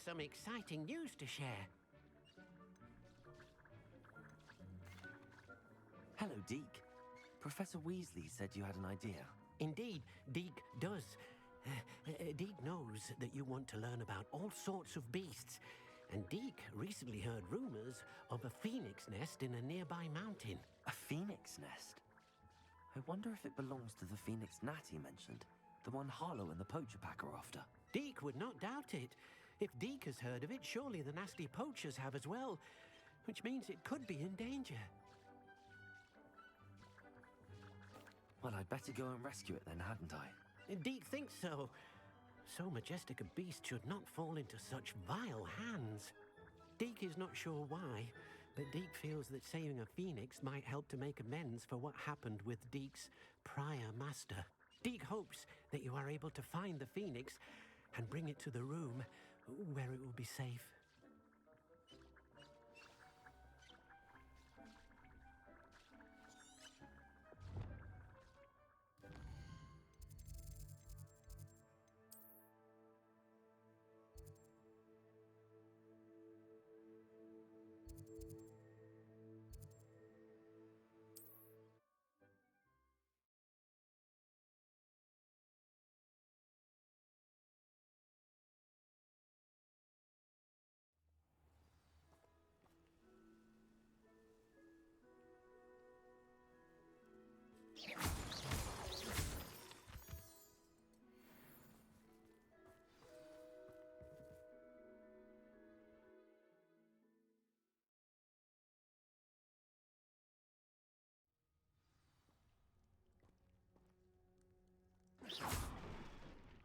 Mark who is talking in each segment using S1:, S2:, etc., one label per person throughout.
S1: some exciting news to share.
S2: Hello, Deke. Professor Weasley said you had an idea.
S1: Indeed, Deke does. Deke knows that you want to learn about all sorts of beasts, and Deke recently heard rumors of a phoenix nest in a nearby mountain.
S2: A phoenix nest? I wonder if it belongs to the phoenix gnat he mentioned. The one Harlow and the poacher pack are after.
S1: Deke would not doubt it. If Deke has heard of it, surely the nasty poachers have as well, which means it could be in danger.
S2: Well, I'd better go and rescue it then, hadn't I?
S1: Deke thinks so. So majestic a beast should not fall into such vile hands. Deke is not sure why, but Deke feels that saving a phoenix might help to make amends for what happened with Deke's prior master. Deke hopes that you are able to find the phoenix and bring it to the room where it will be safe.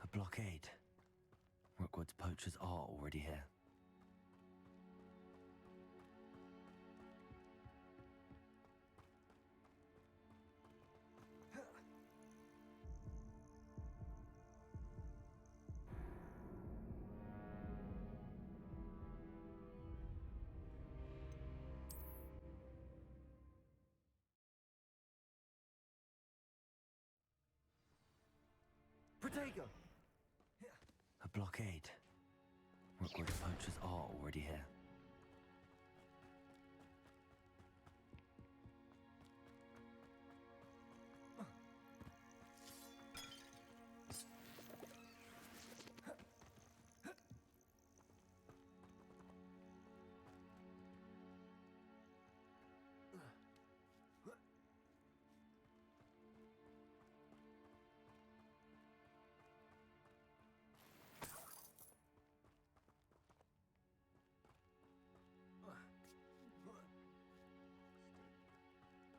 S2: A blockade. Rookwood's poachers are already here.
S3: Protego!
S2: A blockade. Rookwood's poachers are already here.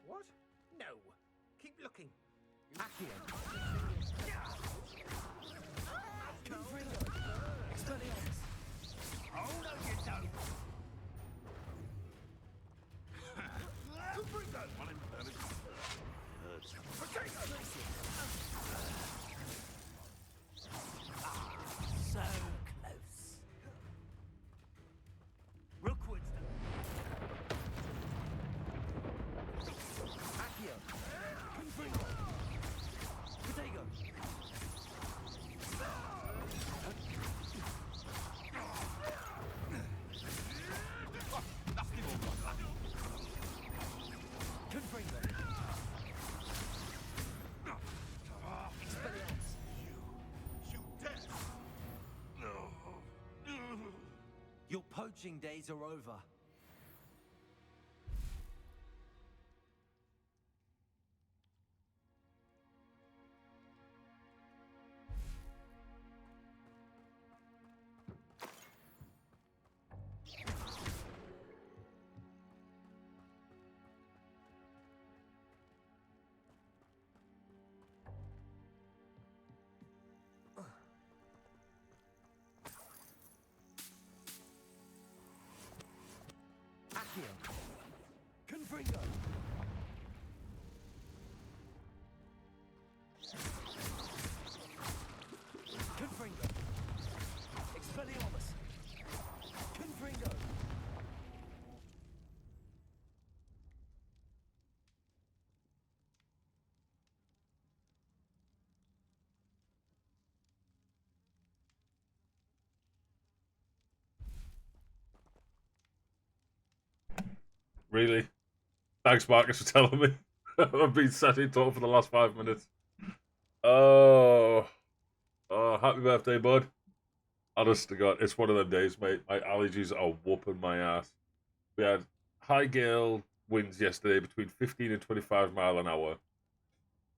S3: What? No. Keep looking.
S2: Accio! Confringo! Expelliarmus!
S3: Oh, no, you don't. Confringo! One in Potato!
S2: So close. Rookwood's Accio! Confringo! Protego! Confringo! Expelliarmus!
S3: You dead!
S2: Your poaching days are over. Accio! Confringo! Confringo! Expelliarmus! Confringo!
S4: Really? Thanks, Marcus, for telling me. I've been sat in talk for the last 5 minutes. Oh, happy birthday, bud. Honest to God, it's one of them days, mate. My allergies are whooping my ass. We had high gale winds yesterday between 15 and 25 mile an hour.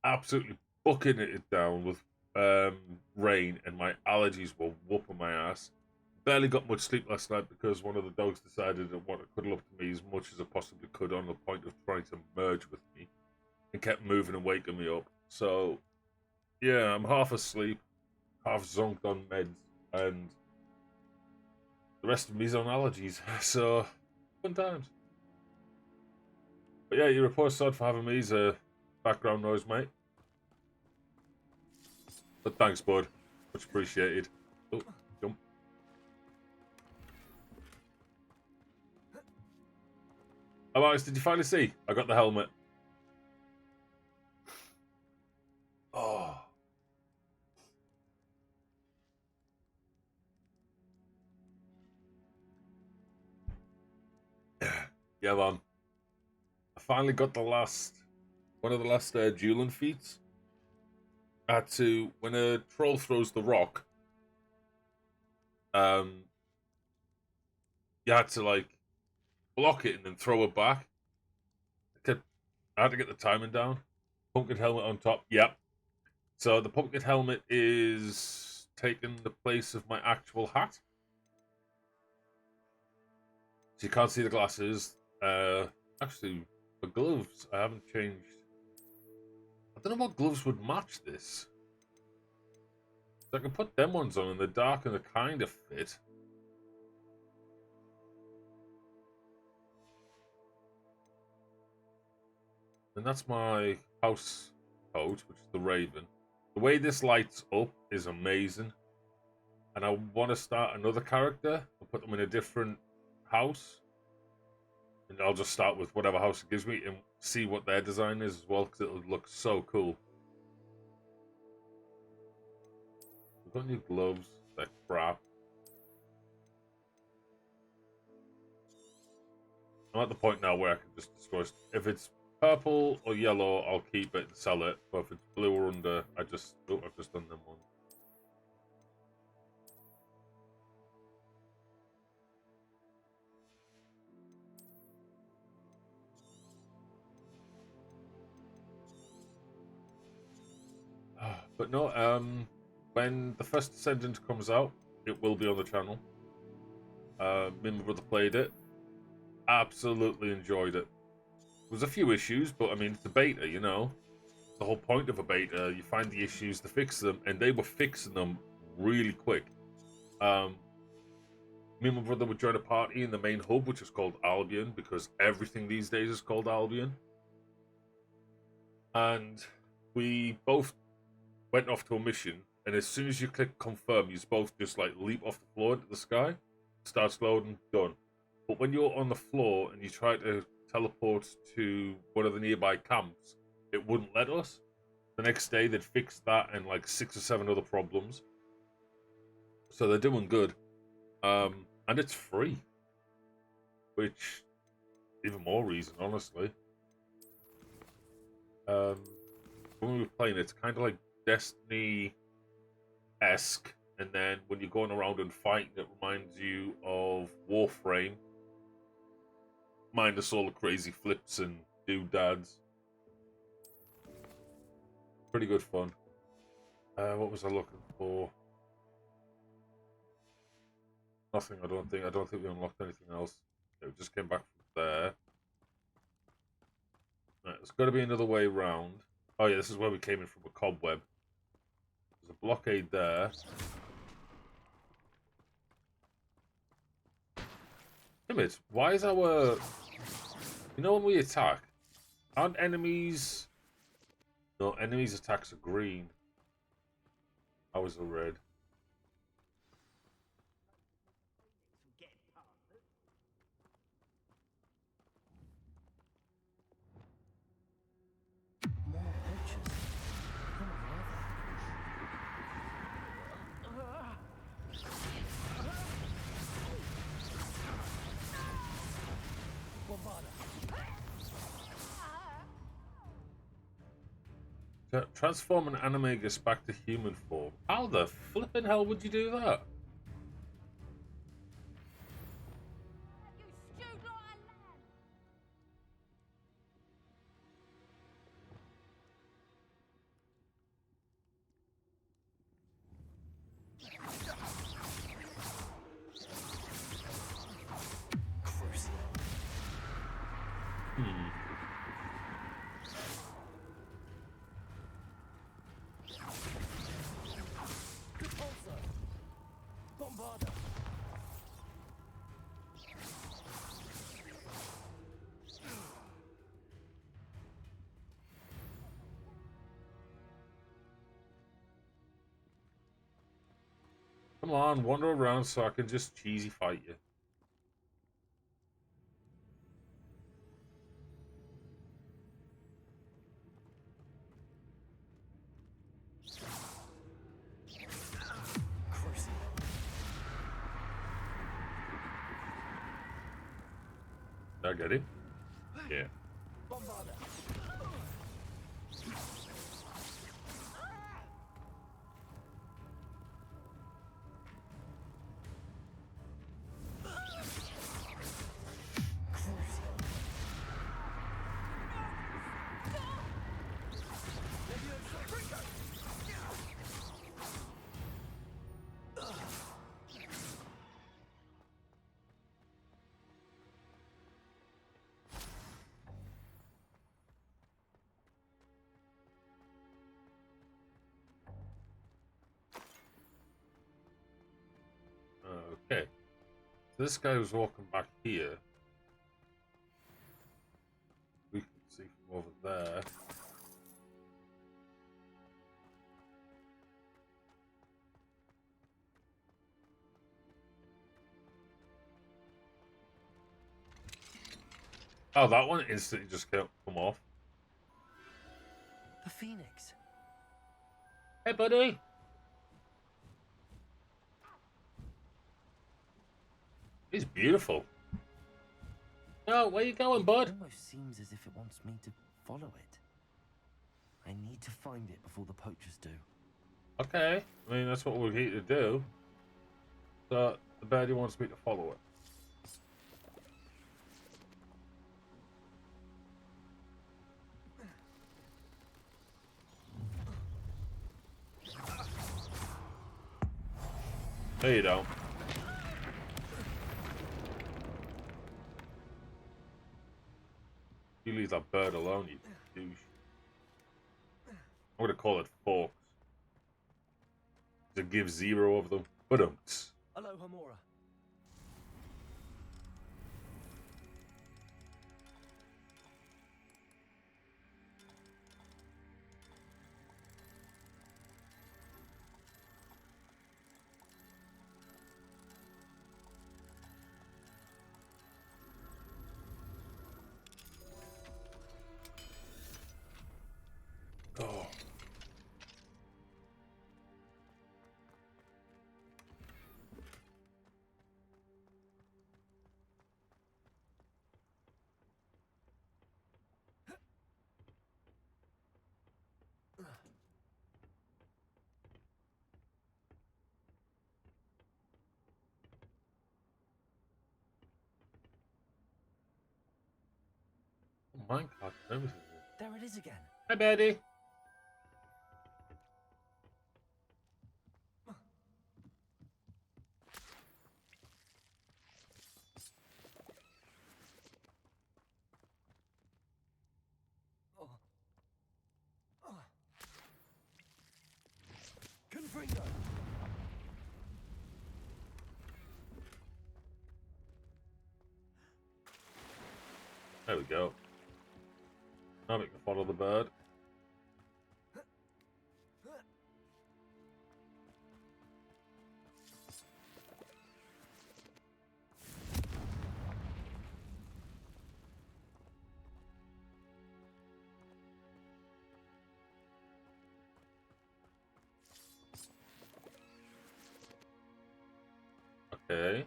S4: Absolutely bucking it down with rain, and my allergies were whooping my ass. Barely got much sleep last night because one of the dogs decided it wanted to cuddle up to me as much as it possibly could on the point of trying to merge with me, and kept moving and waking me up. So, yeah, I'm half asleep, half zonked on meds, and the rest of me's on allergies. So, fun times. But yeah, your report's sad for having me as a background noise, mate. But thanks, bud. Much appreciated. Oh, jump. Oh, Alex, did you finally see? I got the helmet. Oh. Yeah, man. I finally got one of the last dueling feats. I had to, when a troll throws the rock, you had to, like, block it and then throw it back. I had to get the timing down. Pumpkin helmet on top. Yep. So the pumpkin helmet is taking the place of my actual hat. So you can't see the glasses. Actually, the gloves, I haven't changed. I don't know what gloves would match this. So I can put them ones on and they're dark and they kind of fit. And that's my house coat, which is the Raven. The way this lights up is amazing. And I want to start another character and put them in a different house. And I'll just start with whatever house it gives me and see what their design is as well, because it'll look so cool. We've got new gloves. They're crap. I'm at the point now where I can just destroy. If it's purple or yellow, I'll keep it and sell it. But if it's blue or under, I've just done them one. But no, when the first Ascendant comes out, it will be on the channel. Me and my brother played it. Absolutely enjoyed it. There was a few issues, but I mean, it's a beta, you know. The whole point of a beta, you find the issues to fix them, and they were fixing them really quick. Me and my brother would join a party in the main hub, which is called Albion, because everything these days is called Albion. And we both went off to a mission, and as soon as you click confirm, you both just like leap off the floor into the sky, starts loading, done. But when you're on the floor and you try to teleport to one of the nearby camps, it wouldn't let us. The next day they'd fixed that and like 6 or 7 other problems. So they're doing good. And it's free. Which, even more reason, honestly. When we were playing, it's kind of like Destiny-esque, and then when you're going around and fighting, it reminds you of Warframe, minus all the crazy flips and doodads. Pretty good fun. What was I looking for? Nothing. I don't think we unlocked anything else. Yeah, we just came back from there. Right, there's got to be another way round. Oh yeah, this is where we came in from a cobweb. There's a blockade there. Image, why is our... You know when we attack, aren't enemies... No, enemies' attacks are green. Ours are red. Transform an animagus back to human form. How the flipping hell would you do that?
S5: You stewed like a lamb.
S4: Hmm.
S2: Bombarder.
S4: Come on, wander around so I can just cheesy fight you. Did I get it? Yeah.
S2: Bombarder.
S4: Okay. So this guy was walking back here. We can see from over there. Oh, that one instantly just can't come off.
S2: The Phoenix.
S4: Hey, buddy. He's beautiful. No, where you going, bud?
S2: It almost seems as if it wants me to follow it. I need to find it before the poachers do.
S4: Okay. I mean, that's what we're here to do. So, the baddie wants me to follow it. No, you don't. You leave that bird alone, you douche. I'm gonna call it Forks. To give 0 of them. But
S2: Hello, Hamora.
S4: Oh. Minecart and everything.
S2: There it is again.
S4: Hi, baddie.
S2: Confringo.
S4: There we go. Now we can follow the bird. Okay.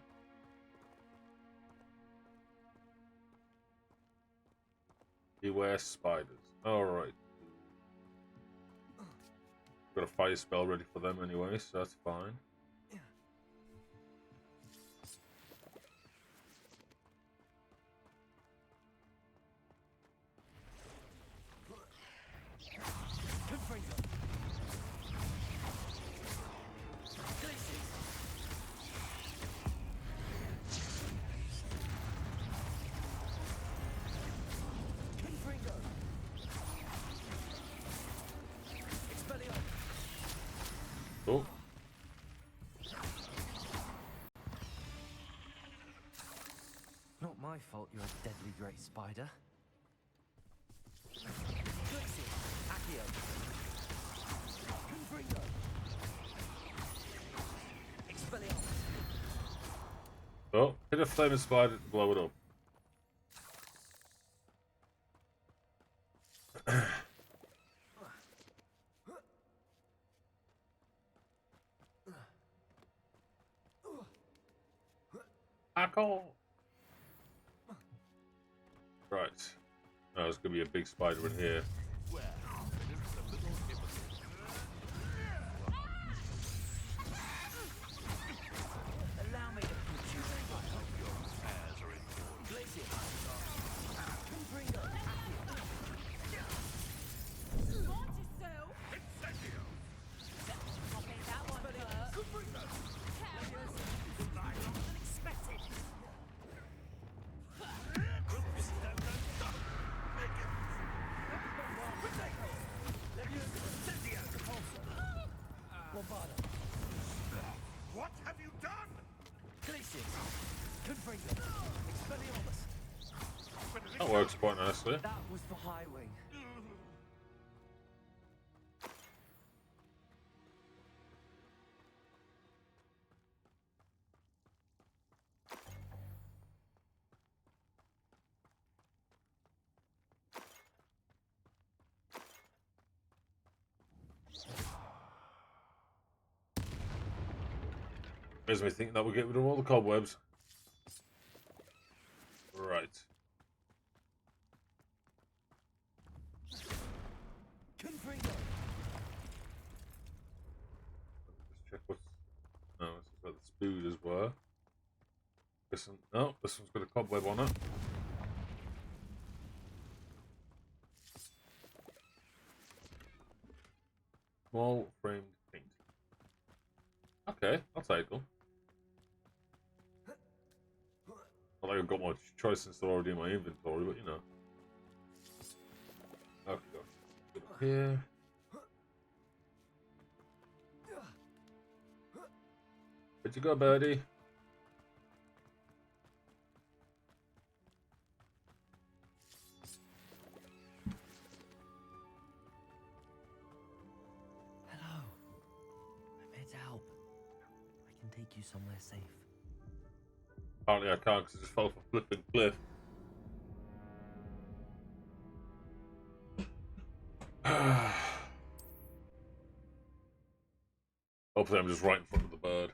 S4: Beware spiders. Alright. Got a fire spell ready for them anyway, so that's fine. Oh.
S2: Not my fault you're a deadly great spider.
S4: Oh, hit a flaming spider to blow it up. Alcohol. Right. Oh, there's gonna be a big spider in here.
S3: What have you done?
S4: That works quite nicely.
S2: That was the high wing.
S4: Makes me think that we'll get rid of all the cobwebs. Right. Let's check what's... No, this is where the spooders were. This one... No, this one's got a cobweb on it. Small framed paint. Okay, I'll take them. Not like I've got much choice since they're already in my inventory, but you know. Okay, go here. Where'd you go, birdie?
S2: Hello. I'm here to help. I can take you somewhere safe.
S4: Apparently I can't because I just fell off a flipping cliff. Hopefully I'm just right in front of the bird.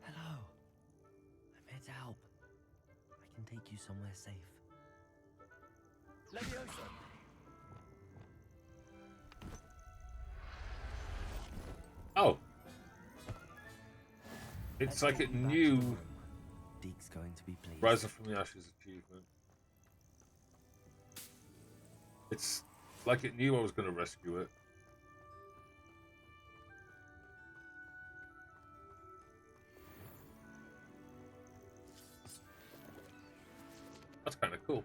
S2: Hello. I'm here to help. I can take you somewhere safe. Leviosa.
S4: Oh. It's like it knew
S2: Deke's going to be pleased.
S4: Rising from the Ashes achievement. It's like it knew I was going to rescue it. That's kind of cool.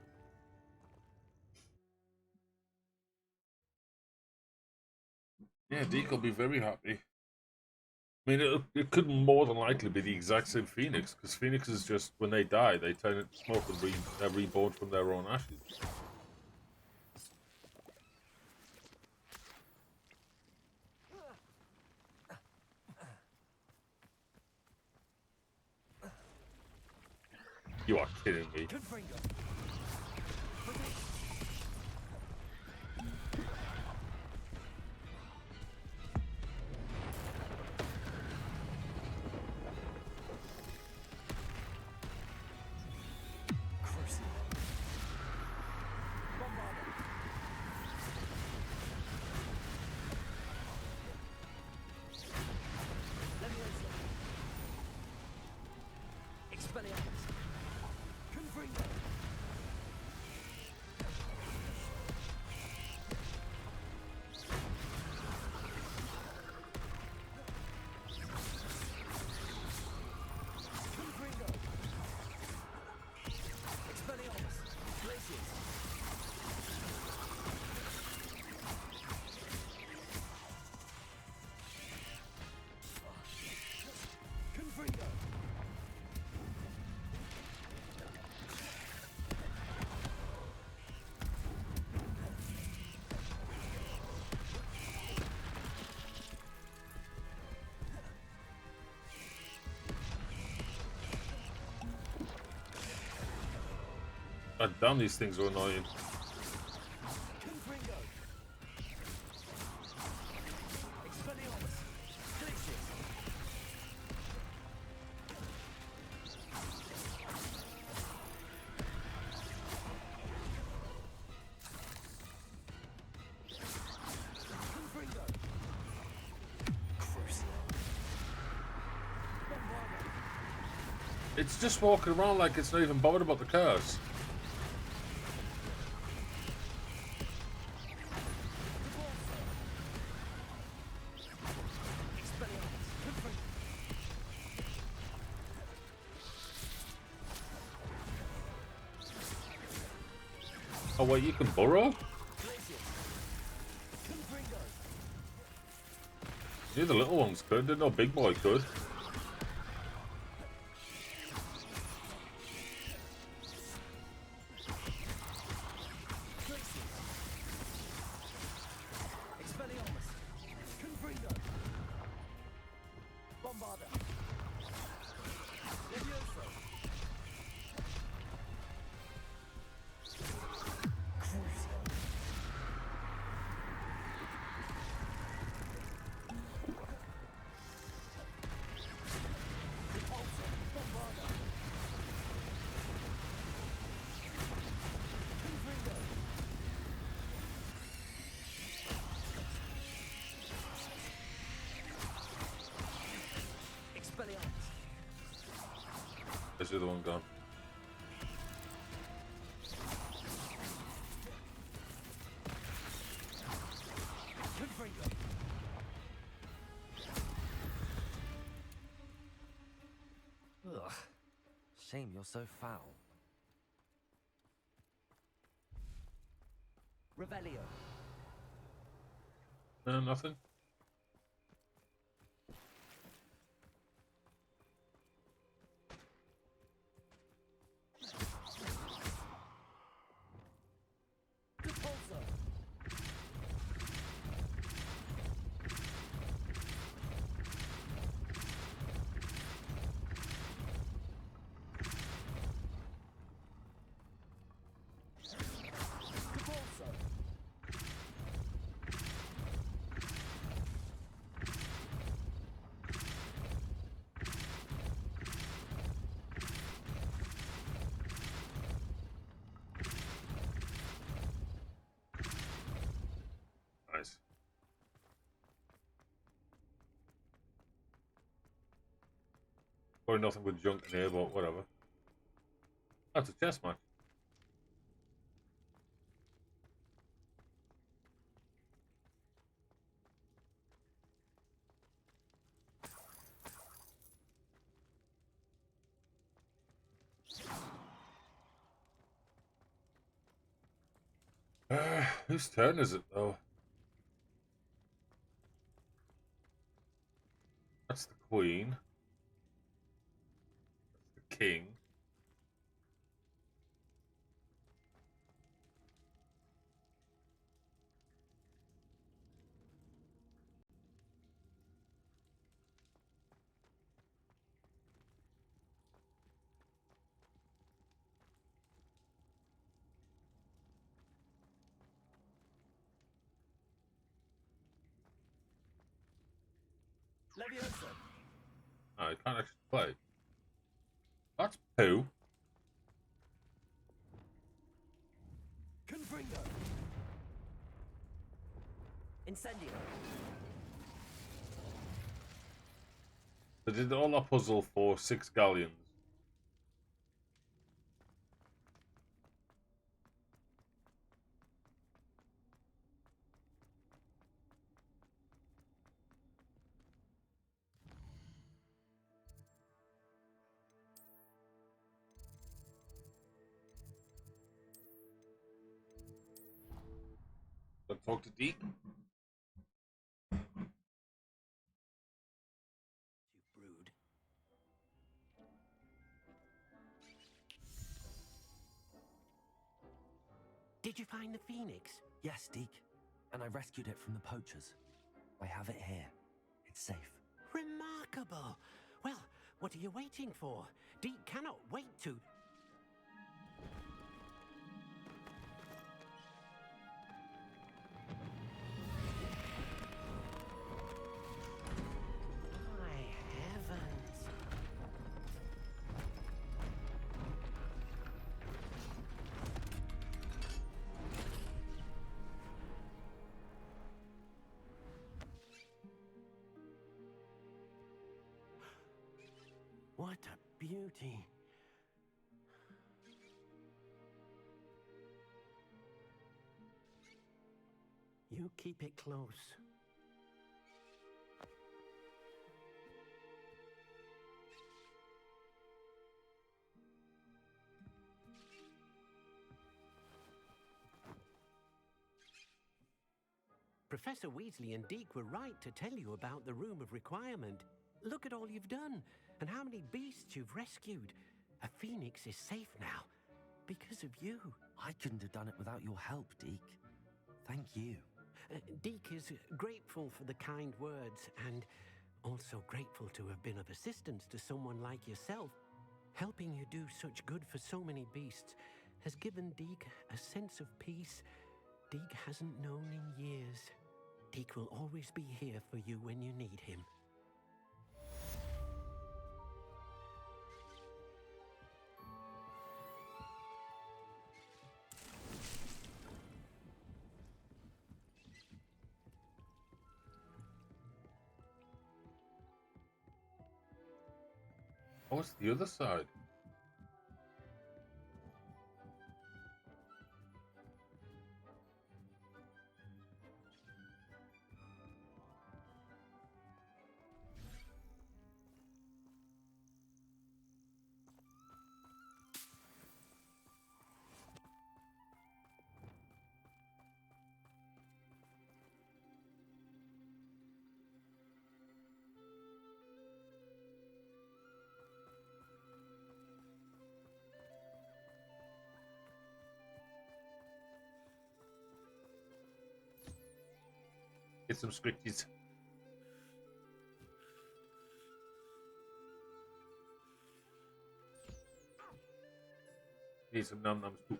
S4: Yeah, Deke will be very happy. I mean, it could more than likely be the exact same Phoenix, because Phoenixes just, when they die, they turn into smoke and they're reborn from their own ashes. You are kidding me. God damn, these things are annoying. It's just walking around like it's not even bothered about the curse. Oh wait, you can burrow? Yeah, the little ones could, didn't know big boy could. Where's the other one gone?
S2: Ugh. Shame you're so foul. Revelio.
S4: No, nothing. Nice. Probably nothing with junk in here, but whatever. That's a chest match. Whose turn is it though? That's the queen. That's the king.
S3: Leviosa.
S4: I can't actually play. That's poo.
S3: Confringo. Incendio.
S4: They did all that puzzle for 6 galleons. Let's talk to Deke.
S1: You brood. Did you find the phoenix?
S2: Yes, Deke. And I rescued it from the poachers. I have it here. It's safe.
S1: Remarkable. Well, what are you waiting for? Deke cannot wait to... beauty. You keep it close. Professor Weasley and Deke were right to tell you about the Room of Requirement. Look at all you've done, and how many beasts you've rescued. A phoenix is safe now, because of you.
S2: I couldn't have done it without your help, Deke. Thank you.
S1: Deke is grateful for the kind words, and also grateful to have been of assistance to someone like yourself. Helping you do such good for so many beasts has given Deke a sense of peace Deke hasn't known in years. Deke will always be here for you when you need him.
S4: Oh, it's the other side. Get some scripties. Need some num-nums too.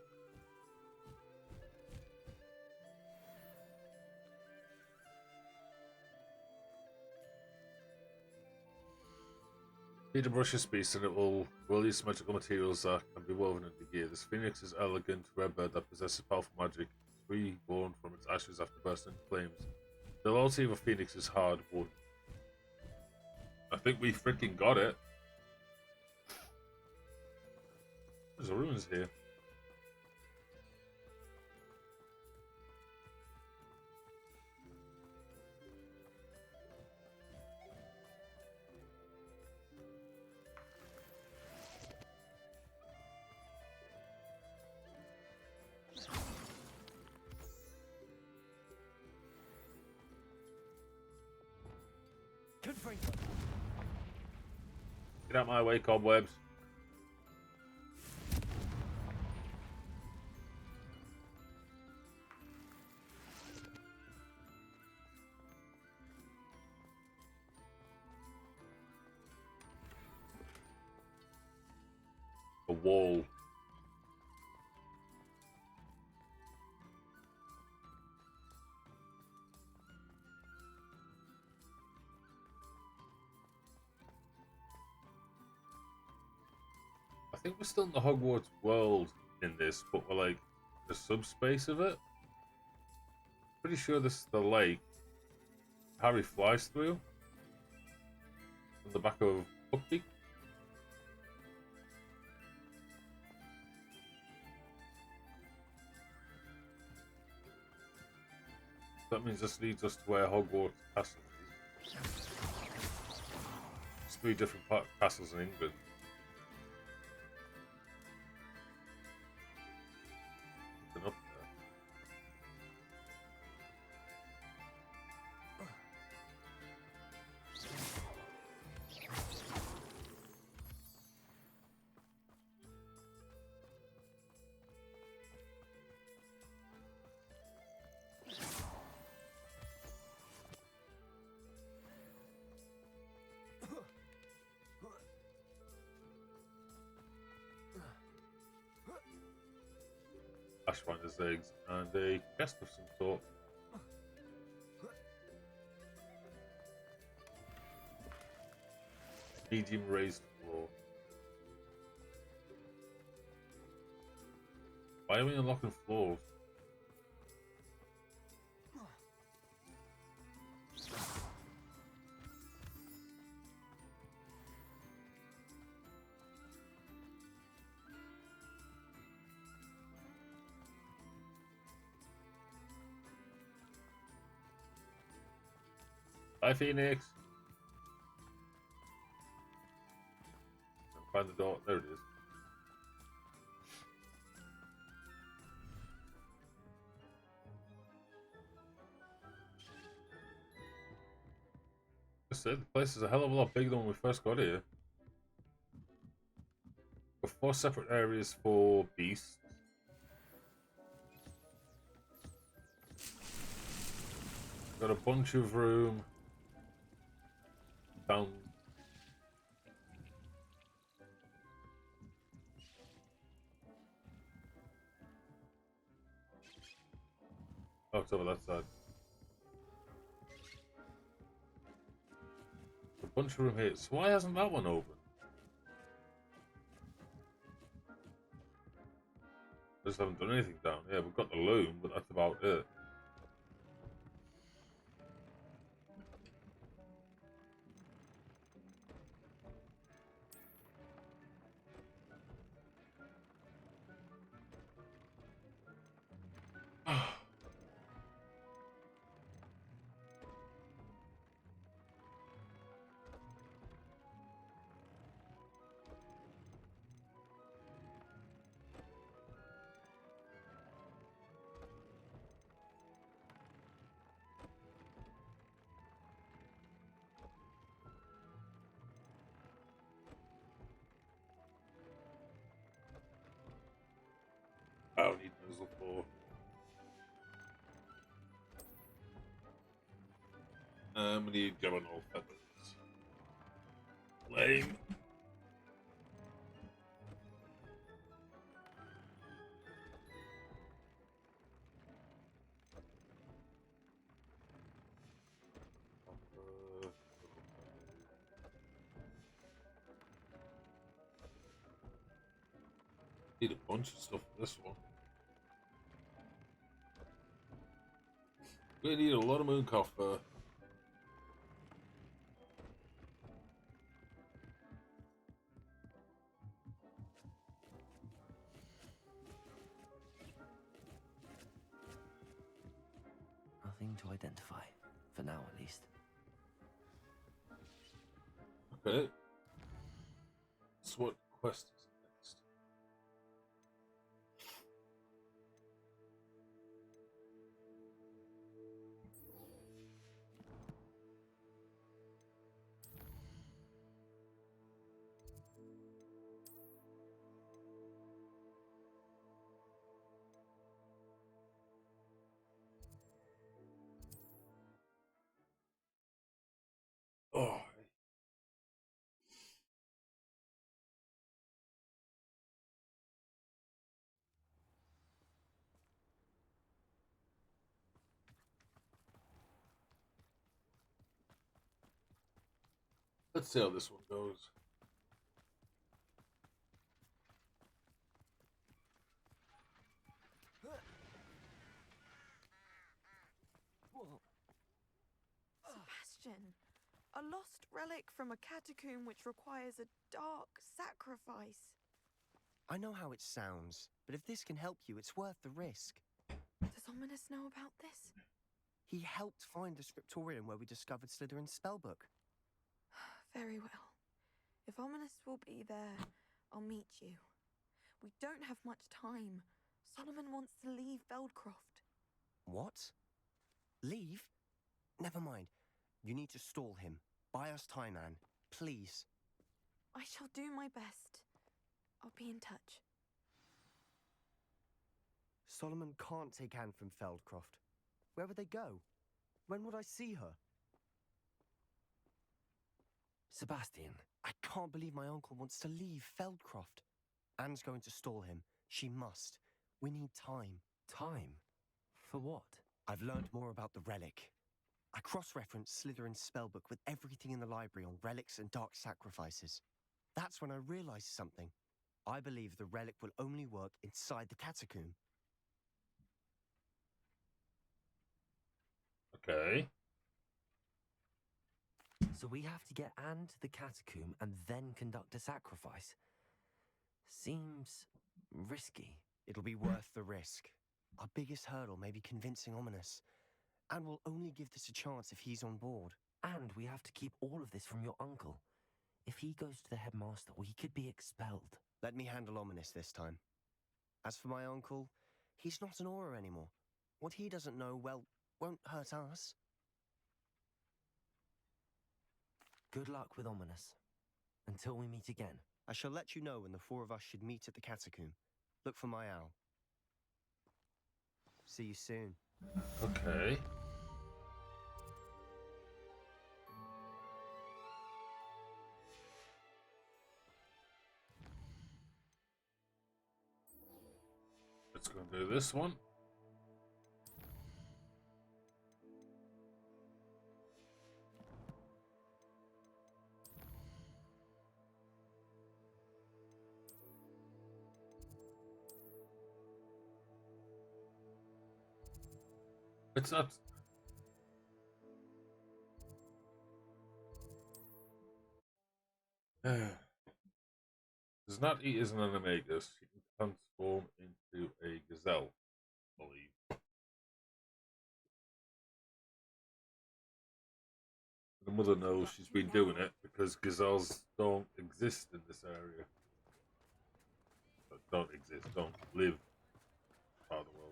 S4: Need to brush this beast and it will release magical materials that can be woven into gear. This phoenix is elegant red bird that possesses powerful magic, reborn from its ashes after bursting into flames. The loyalty of a phoenix is hard won. I think we freaking got it. There's ruins here. Get out my way, cobwebs. A wall. I think we're still in the Hogwarts world in this, but we're like the subspace of it. Pretty sure this is the lake Harry flies through on the back of Portkey. That means this leads us to where Hogwarts Castle is. There's 3 different castles in England. Up there. Ashwinder's eggs and a chest of some sort. Medium raised floor. Why are we unlocking floors? Bye, Phoenix. Find the door. There it is. I said the place is a hell of a lot bigger than when we first got here. Got 4 separate areas for beasts. Got a bunch of room down. Oh, it's over that side. A bunch of room here. So why hasn't that one open? I just haven't done anything down here. We've got the loom, but that's about it. I don't need muzzle for. We need Gemini feathers. Lame. Need a bunch of stuff for this one. We need a lot of moon copper.
S2: Nothing to identify, for now at least.
S4: Okay. So what quest is next? Oh. Let's see how this one goes.
S5: Sebastian, a lost relic from a catacomb which requires a dark sacrifice.
S6: I know how it sounds, but if this can help you, it's worth the risk.
S5: Does Ominous know about this?
S6: He helped find the scriptorium where we discovered Slytherin's spellbook.
S5: Very well. If Ominous will be there, I'll meet you. We don't have much time. Solomon wants to leave Feldcroft.
S6: What? Leave? Never mind. You need to stall him. Buy us time, Anne. Please.
S5: I shall do my best. I'll be in touch.
S6: Solomon can't take Anne from Feldcroft. Where would they go? When would I see her?
S2: Sebastian.
S6: I can't believe my uncle wants to leave Feldcroft. Anne's going to stall him. She must. We need time.
S2: Time? For what?
S6: I've learned more about the relic. I cross-referenced Slytherin's spellbook with everything in the library on relics and dark sacrifices. That's when I realized something. I believe the relic will only work inside the catacomb.
S4: Okay.
S2: So we have to get Anne to the catacomb and then conduct a sacrifice. Seems risky.
S6: It'll be worth the risk. Our biggest hurdle may be convincing Ominous. And we'll only give this a chance if he's on board.
S2: And we have to keep all of this from your uncle. If he goes to the headmaster, we could be expelled.
S6: Let me handle Ominous this time. As for my uncle, he's not an Auror anymore. What he doesn't know, well, won't hurt us.
S2: Good luck with Ominous. Until we meet again.
S6: I shall let you know when the four of us should meet at the catacomb. Look for my owl. See you soon.
S4: Okay. Let's go and do this one. It's not. Does not eat as an animagus. He can transform into a gazelle, I believe. The mother knows she's been doing it because gazelles don't exist in this area. Don't exist, don't live part of the world.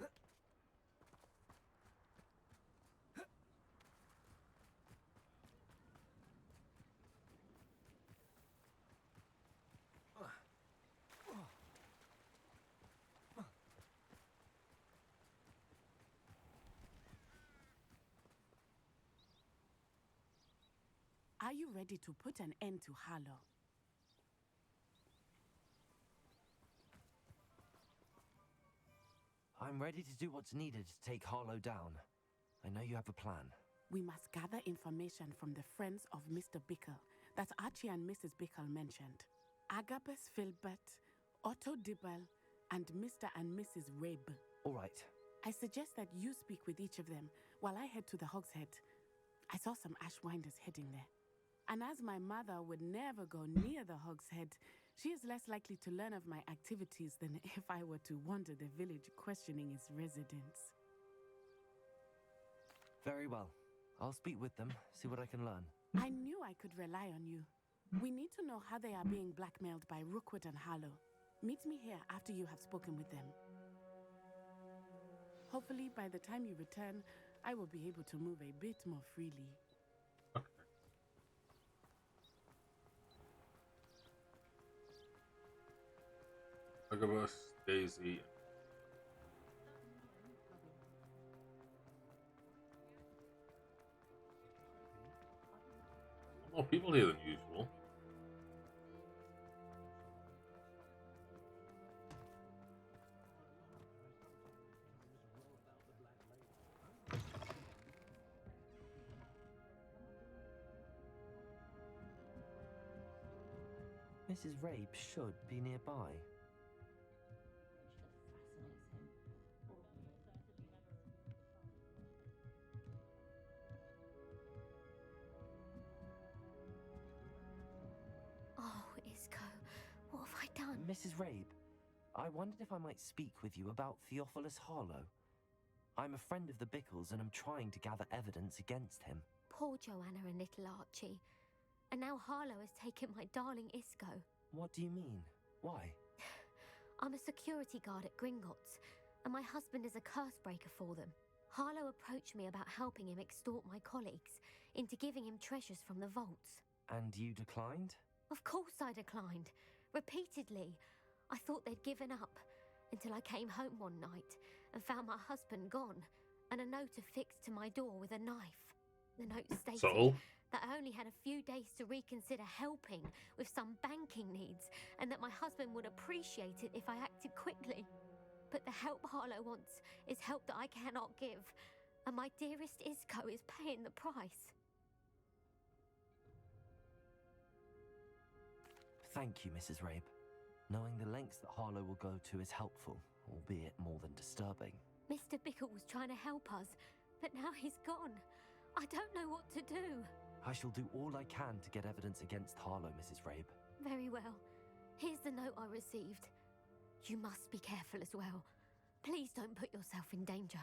S7: Are you ready to put an end to Harlow?
S2: I'm ready to do what's needed to take Harlow down. I know you have a plan.
S7: We must gather information from the friends of Mr. Bickle that Archie and Mrs. Bickle mentioned. Agabus Filbert, Otto Dibble, and Mr. and Mrs. Rabe.
S2: All right.
S7: I suggest that you speak with each of them while I head to the Hogshead. I saw some Ashwinders heading there. And as my mother would never go near the Hogshead, she is less likely to learn of my activities than if I were to wander the village questioning its residents.
S2: Very well. I'll speak with them, see what I can learn.
S7: I knew I could rely on you. We need to know how they are being blackmailed by Rookwood and Harlow. Meet me here after you have spoken with them. Hopefully, by the time you return, I will be able to move a bit more freely.
S4: Agabus, Daisy. More people here than usual.
S2: Mrs. Rabe should be nearby. Mrs. Rabe, I wondered if I might speak with you about Theophilus Harlow. I'm a friend of the Bickles and I'm trying to gather evidence against him.
S8: Poor Joanna and little Archie. And now Harlow has taken my darling Isco.
S2: What do you mean? Why?
S8: I'm a security guard at Gringotts, and my husband is a curse breaker for them. Harlow approached me about helping him extort my colleagues into giving him treasures from the vaults.
S2: And you declined?
S8: Of course I declined. Repeatedly. I thought they'd given up, until I came home one night and found my husband gone, and a note affixed to my door with a knife. The note stated that I only had a few days to reconsider helping with some banking needs, and that my husband would appreciate it if I acted quickly. But the help Harlow wants is help that I cannot give, and my dearest Isco is paying the price.
S2: Thank you, Mrs. Rabe. Knowing the lengths that Harlow will go to is helpful, albeit more than disturbing.
S8: Mr. Bickle was trying to help us, but now he's gone. I don't know what to do.
S2: I shall do all I can to get evidence against Harlow, Mrs. Rabe.
S8: Very well. Here's the note I received. You must be careful as well. Please don't put yourself in danger.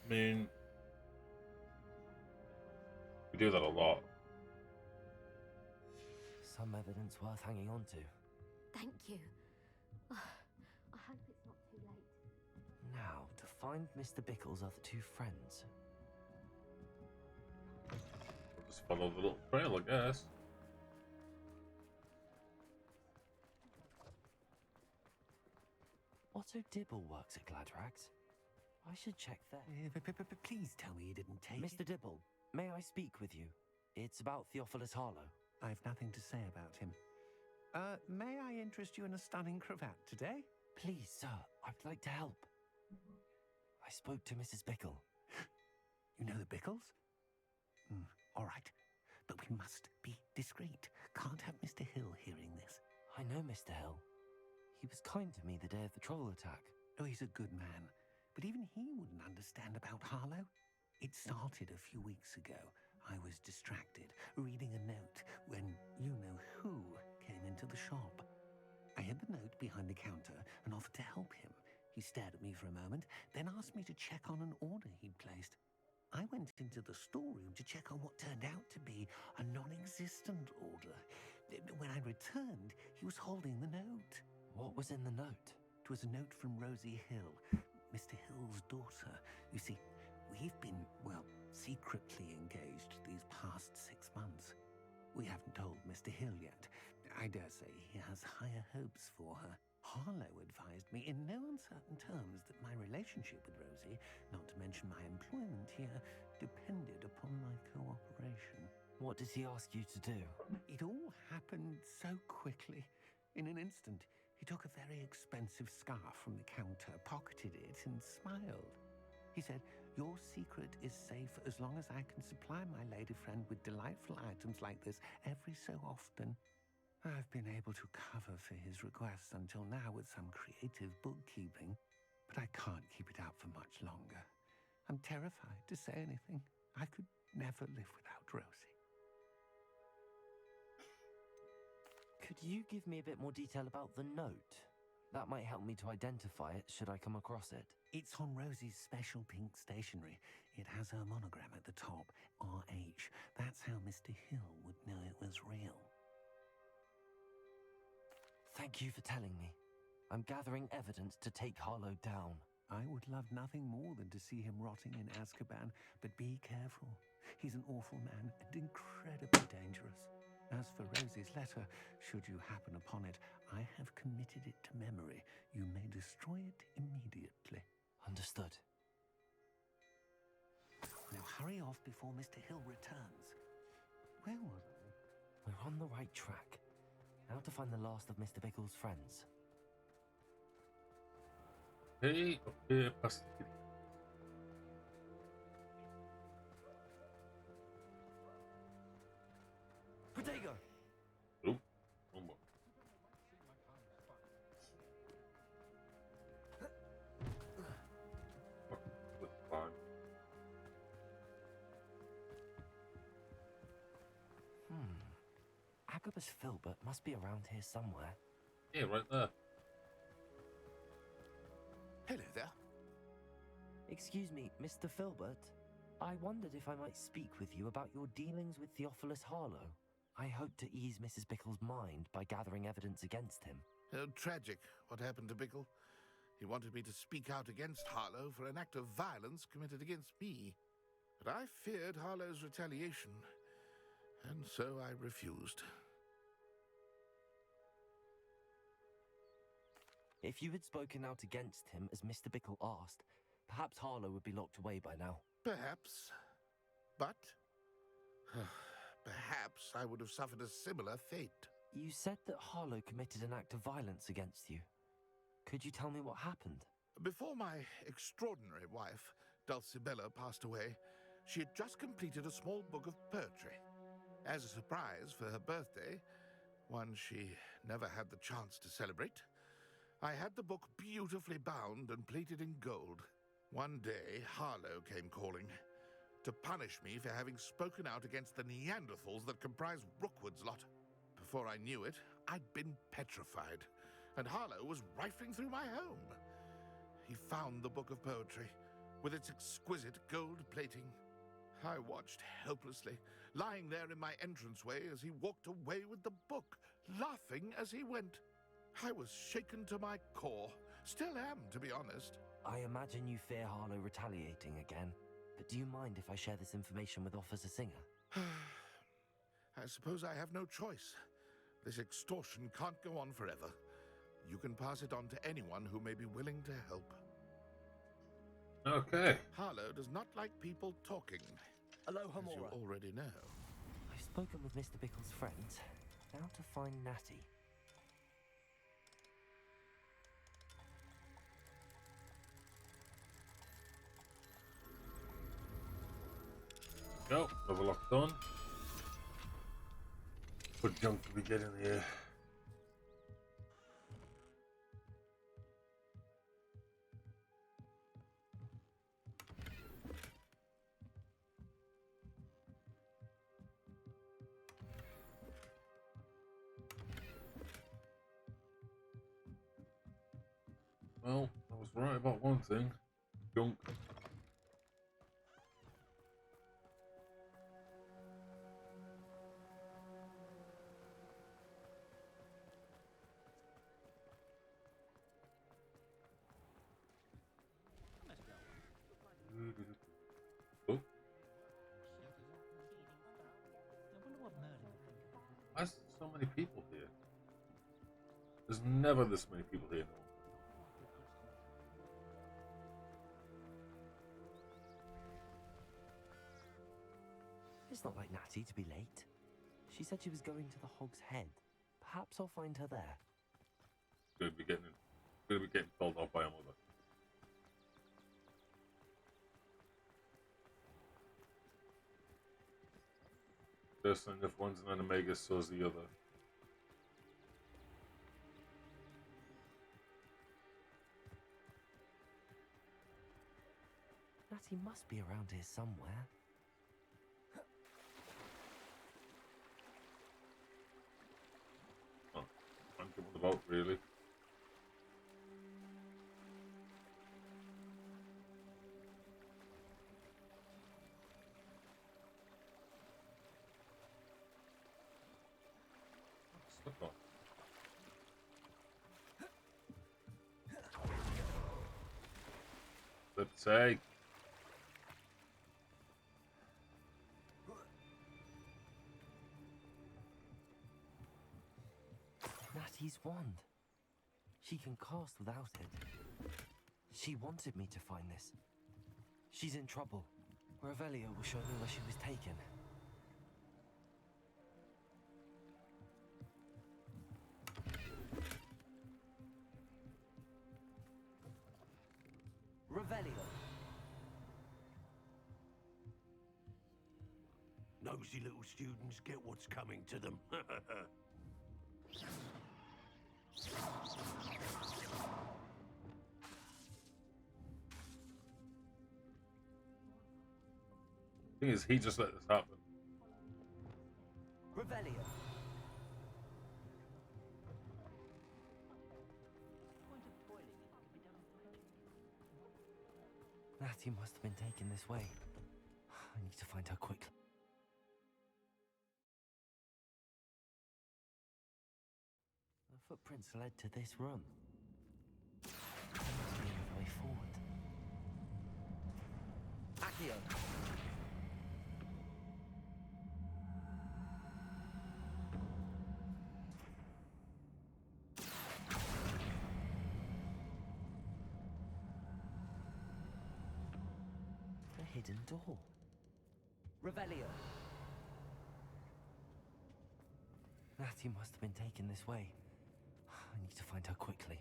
S4: I mean, We do that a lot.
S2: Some evidence worth hanging on to.
S8: Thank you. I hope it's not too late.
S2: Now, to find Mr. Bickle's other two friends.
S4: We'll just follow the little trail, I guess.
S2: Otto Dibble works at Gladrags. I should check there.
S1: Please tell me you didn't take
S2: Mr.
S1: it.
S2: Dibble, may I speak with you? It's about Theophilus Harlow.
S1: I've nothing to say about him. May I interest you in a stunning cravat today?
S2: Please, sir, I'd like to help. I spoke to Mrs. Bickle.
S1: You know the Bickles? All right. But we must be discreet. Can't have Mr. Hill hearing this.
S2: I know Mr. Hill. He was kind to me the day of the troll attack.
S1: Oh, he's a good man. But even he wouldn't understand about Harlow. It started a few weeks ago. I was distracted, reading a note, when you-know-who came into the shop. I hid the note behind the counter and offered to help him. He stared at me for a moment, then asked me to check on an order he'd placed. I went into the storeroom to check on what turned out to be a non-existent order. When I returned, he was holding the note.
S2: What was in the note?
S1: It was a note from Rosie Hill, Mr. Hill's daughter. You see, we've been, well, secretly engaged these past 6 months. We haven't told Mr. Hill yet. I dare say he has higher hopes for her. Harlow advised me in no uncertain terms that my relationship with Rosie, not to mention my employment here, depended upon my cooperation.
S2: What did he ask you to do?
S1: It all happened so quickly. In an instant, he took a very expensive scarf from the counter, pocketed it, and smiled. He said, "Your secret is safe as long as I can supply my lady friend with delightful items like this every so often." I've been able to cover for his requests until now with some creative bookkeeping, but I can't keep it out for much longer. I'm terrified to say anything. I could never live without Rosie.
S2: Could you give me a bit more detail about the note? That might help me to identify it should I come across it.
S1: It's on Rosie's special pink stationery. It has her monogram at the top, RH. That's how Mr. Hill would know it was real.
S2: Thank you for telling me. I'm gathering evidence to take Harlow down.
S1: I would love nothing more than to see him rotting in Azkaban, but be careful. He's an awful man and incredibly dangerous. As for Rosie's letter, should you happen upon it, I have committed it to memory. You may destroy it immediately.
S2: Understood.
S1: Now hurry off before Mr. Hill returns. Where was I?
S2: We're on the right track. Now to find the last of Mr. Bickle's friends.
S4: Hey, up here, past the kitty.
S2: Protego!
S4: Oh, one more. That's fine.
S2: Agabus Filbert must be around here somewhere.
S4: Yeah, right there.
S3: Hello there.
S2: Excuse me, Mr. Filbert. I wondered if I might speak with you about your dealings with Theophilus Harlow. I hope to ease Mrs. Bickle's mind by gathering evidence against him.
S3: Oh, tragic what happened to Bickle. He wanted me to speak out against Harlow for an act of violence committed against me. But I feared Harlow's retaliation, and so I refused.
S2: If you had spoken out against him as Mr. Bickle asked, perhaps Harlow would be locked away by now.
S3: Perhaps. But perhaps I would have suffered a similar fate.
S2: You said that Harlow committed an act of violence against you. Could you tell me what happened?
S3: Before my extraordinary wife, Dulcibella, passed away, she had just completed a small book of poetry. As a surprise for her birthday, one she never had the chance to celebrate, I had the book beautifully bound and plated in gold. One day, Harlow came calling to punish me for having spoken out against the Neanderthals that comprise Rookwood's lot. Before I knew it, I'd been petrified, and Harlow was rifling through my home. He found the book of poetry with its exquisite gold plating. I watched helplessly, lying there in my entranceway as he walked away with the book, laughing as he went. I was shaken to my core. Still am, to be honest.
S2: I imagine you fear Harlow retaliating again, but do you mind if I share this information with Officer Singer?
S3: I suppose I have no choice. This extortion can't go on forever. You can pass it on to anyone who may be willing to help.
S4: Okay.
S3: Harlow does not like people talking,
S6: Aloha,
S3: as you
S6: Mora.
S3: already know.
S2: I've spoken with Mr. Bickle's friend. Now to find Natty.
S4: Go. Level lock done. What junk did we get in here? Well, I was right about one thing. Junk. Oh. Why is there so many people here? There's never this many people here.
S2: It's not like Natty to be late. She said she was going to the Hog's Head. Perhaps I'll find her there.
S4: Gonna be getting told off by a mother. Just and if one's an Omega, so's the other.
S2: Natty must be around here somewhere.
S4: Oh, I'm coming about really. Slip on. Flip's sake.
S2: Natty's wand. She can cast without it. She wanted me to find this. She's in trouble. Revelio will show me where she was taken. Revelio.
S9: Nosy little students get what's coming to them.
S4: Thing is, he just let this happen.
S2: Revelio. Natty must have been taken this way. I need to find her quickly. The footprints led to this room. There must be another way forward. Accio! A hidden door. Revelio. Natty must have been taken this way. I need to find her quickly.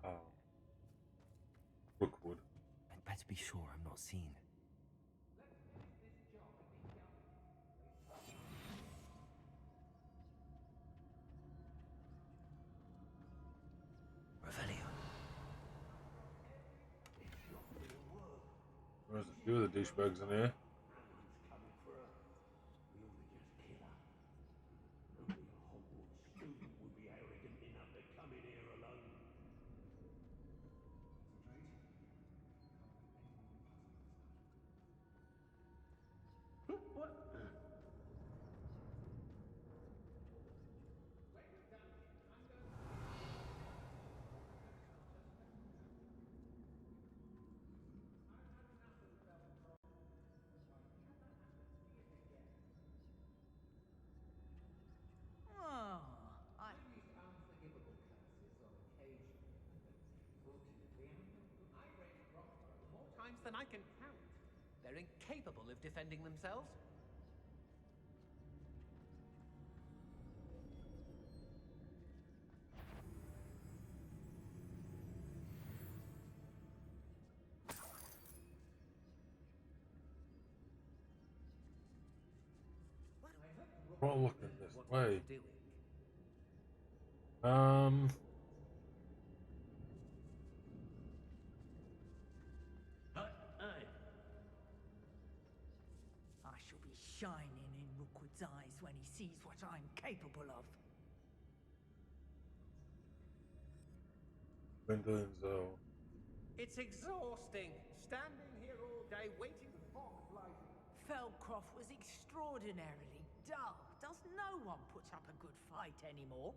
S4: Oh. Rookwood.
S2: I'd better be sure I'm not seen. Revelio.
S4: There's a few of the douchebags in here.
S10: incapable of defending themselves.
S4: What looking this way?
S11: I shall be shining in Rookwood's eyes when he sees what I'm capable of.
S4: Gwendolyn's
S10: It's exhausting, standing here all day waiting for flighting.
S11: Feldcroft was extraordinarily dull. Does no one put up a good fight anymore?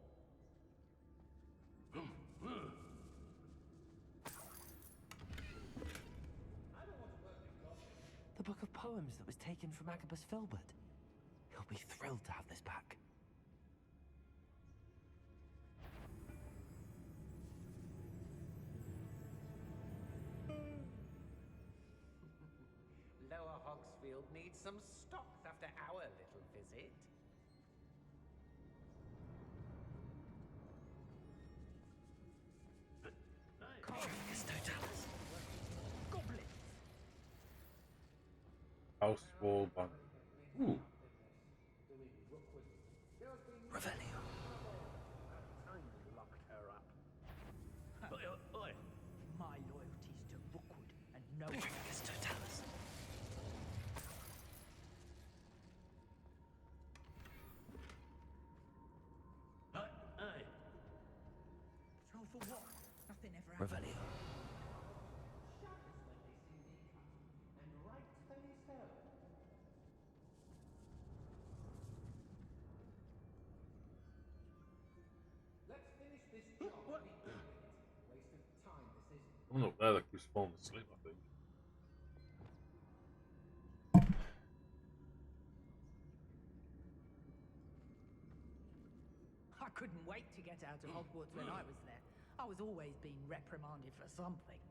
S2: The book of poems that was taken from Agabus Filbert. He'll be thrilled to have this back.
S10: Lower Hogsfield needs some stocks after our little visit.
S11: Goblins!
S4: house wall banner. Ooh.
S2: Revelio.
S10: Locked her up.
S11: My loyalty's to Rookwood and no one
S2: Trigus Totalis.
S11: So for what? Nothing ever happened.
S2: Revelio.
S4: I'm not there, like he's falling asleep, I think.
S11: I couldn't wait to get out of Hogwarts when I was there. I was always being reprimanded for something.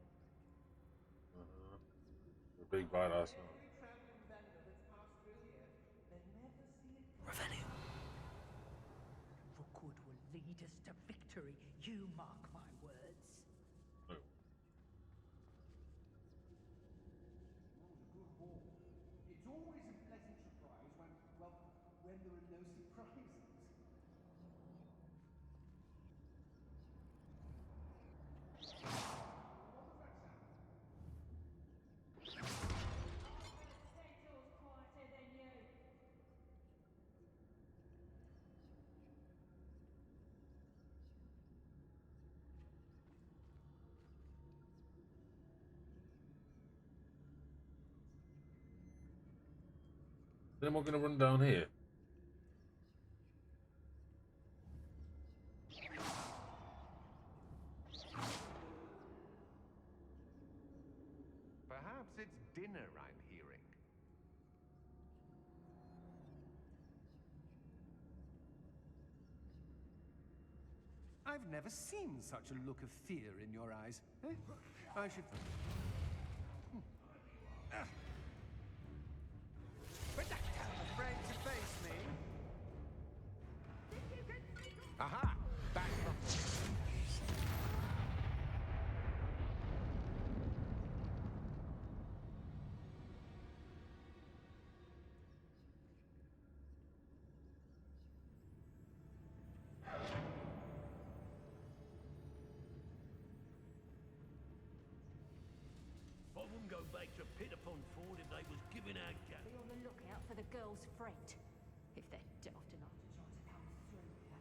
S4: The big badass.
S2: Revelio.
S11: Rookwood will lead us to victory. You mark my words.
S4: Oh.
S12: It's always a pleasant surprise when there are no surprises.
S4: Then we're gonna run down here.
S13: Perhaps it's dinner I'm hearing.
S12: I've never seen such a look of fear in your eyes. Eh? I should... Afraid to face me?
S13: Aha! Back from
S9: I wouldn't go back to Pitterpond Ford if they was giving out gas.
S14: Be on the lookout for the girl's friend, if they're daft enough to try to come through here.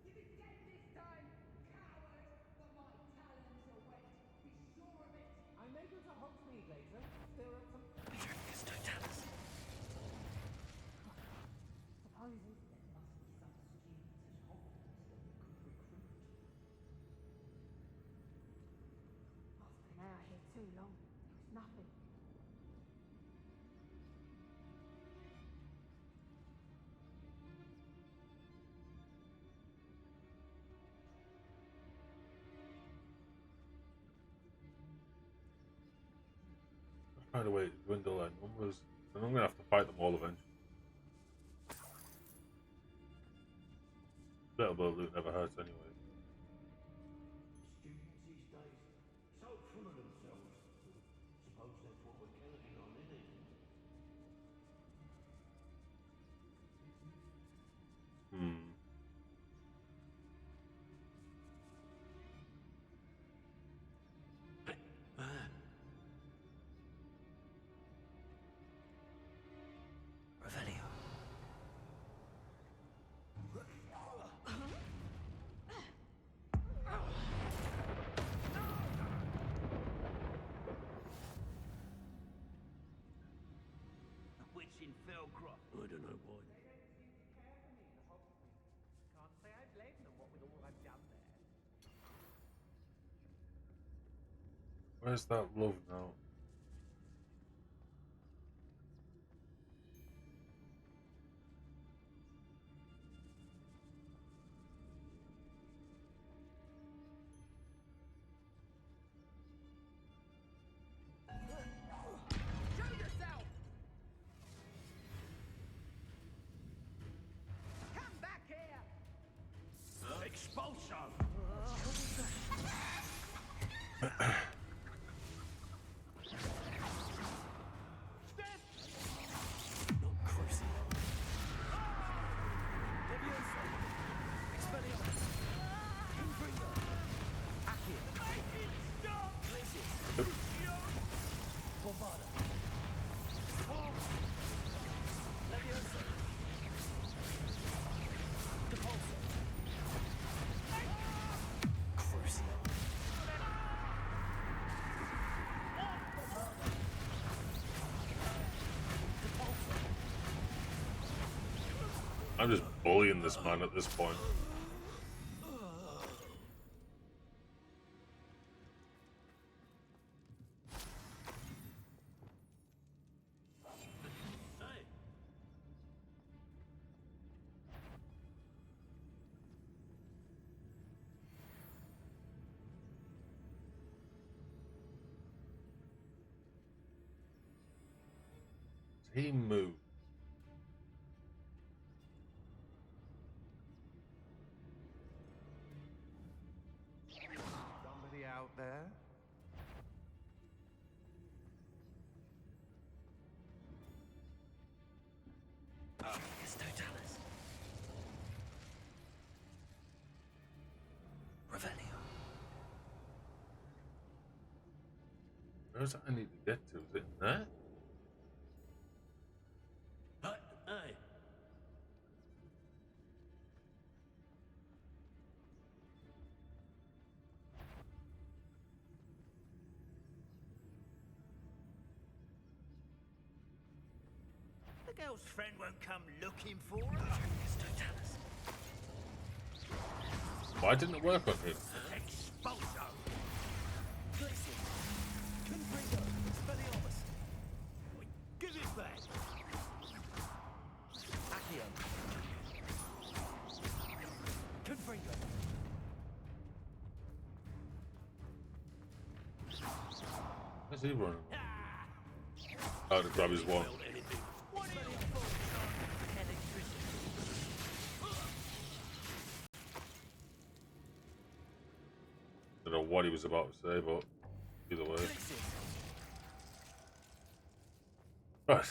S11: You'll be dead this time, coward! But my talons await. Be sure of it.
S10: I may go to Hogsmeade later. There are some...
S2: Trigus Totalis.
S11: Supposes there must be some students at Hogwarts that we could recruit.
S14: I've been out here too long. There was nothing.
S4: By the way, dwindle their numbers. And I'm gonna have to fight them all eventually. Little bit of loot never hurts anyway.
S9: Students these days, so full of themselves. Suppose that's what we're counting on, isn't it?
S2: Revelio.
S9: Witch in Felcroft. I don't know why.
S10: Can't say I blame them, what with all I've done there.
S4: Where's that love now?
S10: Show yourself! Come back here!
S9: Expulso!
S4: I'm just bullying this man at this point. He moved.
S13: Somebody out there?
S2: It's Totalis. Revelio.
S4: Where's that I need to get to? Is it there?
S9: Hey. The girl's friend won't come looking for her.
S2: It's Totalis.
S4: Why didn't it work on him?
S9: Expulso! Give it back!
S4: Where's he running? Oh, to grab his wand. Don't know what he was about to say, but either way. Right.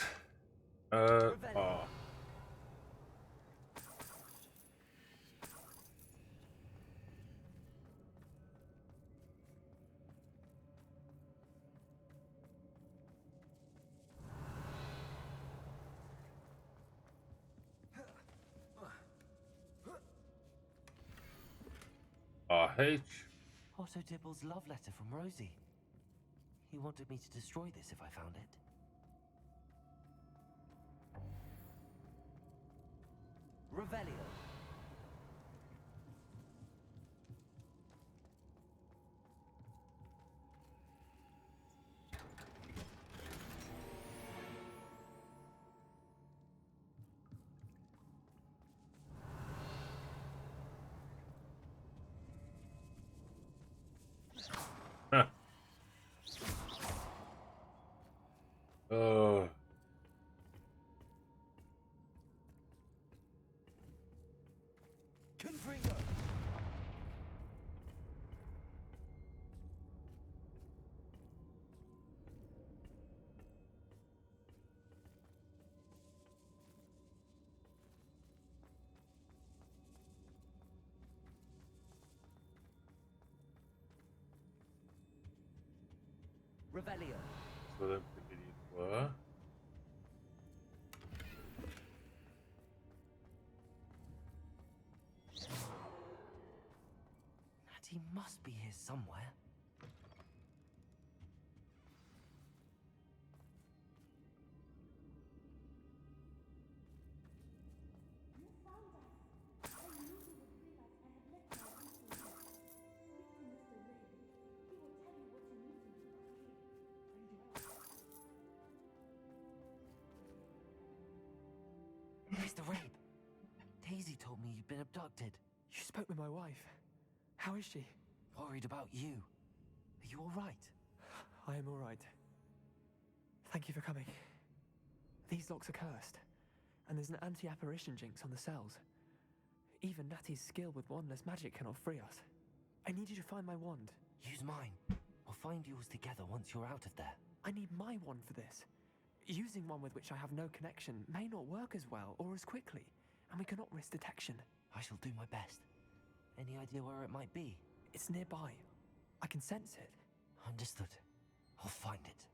S4: RH.
S2: Otto Dibble's love letter from Rosie. He wanted me to destroy this if I found it. Revelio.
S4: Oh.
S2: Confringo! Revelio.
S4: So them idiots were.
S2: Natty must be here somewhere. Mr. Rabe, Daisy told me you'd been abducted.
S15: You spoke with my wife. How is she?
S2: Worried about you. Are you all right?
S15: I am all right. Thank you for coming. These locks are cursed, and there's an anti-apparition jinx on the cells. Even Natty's skill with wandless magic cannot free us. I need you to find my wand.
S2: Use mine. We'll find yours together once you're out of there.
S15: I need my wand for this. Using one with which I have no connection may not work as well or as quickly, and we cannot risk detection.
S2: I shall do my best. Any idea where it might be?
S15: It's nearby. I can sense it.
S2: Understood. I'll find it.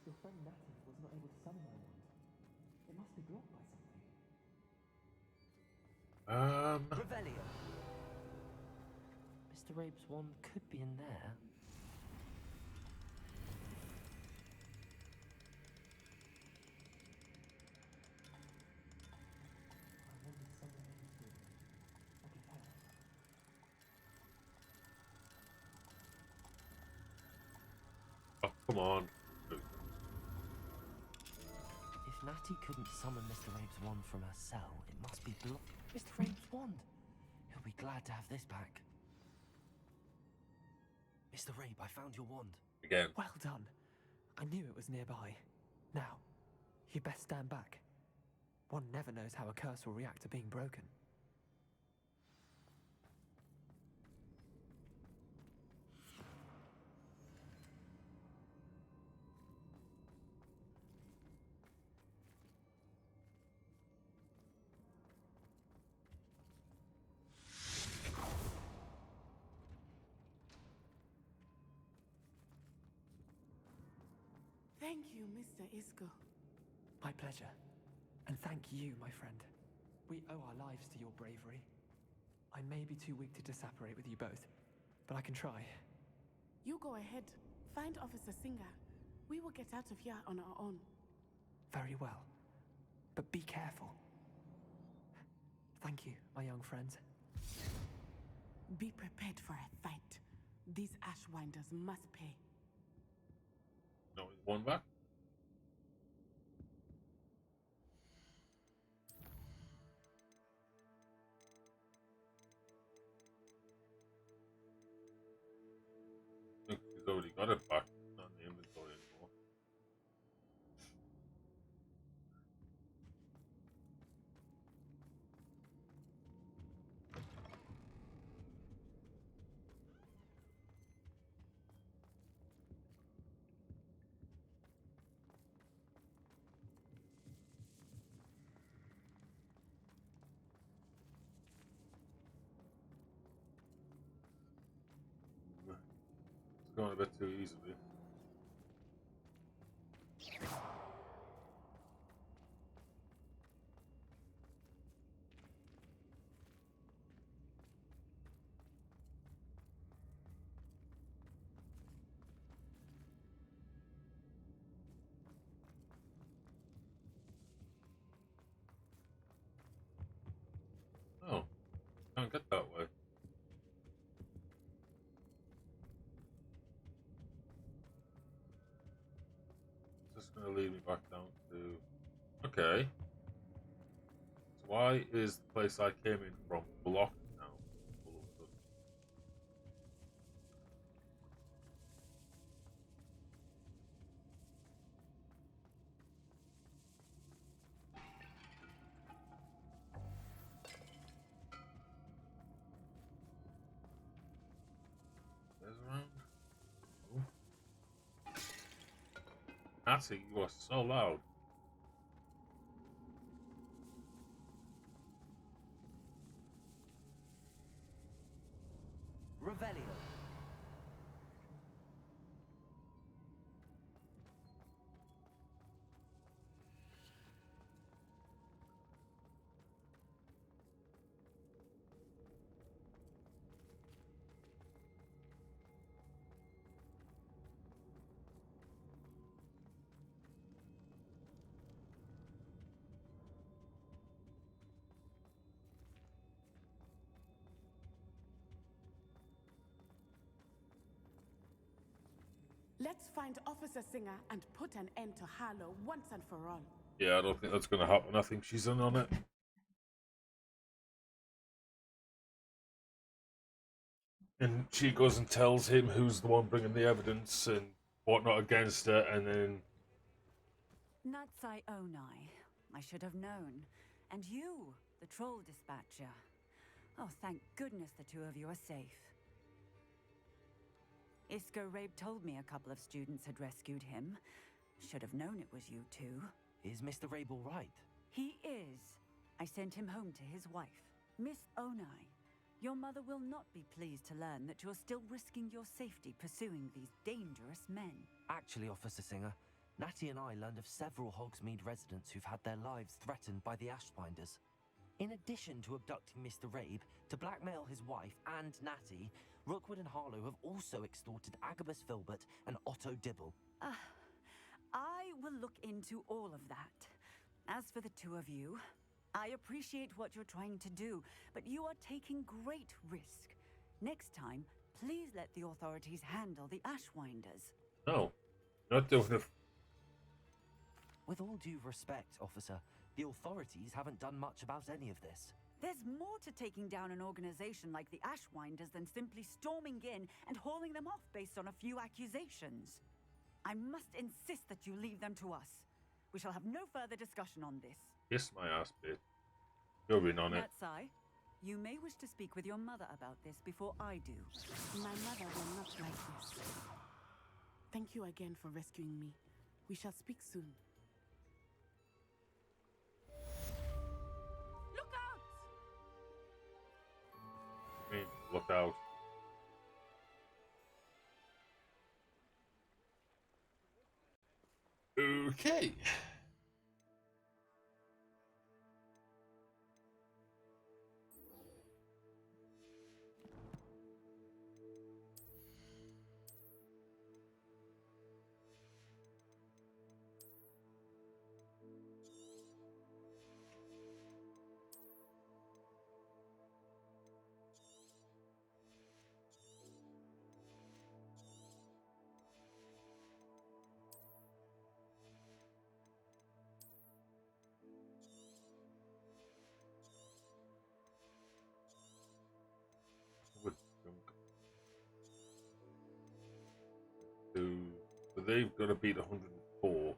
S15: Your friend Natty was not able to summon my wand. It must be blocked by something.
S2: Revelio. Mr. Rabe's wand could be in there.
S4: Oh, come on.
S2: If Natty couldn't summon Mr. Rabe's wand from her cell, it must be blocked. Mr. Rabe's wand! He'll be glad to have this back. Mr. Rabe, I found your wand.
S4: Again.
S15: Well done. I knew it was nearby. Now, you best stand back. One never knows how a curse will react to being broken.
S7: Thank you, Mr. Isco.
S15: My pleasure. And thank you, my friend. We owe our lives to your bravery. I may be too weak to disapparate with you both, but I can try.
S7: You go ahead. Find Officer Singer. We will get out of here on our own.
S15: Very well. But be careful. Thank you, my young friends.
S7: Be prepared for a fight. These Ashwinders must pay.
S4: No, he's one back. Look, he's already got it back. Not in the inventory anymore. It's going a bit too easily. Oh, can't get that way. Just gonna lead me back down to. Okay. So why is the place I came in from blocked now? All of a sudden? Natty, you are so loud.
S2: Revelio.
S7: Let's find Officer Singer and put an end to Harlow once and for all.
S4: Yeah, I don't think that's going to happen. I think she's in on it. And she goes and tells him who's the one bringing the evidence and whatnot against her, and then...
S16: Natsai Onai. I should have known. And you, the troll dispatcher. Oh, thank goodness the two of you are safe. Isco Rabe told me a couple of students had rescued him. Should have known it was you two.
S2: Is Mr. Rabe all right?
S16: He is. I sent him home to his wife. Miss Onai, your mother will not be pleased to learn that you're still risking your safety pursuing these dangerous men.
S2: Actually, Officer Singer, Natty and I learned of several Hogsmeade residents who've had their lives threatened by the Ashbinders. In addition to abducting Mr. Rabe to blackmail his wife and Natty, Rookwood and Harlow have also extorted Agabus Filbert and Otto Dibble.
S16: I will look into all of that. As for the two of you, I appreciate what you're trying to do, but you are taking great risk. Next time, please let the authorities handle the Ashwinders.
S4: No, not doing it.
S2: With all due respect, officer, the authorities haven't done much about any of this.
S16: There's more to taking down an organization like the Ashwinders than simply storming in and hauling them off based on a few accusations. I must insist that you leave them to us. We shall have no further discussion on this.
S4: Kiss my ass, bitch. You're in on it.
S16: Natsai, you may wish to speak with your mother about this before I do.
S7: My mother will not like this. Thank you again for rescuing me. We shall speak soon.
S16: Look out!
S4: I mean, look out. Okay. So they've got to beat 104.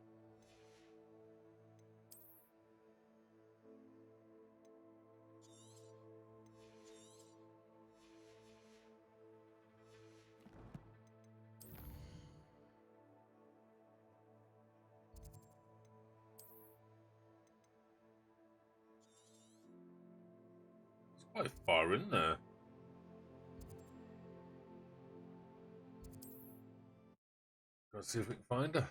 S4: It's quite far in there. Let's see if we can find her.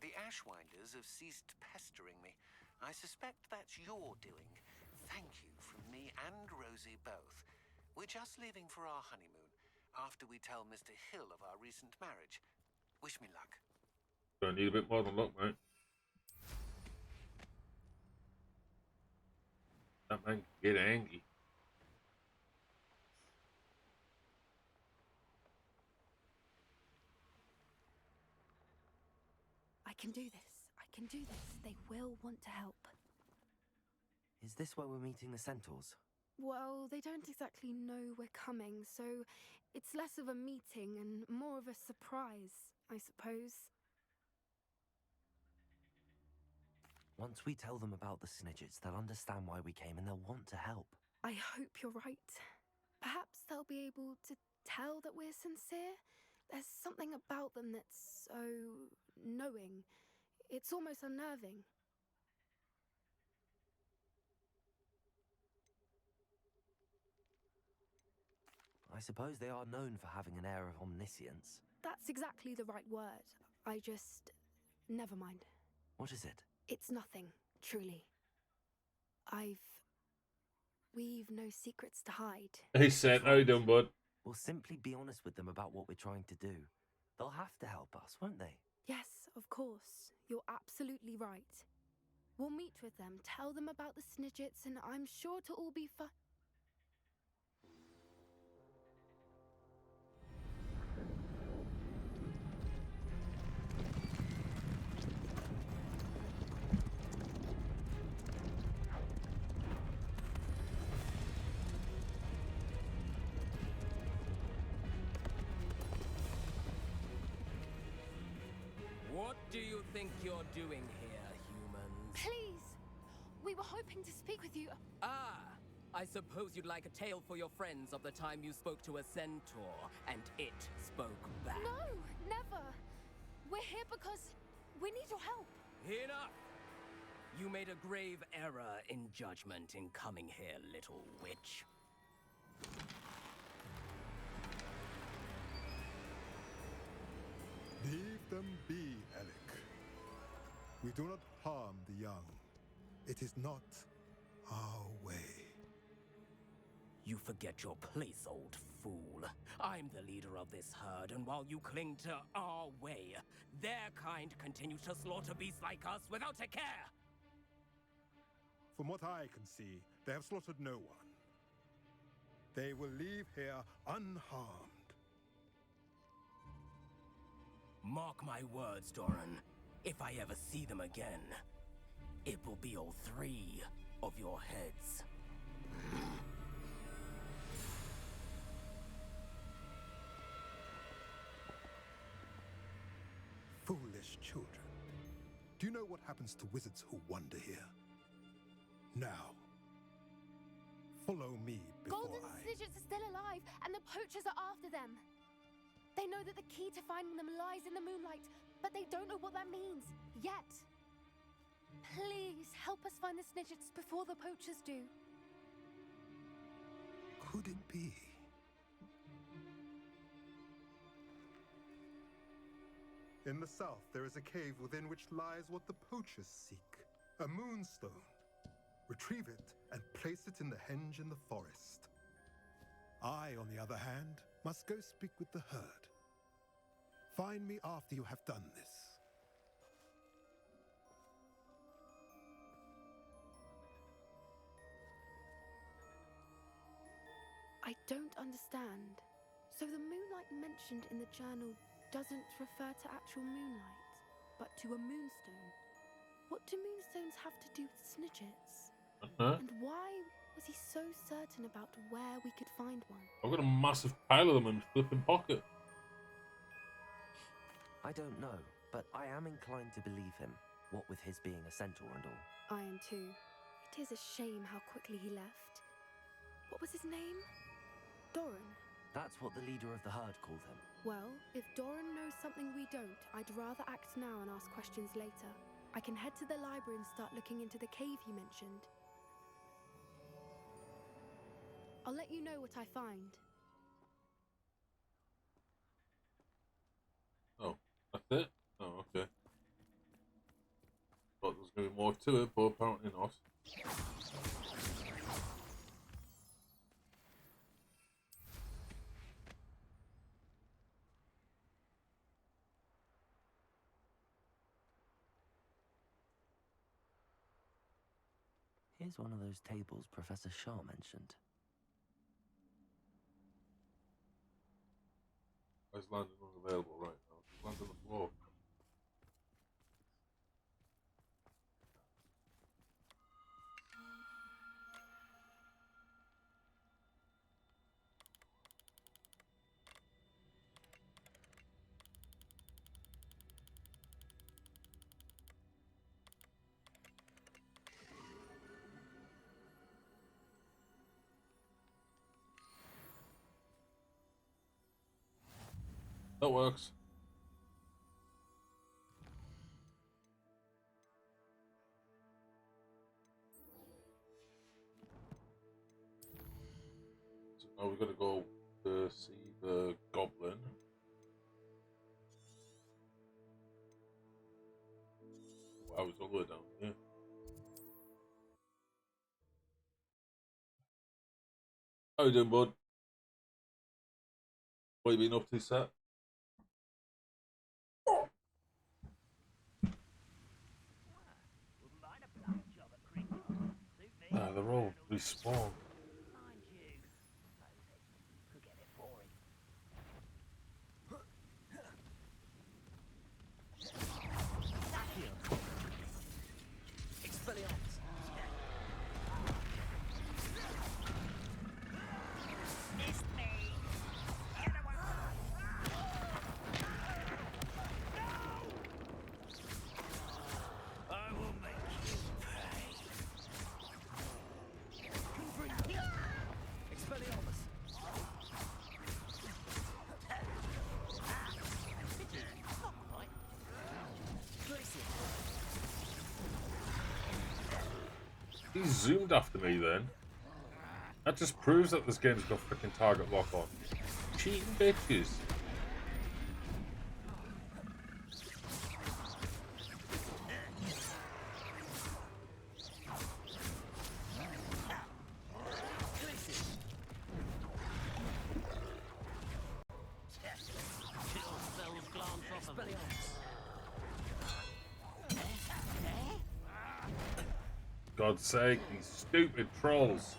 S17: The Ashwinders have ceased pestering me. I suspect that's your doing. Thank you from me and Rosie both. We're just leaving for our honeymoon after we tell Mr. Hill of our recent marriage. Wish me luck.
S4: Gonna need a bit more than luck, mate. That man can get angry.
S5: I can do this. I can do this. They will want to help.
S2: Is this where we're meeting the Centaurs?
S5: Well, they don't exactly know we're coming, so it's less of a meeting and more of a surprise, I suppose.
S2: Once we tell them about the Snidgets, they'll understand why we came and they'll want to help.
S18: I hope you're right. Perhaps they'll be able to tell that we're sincere. There's something about them that's so knowing. It's almost unnerving.
S2: I suppose they are known for having an air of omniscience.
S18: That's exactly the right word. I just... Never mind.
S2: What is it?
S18: It's nothing, truly. We've no secrets to hide.
S4: He said, how you doing, bud?
S2: We'll simply be honest with them about what we're trying to do. They'll have to help us, won't they?
S18: Yes, of course. You're absolutely right. We'll meet with them, tell them about the Snidgets, and I'm sure to all be fine.
S10: What do you think you're doing here, humans?
S18: Please! We were hoping to speak with you.
S10: Ah! I suppose you'd like a tale for your friends of the time you spoke to a centaur, and it spoke back.
S18: No! Never! We're here because we need your help.
S10: Enough! You made a grave error in judgment in coming here, little witch.
S19: Leave them be, Alec. We do not harm the young. It is not our way.
S10: You forget your place, old fool. I'm the leader of this herd, and while you cling to our way, their kind continue to slaughter beasts like us without a care!
S19: From what I can see, they have slaughtered no one. They will leave here unharmed.
S10: Mark my words, Doran. If I ever see them again, it will be all 3 of your heads.
S19: Foolish children. Do you know what happens to wizards who wander here? Now, follow me before
S18: Golden Snidgets are still alive, and the poachers are after them. They know that the key to finding them lies in the moonlight, but they don't know what that means, yet. Please, help us find the Snidgets before the poachers do.
S19: Could it be? In the south, there is a cave within which lies what the poachers seek. A moonstone. Retrieve it and place it in the henge in the forest. I, on the other hand, must go speak with the herd. Find me after you have done this.
S18: I don't understand. So the moonlight mentioned in the journal doesn't refer to actual moonlight, but to a moonstone. What do moonstones have to do with Snidgets? And why was he so certain about where we could find one?
S4: I've got a massive pile of them in my flipping pocket.
S2: I don't know, but I am inclined to believe him, what with his being a centaur and all.
S18: I am too. It is a shame how quickly he left. What was his name? Doran.
S2: That's what the leader of the herd called him.
S18: Well, if Doran knows something we don't, I'd rather act now and ask questions later. I can head to the library and start looking into the cave you mentioned. I'll let you know what I find.
S4: Oh, that's it? Oh, okay. Thought there was going to be more to it, but apparently not.
S2: Here's one of those tables Professor Shah mentioned.
S4: Where's landing unavailable right now? Just land on the floor. That works. So now we're gonna go to see the goblin. Wow, it's all the way down here. How you doing, bud? What you been up to, Seth? Ah, they're all respawn. He zoomed after me then. That just proves that this game's got freaking target lock on. Cheating bitches. God's sake, these stupid trolls.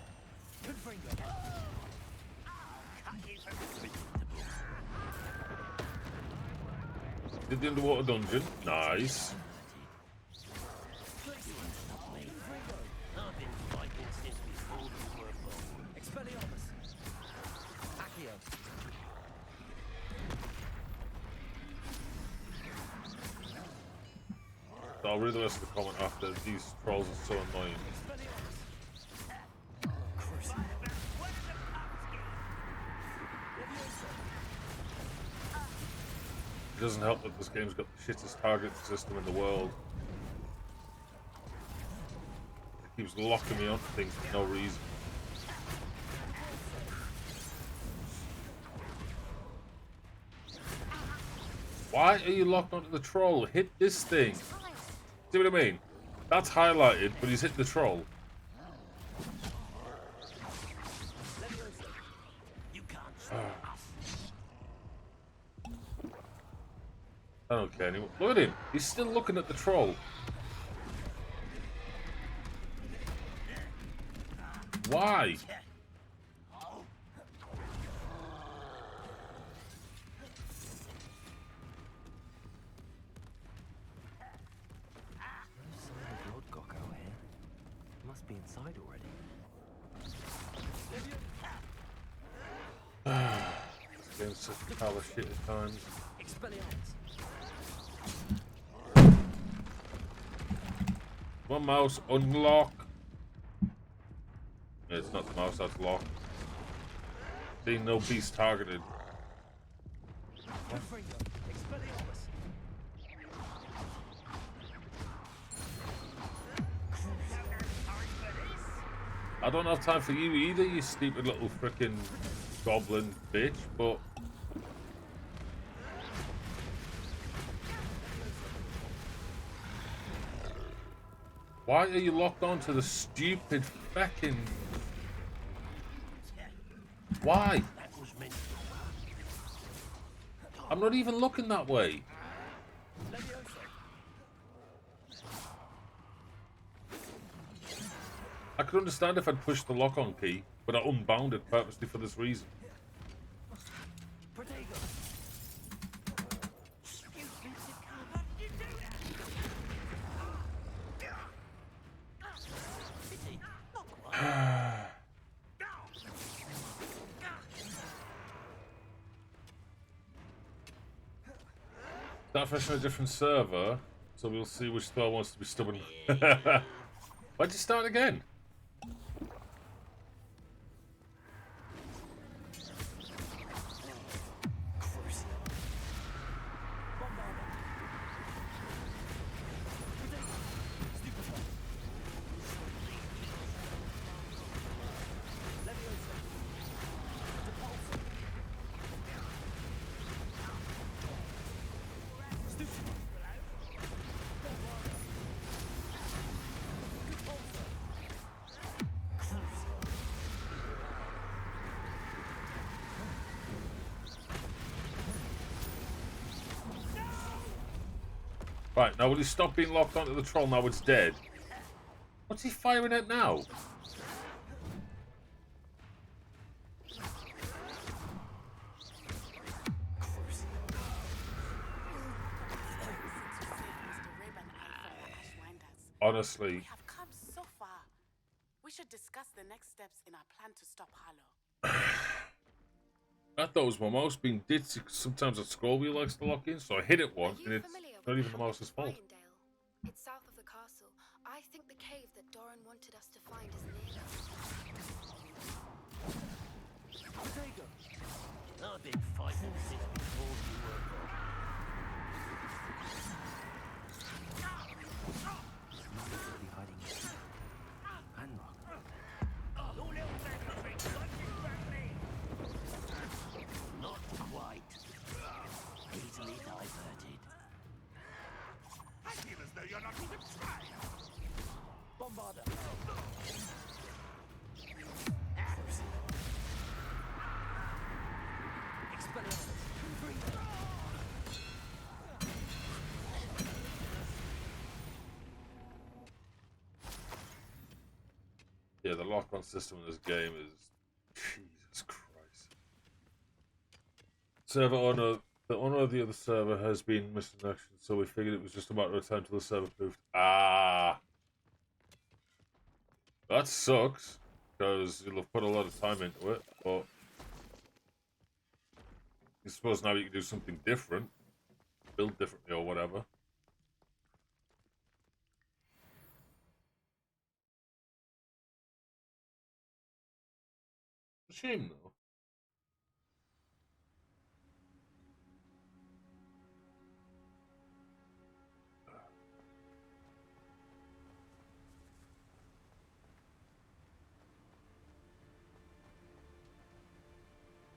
S4: Did the underwater dungeon? Nice. I'll read the rest of the comment after. These trolls are so annoying. It doesn't help that this game's got the shittest target system in the world. It keeps locking me onto things for no reason. Why are you locked onto the troll? Hit this thing. See what I mean? That's highlighted, but he's hit the troll. I don't care anymore. Look at him. He's still looking at the troll. Why?
S2: Be inside already.
S4: This game's such a pile of shit at times. One mouse, unlock. Yeah, it's not the mouse, that's lock. Being no beast targeted. I don't have time for you either, you stupid little frickin' goblin bitch, but... Why are you locked onto the stupid fucking... Why? I'm not even looking that way. I could understand if I'd pushed the lock-on key, but I unbound it purposely for this reason. That fresh on a different server, so we'll see which spell wants to be stubborn. Why'd you start again? Right, now will he stop being locked onto the troll now it's dead? What's he firing at now? Honestly.
S7: We have come so far. We should discuss the next steps in our plan to stop Harlow.
S4: I thought it was my mouse being ditzy. Sometimes a scroll wheel likes to lock in, so I hit it once, and it's not even the mouse's fault.
S18: It's south of the castle. I think the cave that Doran wanted us to find is near.
S9: I've been fighting since before you were born.
S2: Be hiding here. Handlock.
S9: Not quite. Easily diverted.
S3: I feel as though you're not even trying.
S9: Bombarder.
S4: Yeah, the lock-on system in this game is... Jesus Christ. Server owner... The owner of the other server has been missing in action, so we figured it was just a matter of time till the server proved. Ah! That sucks, because you'll have put a lot of time into it, but... I suppose now you can do something different. Build differently or whatever. It's a shame, though.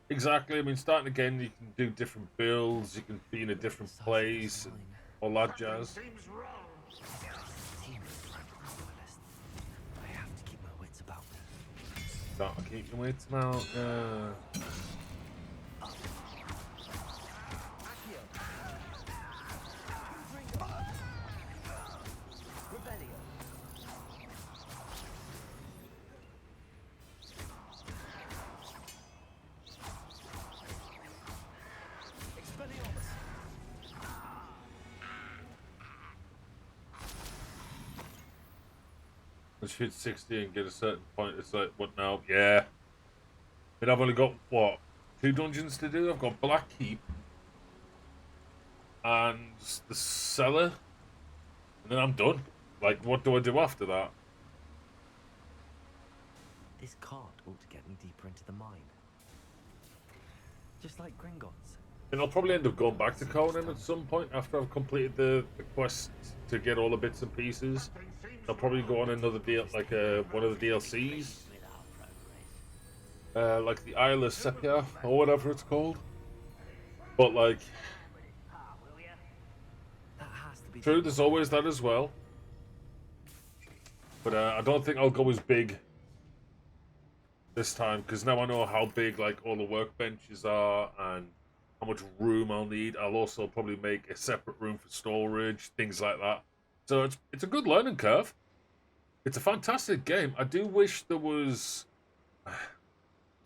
S4: Exactly. I mean, starting again, you can do different builds. You can be in a different place, and all that jazz.
S2: I have to keep my wits about me.
S4: Gotta keep your wits about. Once you hit 60 and get a certain point, it's like, what now? Yeah. I mean, I've only got, what, 2 dungeons to do? I've got Black Keep and the Cellar, and then I'm done. Like, what do I do after that?
S2: This cart ought to get me deeper into the mine. Just like Gringotts.
S4: And I'll probably end up going back to Conan at some point after I've completed the quest to get all the bits and pieces. I'll probably go on another deal, like one of the DLCs, like the Isle of Sepia or whatever it's called. But like, true, there's always that as well. But I don't think I'll go as big this time because now I know how big like all the workbenches are and how much room I'll need. I'll also probably make a separate room for storage, things like that. So it's a good learning curve. It's a fantastic game. I do wish there was...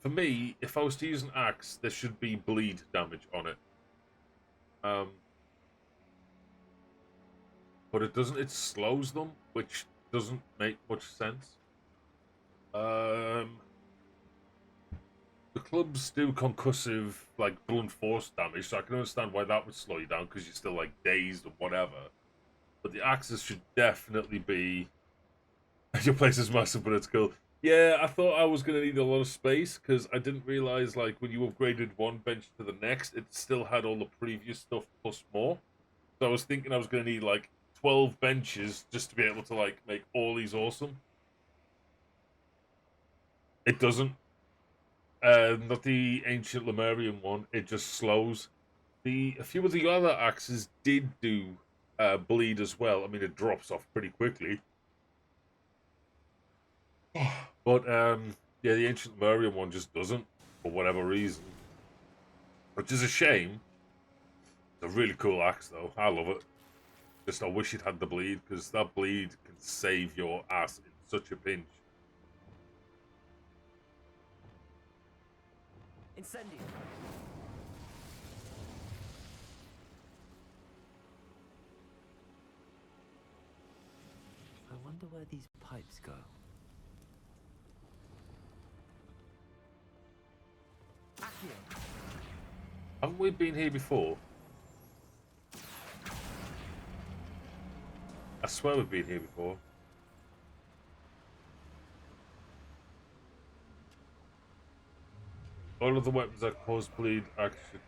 S4: For me, if I was to use an axe, there should be bleed damage on it. But it doesn't. It slows them, which doesn't make much sense. The clubs do concussive, like, blunt force damage, so I can understand why that would slow you down, because you're still, like, dazed or whatever. But the axes should definitely be... Your place is massive, but it's cool. Yeah, I thought I was going to need a lot of space, because I didn't realize, like, when you upgraded one bench to the next, it still had all the previous stuff plus more. So I was thinking I was going to need, like, 12 benches just to be able to, like, make all these awesome. It doesn't. Not the ancient Lemurian one. It just slows. A few of the other axes did do bleed as well. I mean, it drops off pretty quickly. But, yeah, the ancient Lemurian one just doesn't, for whatever reason. Which is a shame. It's a really cool axe, though. I love it. Just I wish it had the bleed, because that bleed can save your ass in such a pinch.
S2: Incendio. I wonder where these pipes go.
S4: Haven't we been here before? I swear we've been here before. All of the weapons that cause bleed action.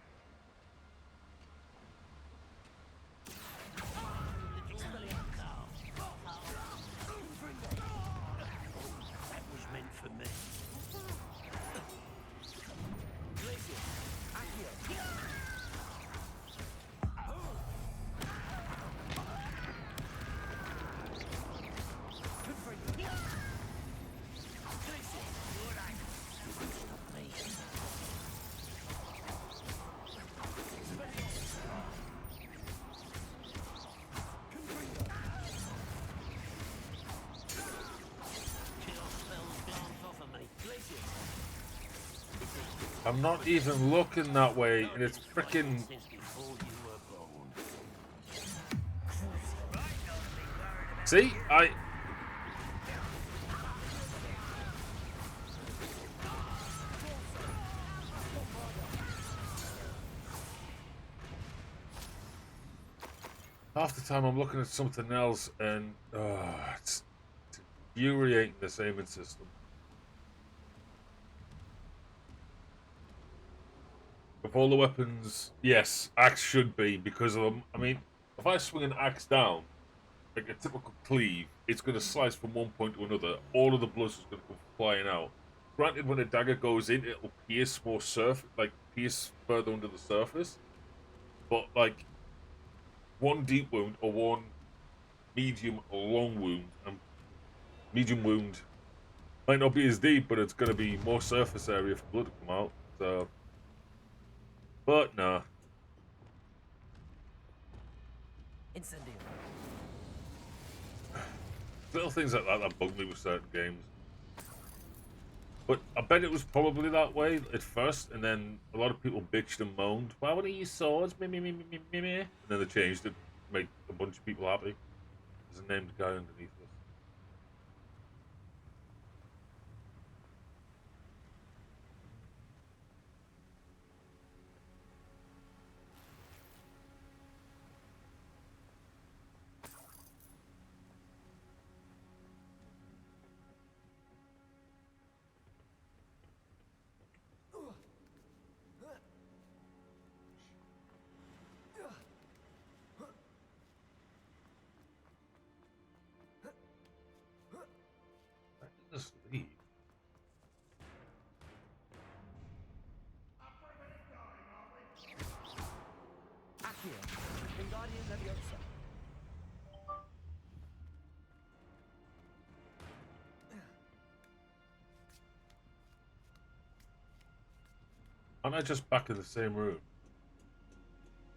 S9: That was meant for me.
S4: I'm not even looking that way, and it's freaking. See, half the time I'm looking at something else, and it's infuriating, this aiming system. Of all the weapons, yes, axe should be, because of them. I mean, if I swing an axe down, like a typical cleave, it's going to slice from one point to another. All of the blood is going to come flying out. Granted, when a dagger goes in, it'll pierce more pierce further under the surface. But, like, one deep wound or one medium or long wound, and medium wound might not be as deep, but it's going to be more surface area for blood to come out. So, but nah.
S2: Incendio.
S4: Little things like that bug me with certain games. But I bet it was probably that way at first, and then a lot of people bitched and moaned, why would I use swords? Me. And then they changed it to make a bunch of people happy. There's a named guy underneath us. Just leave.
S2: Accio, Wingardium Leviosa.
S4: Aren't I just back in the same room?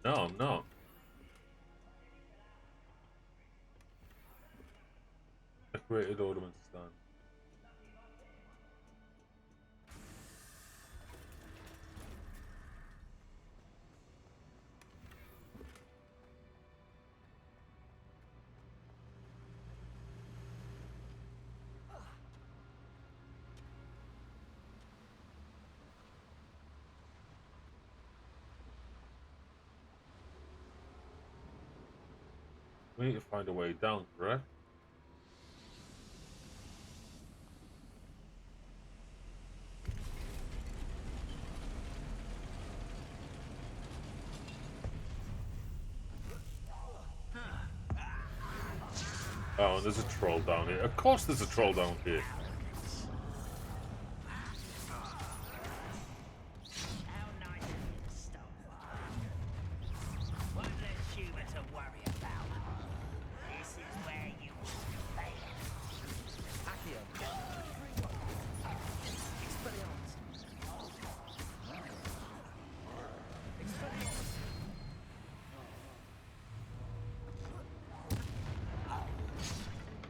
S4: No, I'm not. Decorated ornament stand. We need to find a way down, correct? Oh, and there's a troll down here. Of course there's a troll down here.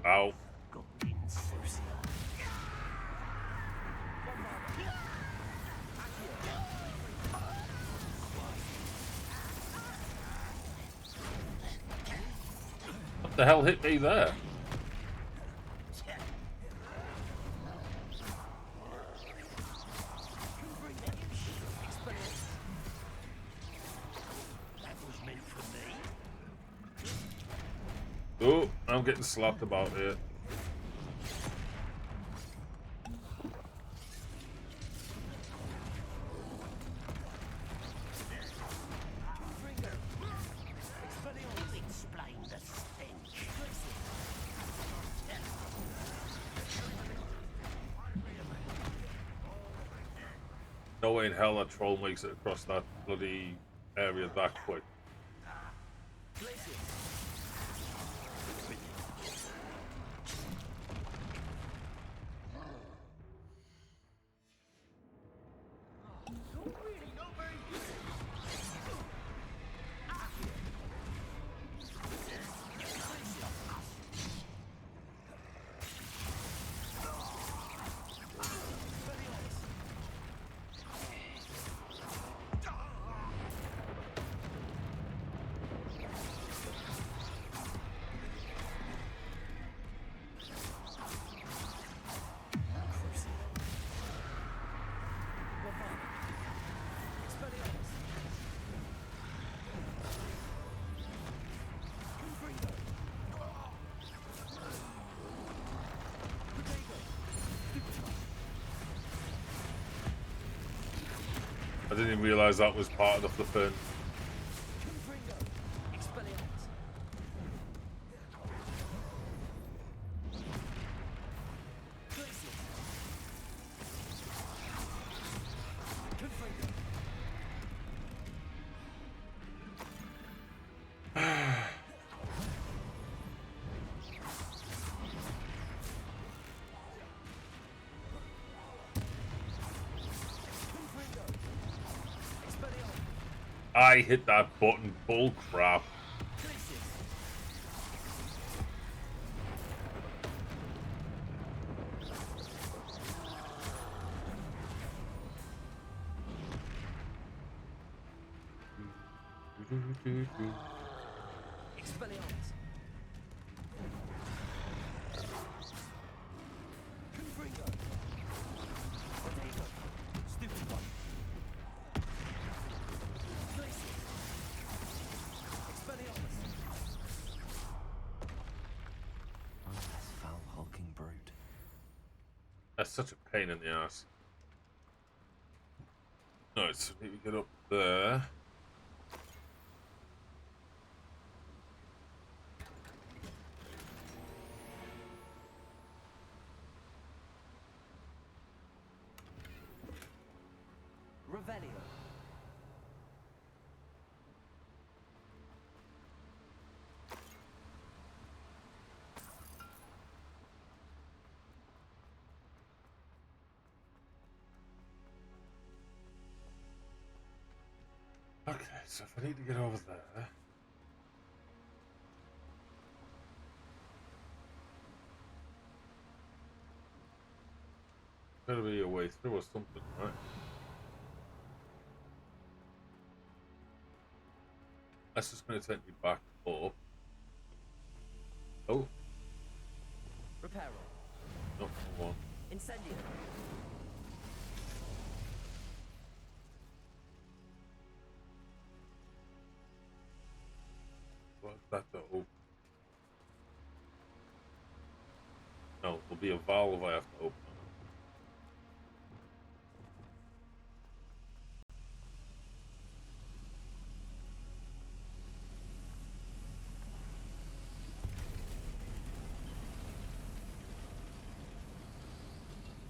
S4: Ow. What the hell hit me there? Oh, I'm getting slapped about here. No way in hell that troll makes it across that bloody area that quick. I didn't even realise that was part of the flipping. I hit that button, bull crap. That's such a pain in the ass. Alright, so we need to get up there.
S2: Revelio.
S4: Okay, so if I need to get over there. Gotta be a way through or something, right? That's just gonna take me back up. Oh.
S2: Reparo.
S4: Not one.
S2: Incendio.
S4: What's that door open? No, there'll be a valve I have to open.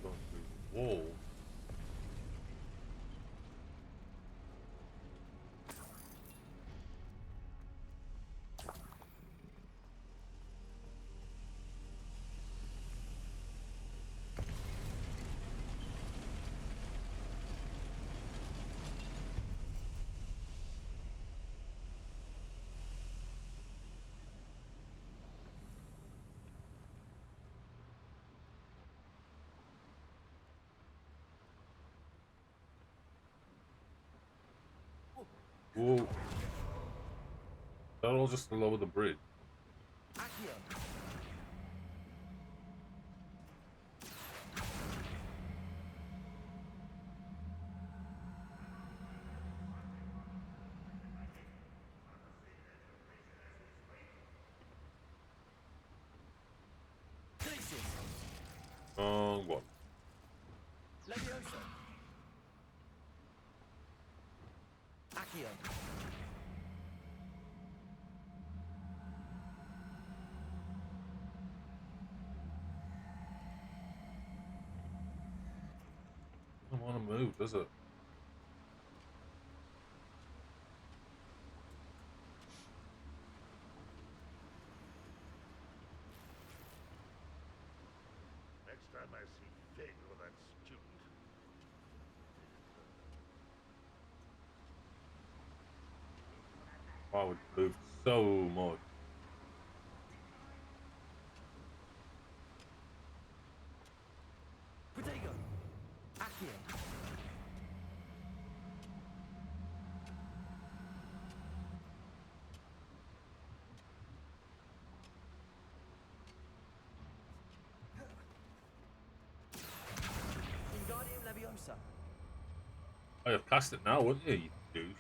S4: Going through the wall. Whoa. They're all just to lower the bridge. What?
S2: Levioso. Accio.
S4: Doesn't want to move, does it?
S9: Next time I see Fig or that student.
S4: I would move so much.
S2: Protego. Accio. Wingardium Leviosa.
S4: Oh, you've cast it now, wouldn't you, you douche?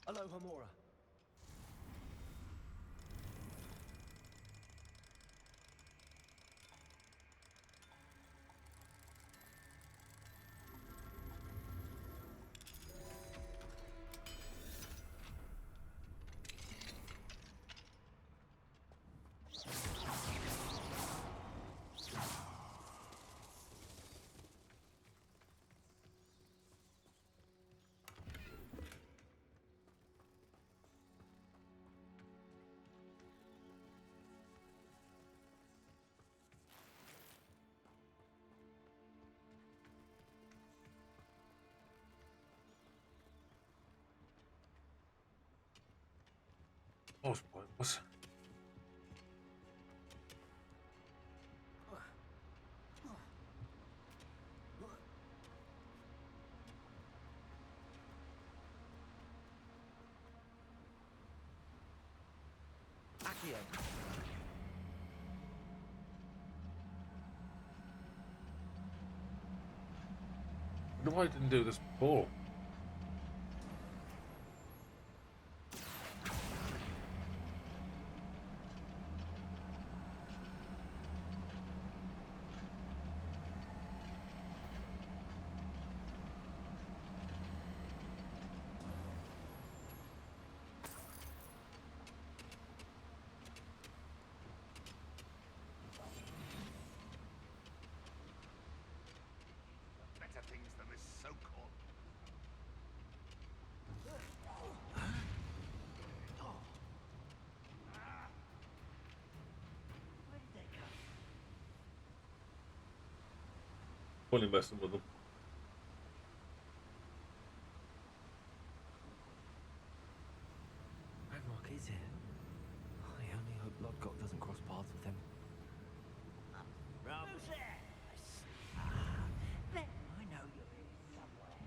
S2: Alohomora.
S4: Oh, it's pointless.
S2: Accio.
S4: I wonder why I didn't do this before.
S9: Better things than this so-called. Where did they go?
S4: Fully messing with them.
S2: Ragnarok is here. I only hope Lodgok doesn't cross paths with him.
S9: Who's there? There, I know you're here somewhere.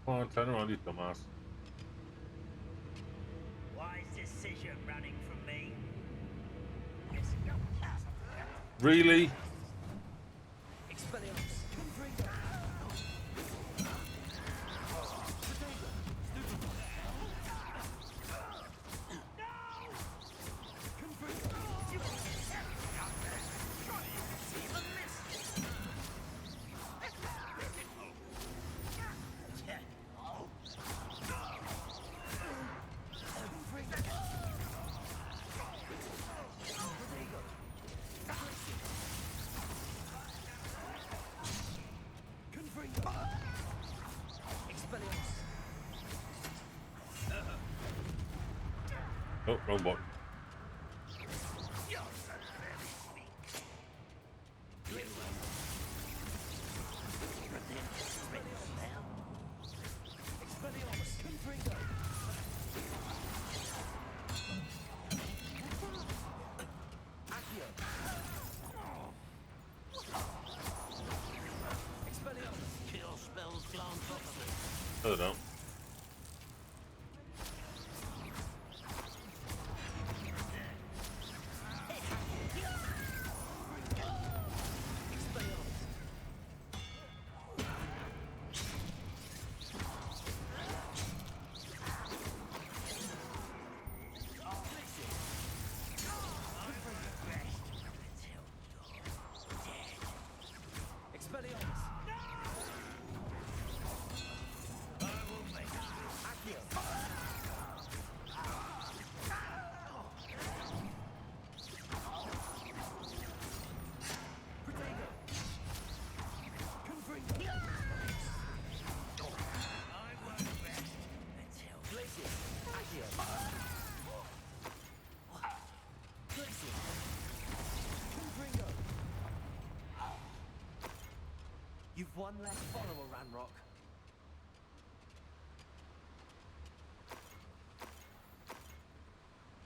S4: Come on, turn around, you dumbass.
S9: Wise decision running from me.
S4: Really?
S2: Expelliarmus. Confringo.
S4: Oh, wrong button.
S9: Kill spells glance off of it.
S4: No, they don't.
S2: You've one less follower, Ranrock.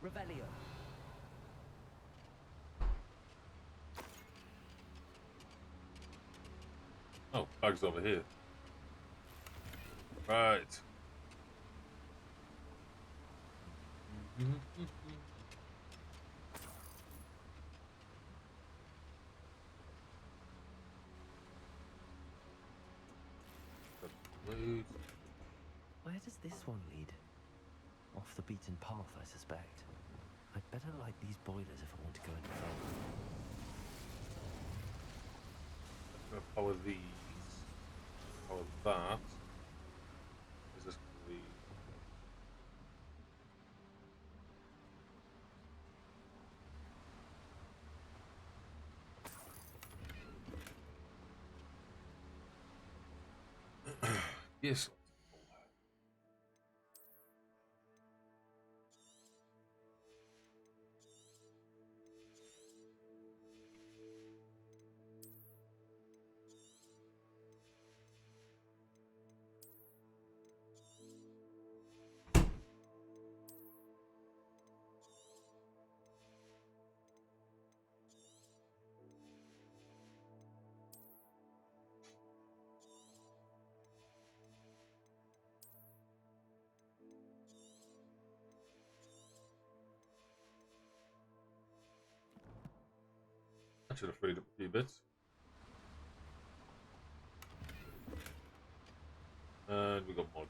S2: Revelio.
S4: Oh, bag's over here. Right.
S2: Where does this one lead? Off the beaten path, I suspect. I'd better light these boilers if I want to go any further.
S4: I'm going to power these. Power that. Is this going to be... Yes. I should have freed up a few bits. And we got more.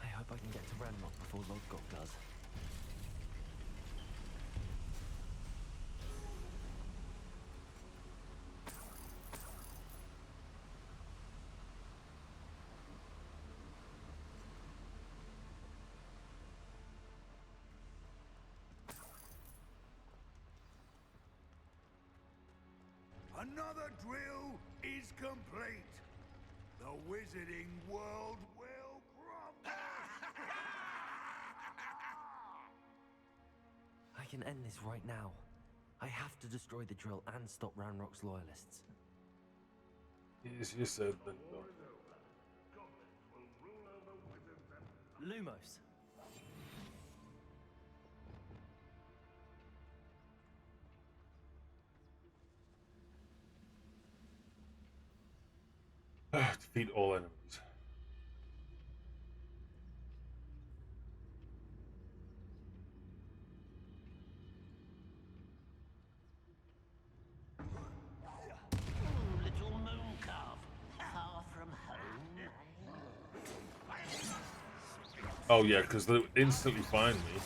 S2: I hope I can get to Ranrock before Lodgok does.
S9: Another drill is complete. The wizarding world will crumble.
S2: I can end this right now. I have to destroy the drill and stop Ranrock's loyalists.
S4: Yes, you said that.
S2: Lumos.
S4: Defeat all enemies.
S9: Little moon calf, far from home.
S4: Oh yeah, because they instantly find me.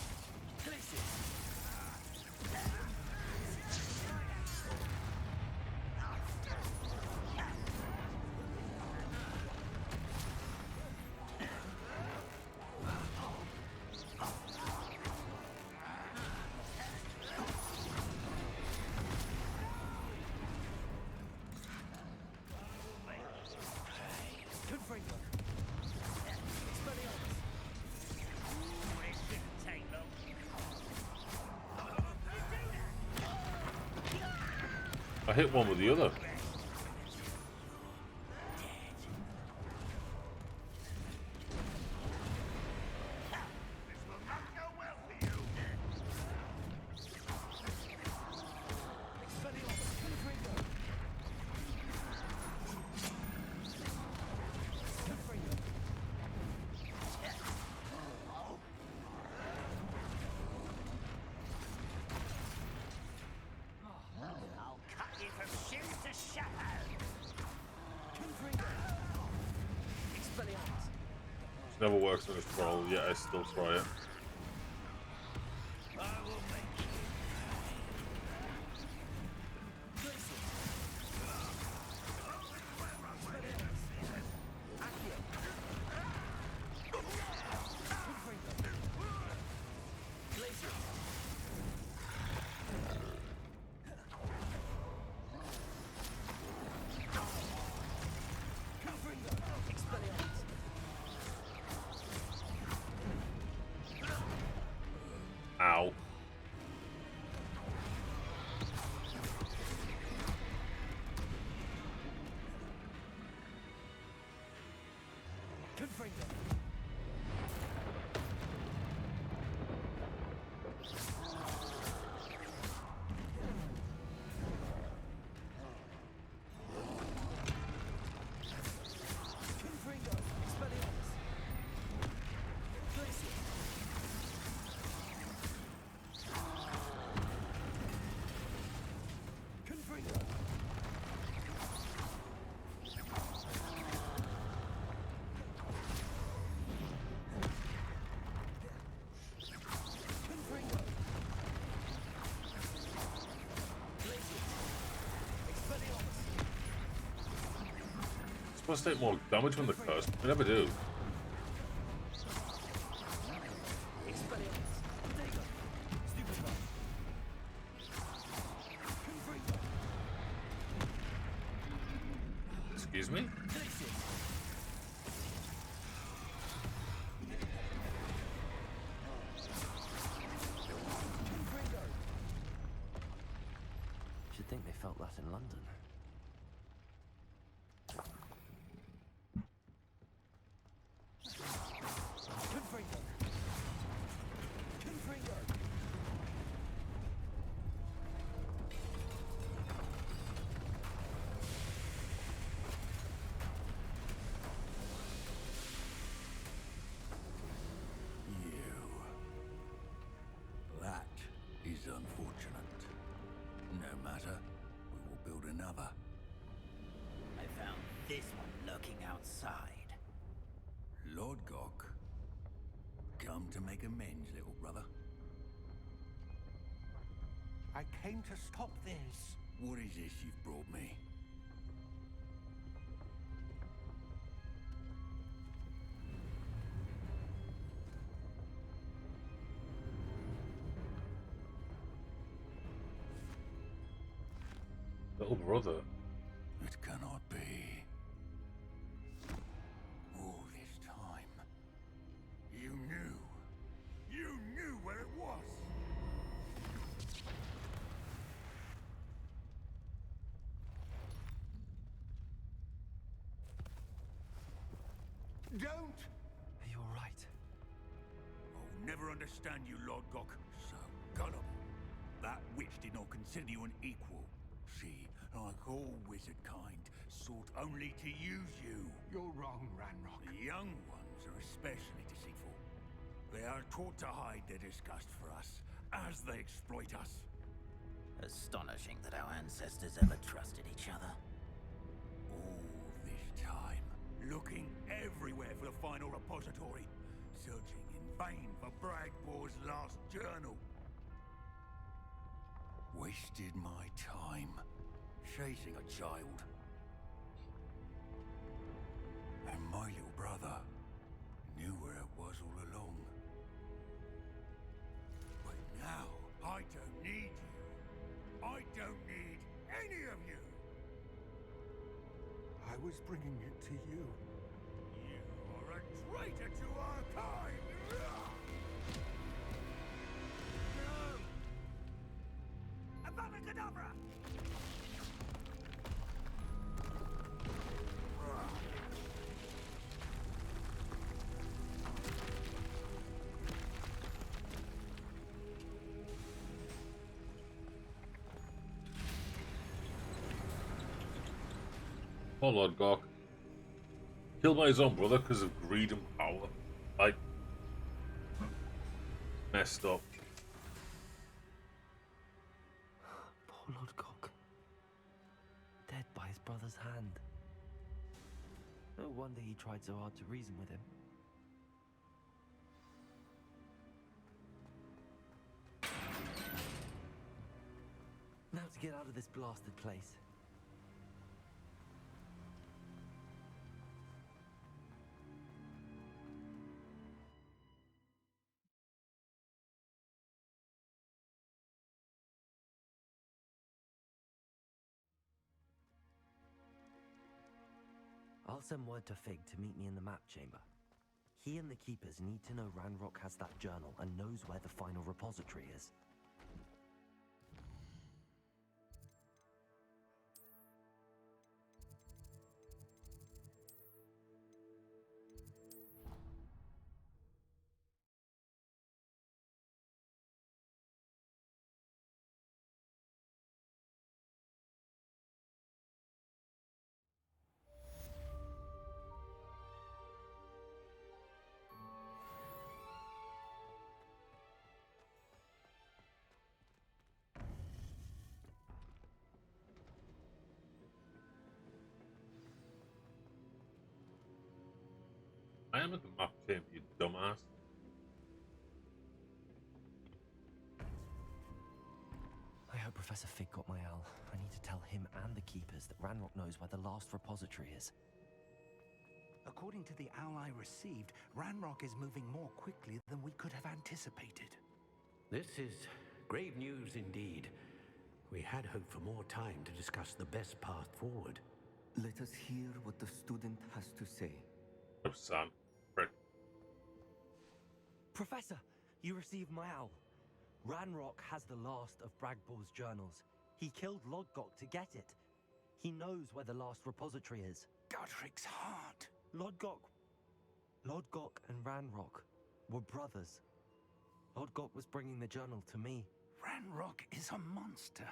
S4: I hit one with the other. Never works on this troll, yet I still try it. Ow. Supposed to take more damage when the curse. They never do. Excuse me?
S2: Should think they felt that in London.
S9: That is unfortunate. No matter, we will build another.
S20: I found this one lurking outside.
S9: Lord Gok, come to make amends, little brother.
S12: I came to stop this.
S9: What is this you've brought me?
S4: Little brother.
S9: It cannot be. All this time, you knew where it was. Don't!
S6: You're right.
S9: I'll never understand you, Lord Gok. So gullible. That witch did not consider you an equal. She, like all wizard kind, sought only to use you.
S12: You're wrong, Ranrock.
S9: The young ones are especially deceitful. They are taught to hide their disgust for us, as they exploit us.
S20: Astonishing that our ancestors ever trusted each other.
S9: All this time, looking everywhere for the final repository, searching in vain for Bragbor's last journal. Wasted my time chasing a child. And my little brother knew where it was all along. But now, I don't need you. I don't need any of you.
S12: I was bringing it to you.
S9: You are a traitor to our kind! No! Avada Kedavra!
S4: Poor Lord Gork. Killed by his own brother because of greed and power. Like, messed up.
S2: Poor Lord Cock. Dead by his brother's hand. No wonder he tried so hard to reason with him. Now to get out of this blasted place. I'll send word to Fig to meet me in the map chamber. He and the Keepers need to know Ranrock has that journal and knows where the final repository is.
S4: I am at the map chamber, you dumbass.
S2: I hope Professor Fig got my owl. I need to tell him and the Keepers that Ranrock knows where the last repository is.
S9: According to the owl I received, Ranrock is moving more quickly than we could have anticipated.
S1: This is grave news indeed. We had hoped for more time to discuss the best path forward.
S6: Let us hear what the student has to say.
S4: Oh, son. Frick.
S2: Professor, you received my owl. Ranrock has the last of Bragbor's journals. He killed Lodgok to get it. He knows where the last repository is.
S9: Godric's heart.
S2: Lodgok and Ranrock were brothers. Lodgok was bringing the journal to me.
S9: Ranrock is a monster.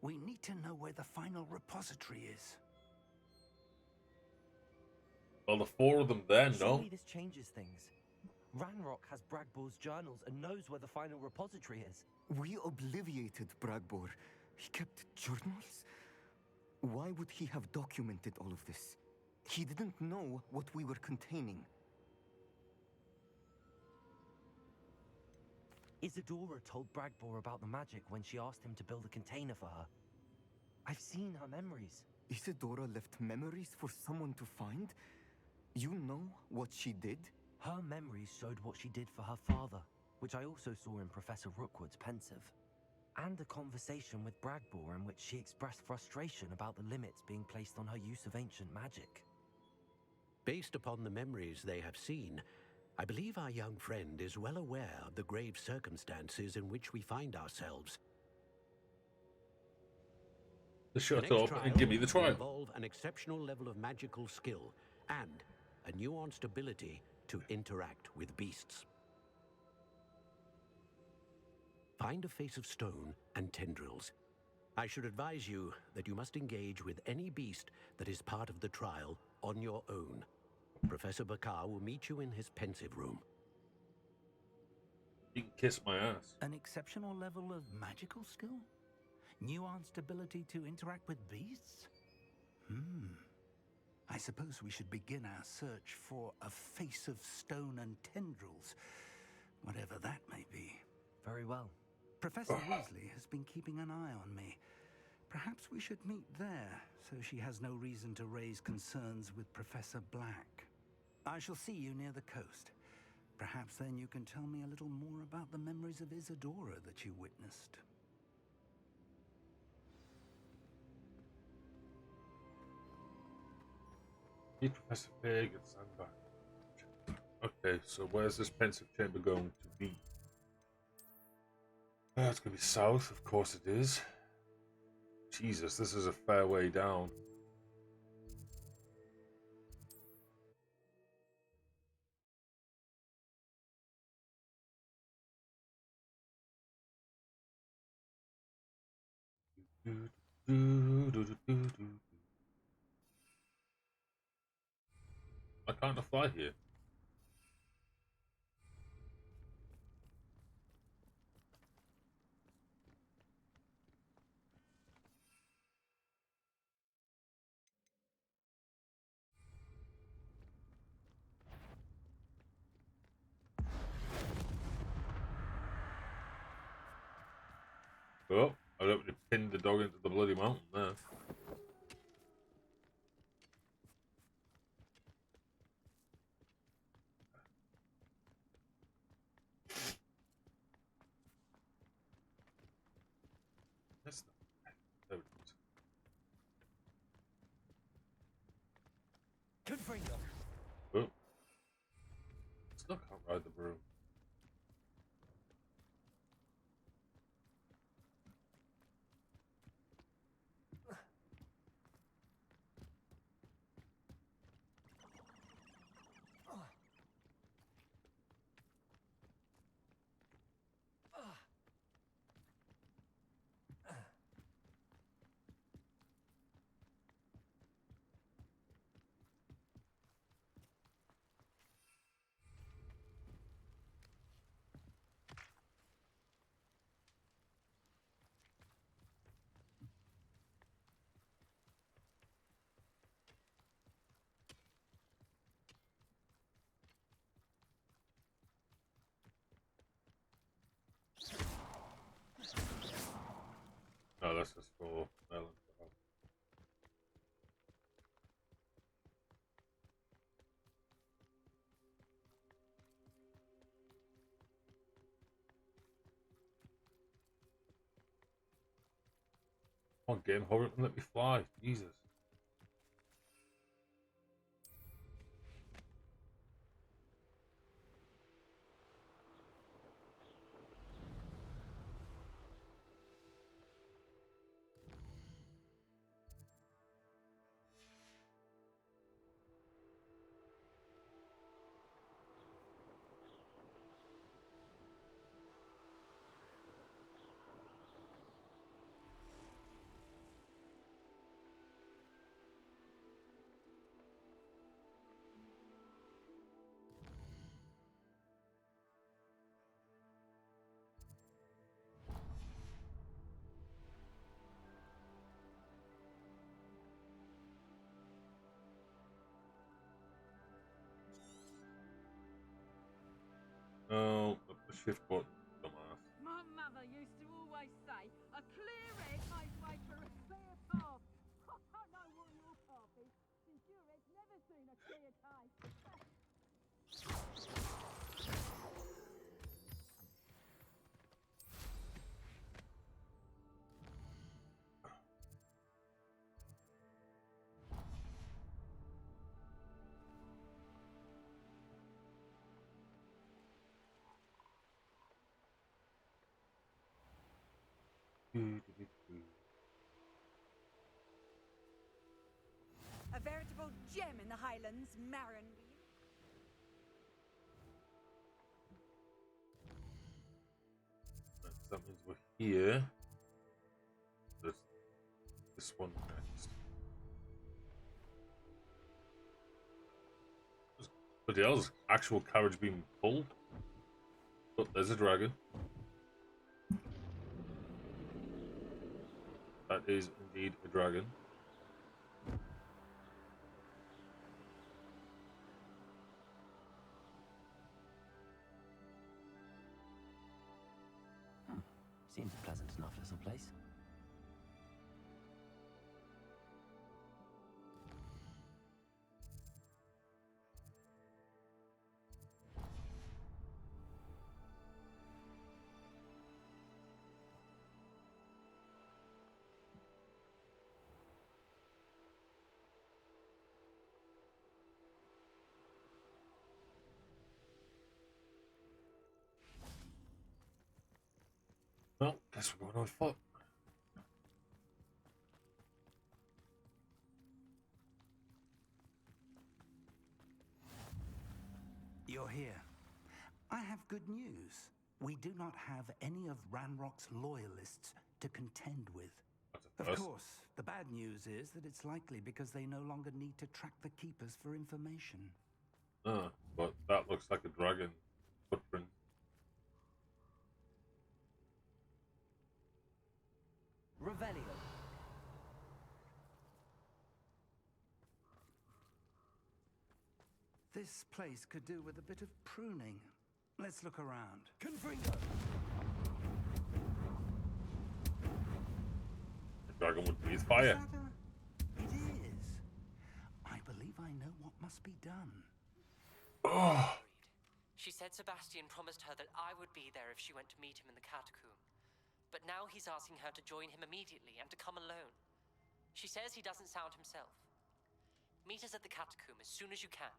S9: We need to know where the final repository is.
S4: Well, the four of them there, no?
S2: Surely this changes things. Ranrock has Bragbor's journals and knows where the final repository is.
S6: We obliviated Bragbor. He kept journals? Why would he have documented all of this? He didn't know what we were containing.
S2: Isadora told Bragbor about the magic when she asked him to build a container for her. I've seen her memories.
S6: Isadora left memories for someone to find? You know what she did?
S2: Her memories showed what she did for her father, which I also saw in Professor Rookwood's pensive. And a conversation with Bragbor in which she expressed frustration about the limits being placed on her use of ancient magic.
S1: Based upon the memories they have seen, I believe our young friend is well aware of the grave circumstances in which we find ourselves.
S4: The
S1: The
S4: shut
S1: next
S4: up
S1: trial
S4: and give me the
S1: will
S4: trial.
S1: involve an exceptional level of magical skill and a nuanced ability to interact with beasts. Find a face of stone and tendrils. I should advise you that you must engage with any beast that is part of the trial on your own. Professor Bakar will meet you in his pensive room.
S4: You can kiss my ass.
S9: An exceptional level of magical skill? Nuanced ability to interact with beasts? I suppose we should begin our search for a face of stone and tendrils, whatever that may be.
S2: Very well.
S9: Professor Weasley has been keeping an eye on me. Perhaps we should meet there, so she has no reason to raise concerns with Professor Black. I shall see you near the coast. Perhaps then you can tell me a little more about the memories of Isadora that you witnessed.
S4: Meet Professor Pig at Sandbag. Okay, so where's this pensive chamber going to be? It's going to be south, of course it is. Jesus, this is a fair way down. I can't fly here. Oh, I don't want to pin the dog into the bloody mountain there. That's not... There it is.
S10: Good for you.
S4: Oh. Still can't ride the broom. No, that's just for Ellen. Come on, game, hurry up and let me fly. Jesus. No, the shift button. Dumbass.
S11: My mother used to always say, a clear head makes way for a clear path. I know what your path is, since your head's never seen a clear cave.
S16: A veritable gem in the Highlands, Marin.
S4: That means we're here. There's this one next. But the hell's actual carriage being pulled? But there's a dragon. That is indeed a dragon.
S2: Seems a pleasant enough little place.
S4: Well, guess we're going on foot.
S21: You're here. I have good news. We do not have any of Ranrock's loyalists to contend with. Of course, the bad news is that it's likely because they no longer need to track the Keepers for information.
S4: But that looks like a dragon footprint.
S2: Revelio.
S21: This place could do with a bit of pruning. Let's look around.
S2: Confringo.
S4: The dragon would breathe fire.
S21: It is. I believe I know what must be done.
S4: Oh.
S8: She said Sebastian promised her that I would be there if she went to meet him in the catacomb. But now he's asking her to join him immediately and to come alone. She says he doesn't sound himself. Meet us at the catacomb as soon as you can.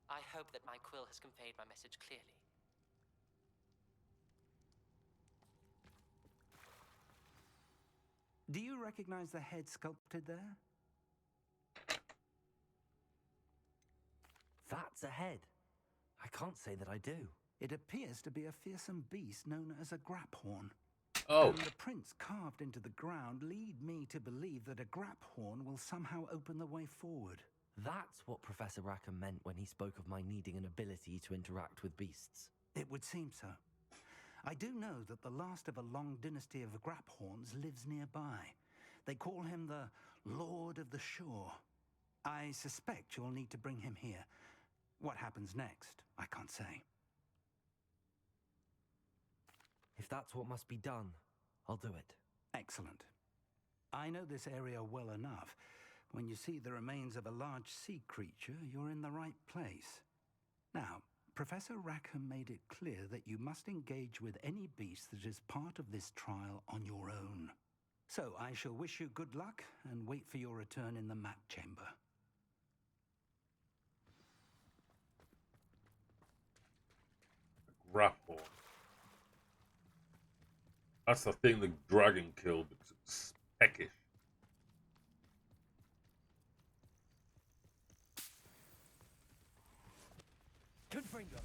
S8: I hope that my quill has conveyed my message clearly.
S21: Do you recognize the head sculpted there?
S2: That's a head. I can't say that I do.
S21: It appears to be a fearsome beast known as a graphorn.
S4: Oh.
S21: And the prints carved into the ground lead me to believe that a graphorn will somehow open the way forward.
S2: That's what Professor Rackham meant when he spoke of my needing an ability to interact with beasts.
S21: It would seem so. I do know that the last of a long dynasty of graphorns lives nearby. They call him the Lord of the Shore. I suspect you'll need to bring him here. What happens next, I can't say.
S2: If that's what must be done, I'll do it.
S21: Excellent. I know this area well enough. When you see the remains of a large sea creature, you're in the right place. Now, Professor Rackham made it clear that you must engage with any beast that is part of this trial on your own. So I shall wish you good luck and wait for your return in the map chamber.
S4: Grapple. That's the thing the dragon killed because it's peckish.
S2: Confringo.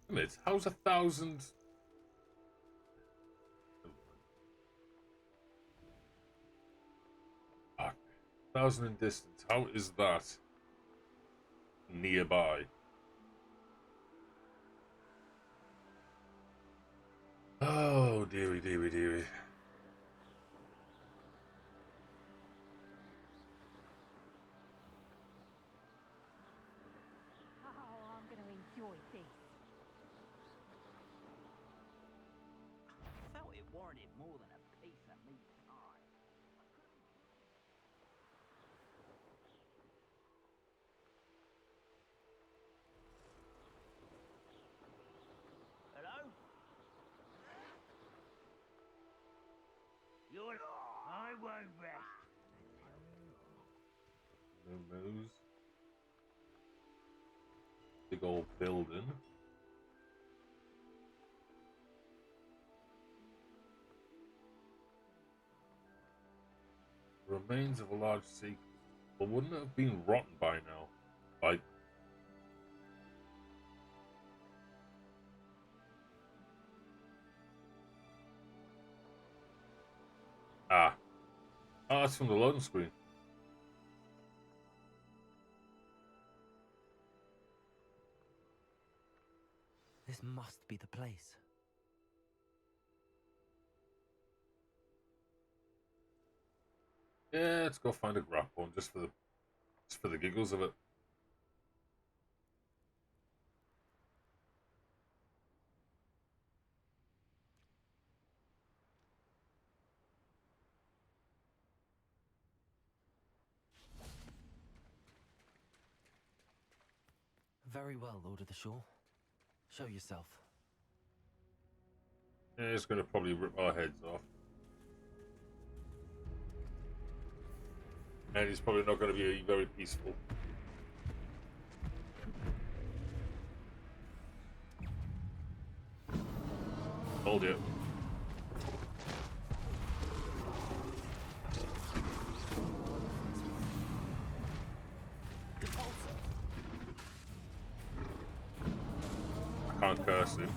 S4: A minute, how's 1,000? 1,000 in distance. How is that nearby? Oh, dearie, dearie, dearie.
S14: Oh, I'm going to enjoy this.
S20: I felt it warranted more than a piece of meat pie. Hello? You're... I won't rest.
S4: No moves. Big old building. Remains of a large sea. Well, wouldn't it have been rotten by now? Like. Ah. Oh, that's from the loading screen.
S2: This must be the place.
S4: Yeah, let's go find a grapple just for the giggles of it.
S2: Very well, Lord of the Shore. Show yourself.
S4: Yeah, it's going to probably rip our heads off. And it's probably not going to be very peaceful. Hold it. I can't curse it.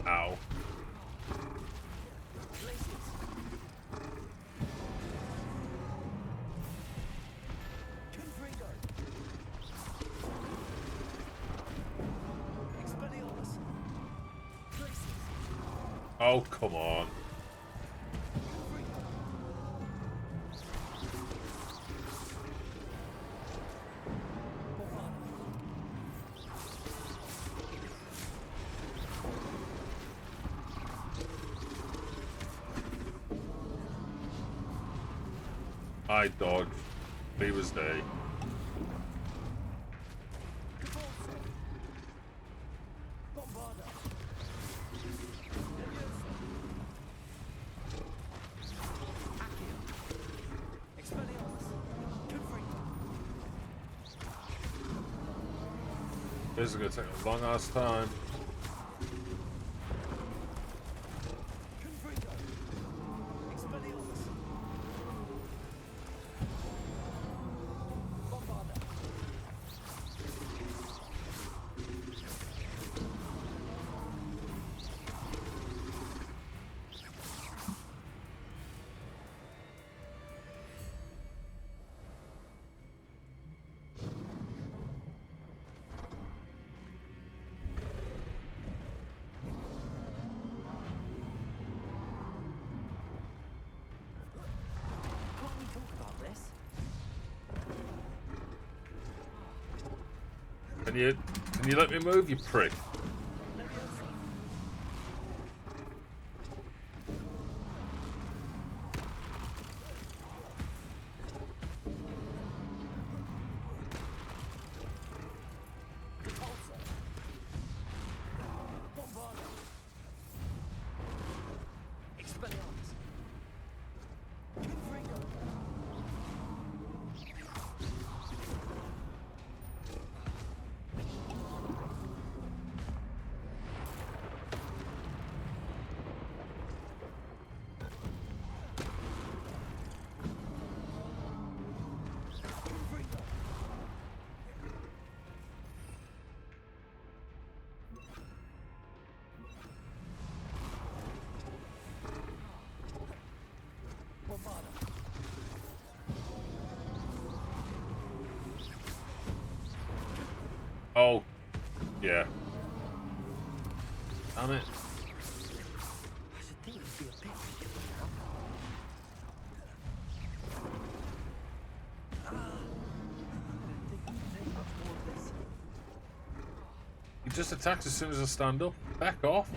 S4: Ow. Oh, come on. I dodged. Beaver's Day. This is gonna take a long ass time. Can you let me move, you prick? Oh, yeah. Damn it. He just attacks as soon as I stand up. Back off.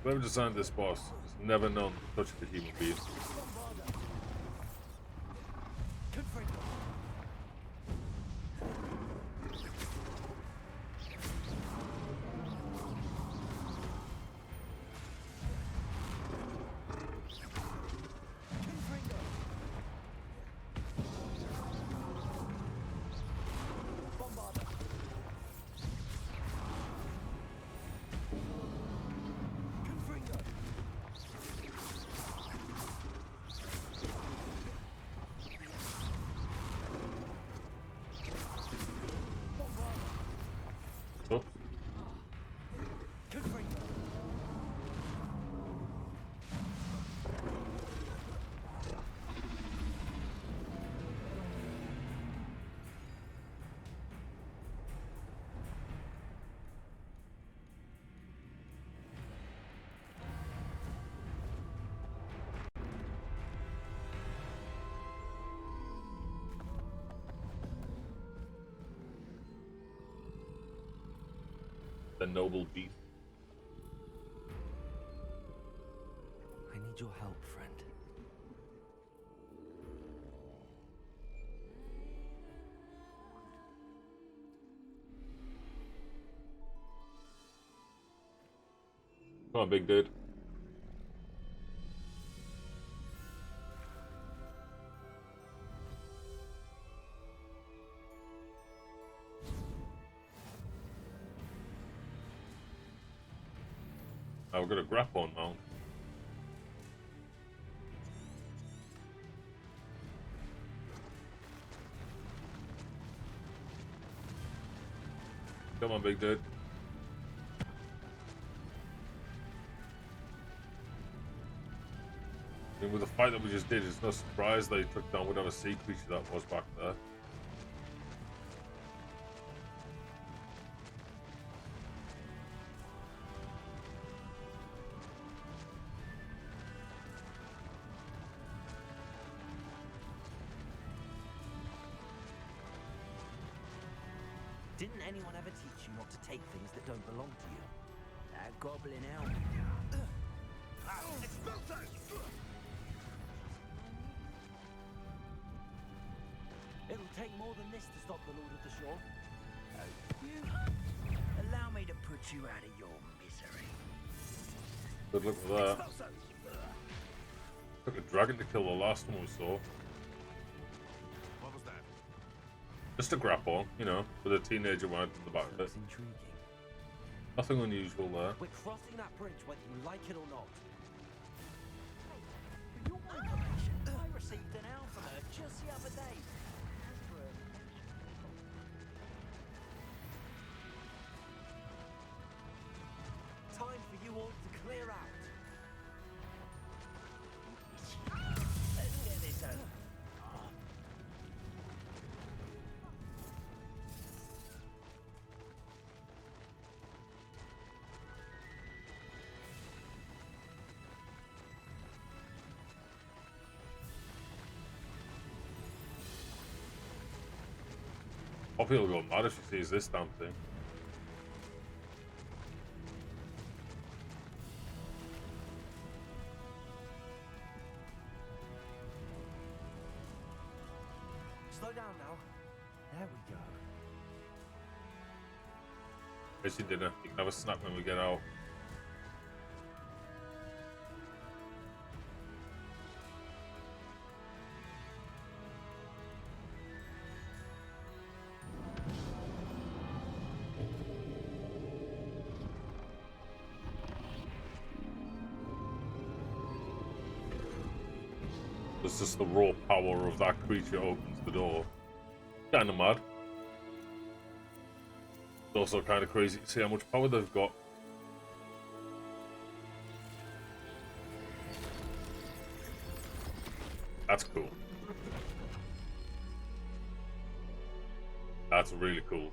S4: Whoever designed this boss has never known to touch a human being. The noble beast.
S2: I need your help, friend.
S4: Come on, big dude. Oh, we've got a grapple mount. Come on, big dude. I mean, with the fight that we just did, it's no surprise they took down whatever sea creature that was back there.
S2: Didn't anyone ever teach you not to take things that don't belong to you? That goblin elm. It'll take more than this to stop the Lord of the Shore. Allow me to put you out of your misery.
S4: Good luck with that. Took a dragon to kill the last one we saw.
S3: What was that?
S4: Just a grapple, you know, with a teenager right in the back of it.
S2: Intriguing.
S4: Nothing unusual there.
S2: We're crossing that bridge whether you like it or not. For your information, I received an owl from her just the other day. Time for you all to clear out. Let's get this over.
S4: Poppy will go mad if she sees this damn thing.
S2: Slow down now. There we go.
S4: Here's your dinner. You can have a snack when we get out. It's just the raw power of that creature opens the door. Kinda mad. It's also kinda crazy to see how much power they've got. That's cool. That's really cool.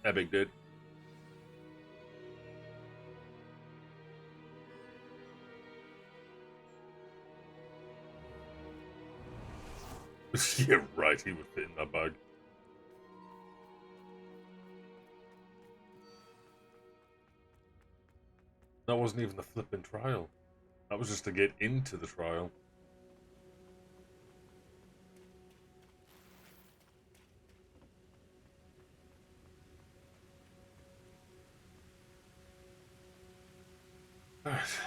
S4: Yeah, big dude. Yeah, right, he would fit in that bag. That wasn't even the flipping trial. That was just to get into the trial. Alright.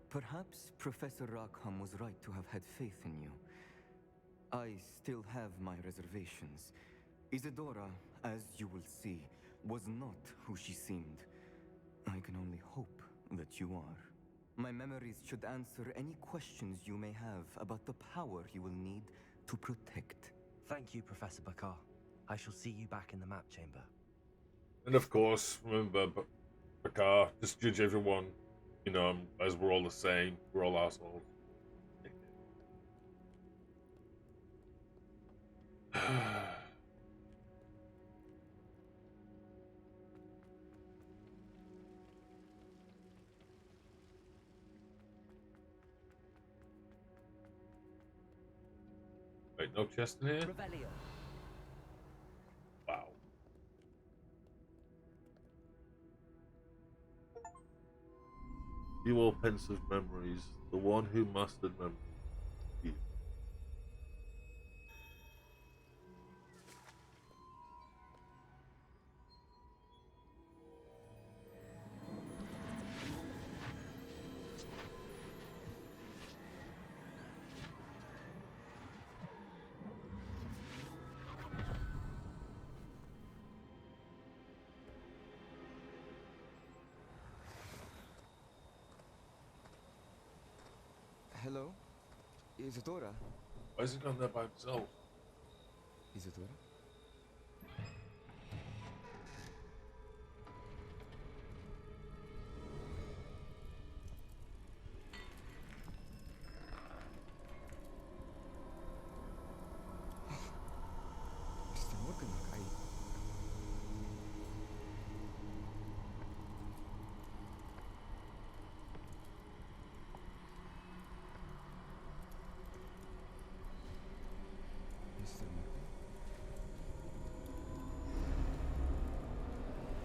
S13: Perhaps Professor Rackham was right to have had faith in you. I still have my reservations. Isadora, as you will see, was not who she seemed. I can only hope that you are. My memories should answer any questions you may have about the power you will need to protect.
S2: Thank you, Professor Bakar. I shall see you back in the map chamber.
S4: And of course, remember, Bakar, just judge everyone, you know, as we're all the same. We're all assholes. Wait, no chest in here?
S2: Revelio.
S4: Wow. You all pensive memories, the one who mastered memory.
S13: Isadora?
S4: Why is he gone there by himself?
S13: Isadora? Mr. Morgan, Mr. Morgan?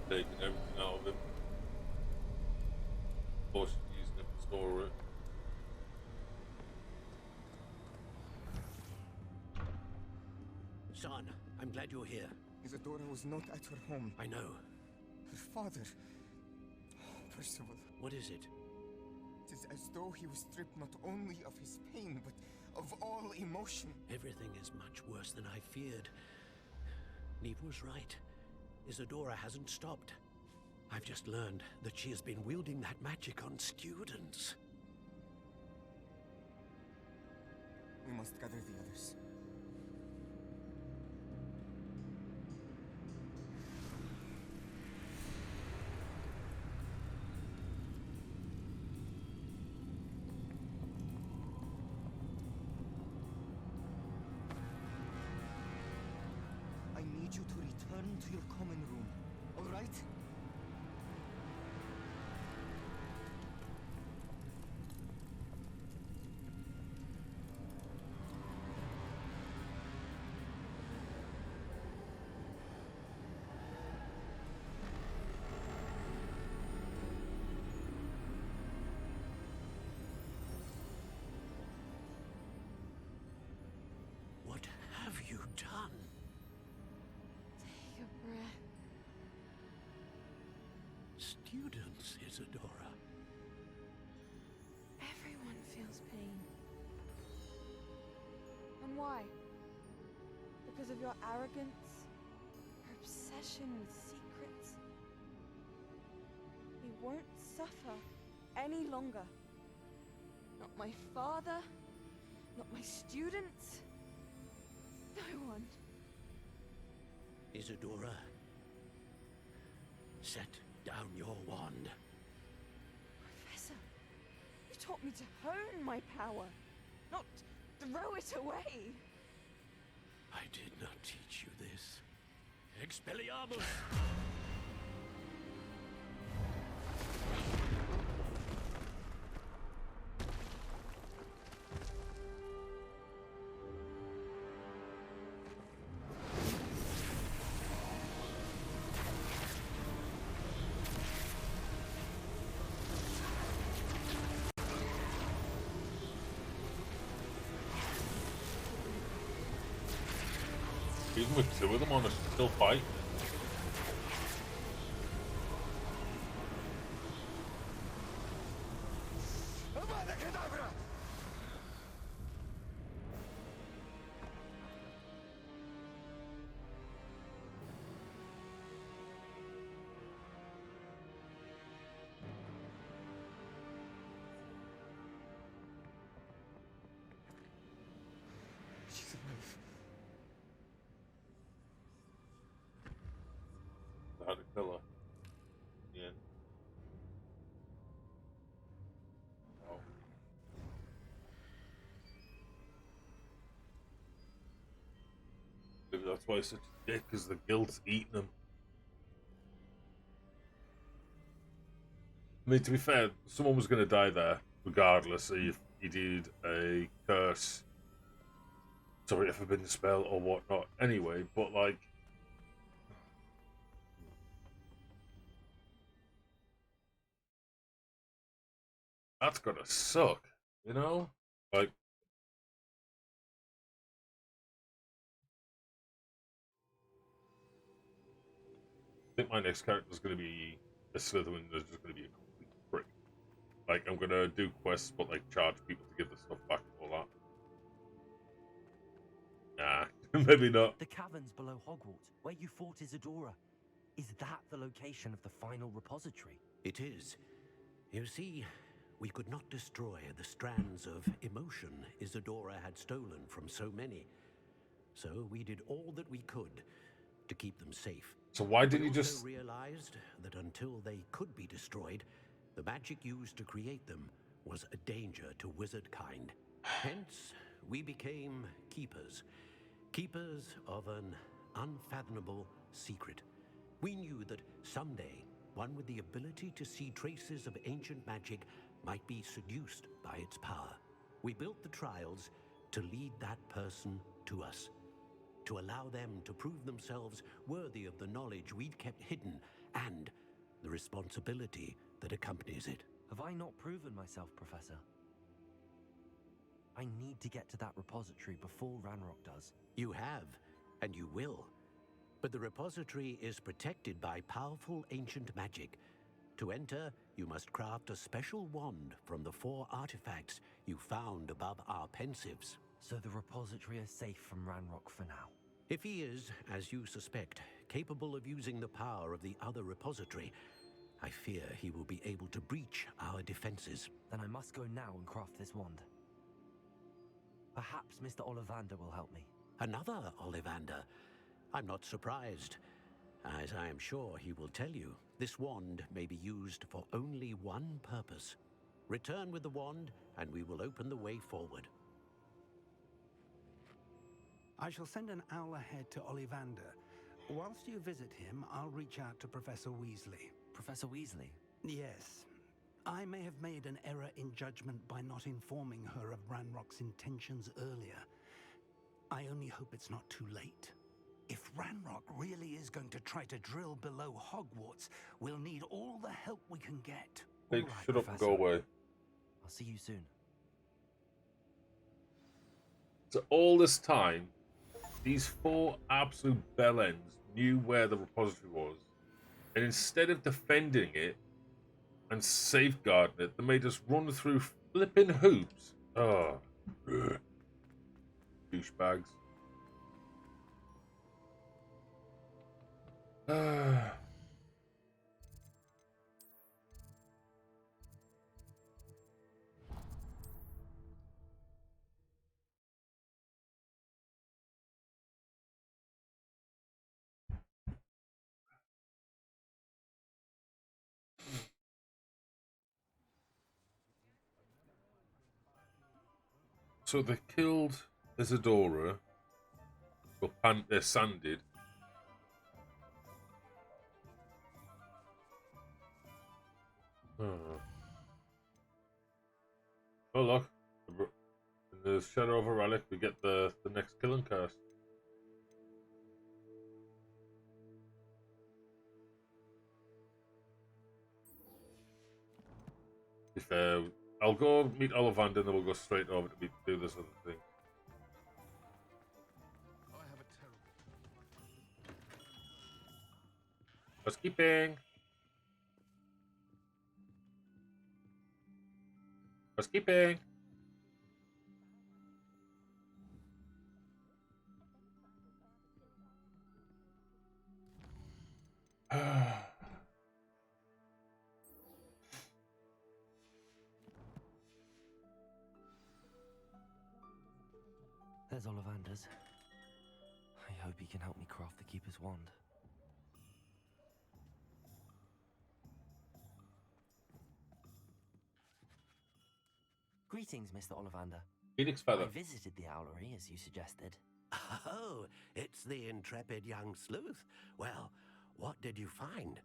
S4: Taking everything out of him. Of course, using it to store it.
S1: Son, I'm glad you're here.
S13: Isadora was not at her home.
S1: I know.
S13: Her father... Percival.
S1: What is it?
S13: It is as though he was stripped not only of his pain, but of all emotion.
S1: Everything is much worse than I feared. Neve was right. Isadora hasn't stopped. I've just learned that she has been wielding that magic on students.
S13: We must gather the others. I need you to return to your common room, all right?
S1: What have you done?
S5: Take a breath.
S1: Students, Isadora.
S5: Everyone feels pain. And why? Because of your arrogance? Your obsession with secrets? He won't suffer any longer. Not my father, not my students, no one.
S1: Isadora, set down your wand.
S5: Professor, you taught me to hone my power, not throw it away.
S1: I did not teach you this. Expelliarmus!
S4: Even with two of them on, they're still fighting.
S13: She's alive.
S4: How to kill her. Yeah. Oh. Maybe that's why he's such a dick, because the guilt's eating him. I mean, to be fair, someone was going to die there, regardless if he did a curse, sorry, a forbidden spell or whatnot, anyway, but like, that's gotta suck, you know? Like, I think my next character is going to be a Slytherin that's just going to be a complete prick. Like, I'm going to do quests, but like charge people to give the stuff back and all that. Nah, maybe not.
S2: The caverns below Hogwarts, where you fought Isadora. Is that the location of the final repository?
S1: It is. You see, we could not destroy the strands of emotion Isadora had stolen from so many. So we did all that we could to keep them safe.
S4: So why didn't you
S1: We
S4: just...
S1: also realized that until they could be destroyed, the magic used to create them was a danger to wizard kind. Hence, we became keepers. Keepers of an unfathomable secret. We knew that someday, one with the ability to see traces of ancient magic might be seduced by its power. We built the trials to lead that person to us, to allow them to prove themselves worthy of the knowledge we'd kept hidden and the responsibility that accompanies it.
S2: Have I not proven myself, Professor? I need to get to that repository before Ranrock does.
S1: You have, and you will. But the repository is protected by powerful ancient magic. To enter, you must craft a special wand from the 4 artifacts you found above our pensives.
S2: So the repository is safe from Ranrock for now?
S1: If he is, as you suspect, capable of using the power of the other repository, I fear he will be able to breach our defenses.
S2: Then I must go now and craft this wand. Perhaps Mr. Ollivander will help me.
S1: Another Ollivander? I'm not surprised. As I am sure he will tell you, this wand may be used for only one purpose. Return with the wand, and we will open the way forward.
S21: I shall send an owl ahead to Ollivander. Whilst you visit him, I'll reach out to Professor Weasley.
S2: Professor Weasley?
S21: Yes. I may have made an error in judgment by not informing her of Ranrock's intentions earlier. I only hope it's not too late. If Ranrock really is going to try to drill below Hogwarts, we'll need all the help we can get.
S4: Hey, shut up and go away.
S2: I'll see you soon.
S4: So all this time, these 4 absolute bellends knew where the repository was. And instead of defending it and safeguarding it, they made us run through flipping hoops. Oh. Douchebags. So they killed Isadora, or Sanded. Oh look, in the Shadow of a Relic we get the next killing cast. If I'll go meet Ollivander and then we'll go straight over to do this other thing. Housekeeping. Housekeeping.
S2: There's Ollivander's. I hope he can help me craft the Keeper's wand. Greetings, Mr. Ollivander.
S4: Phoenix Feather.
S2: I visited the owlery, as you suggested.
S1: Oh, it's the intrepid young sleuth. Well, what did you find?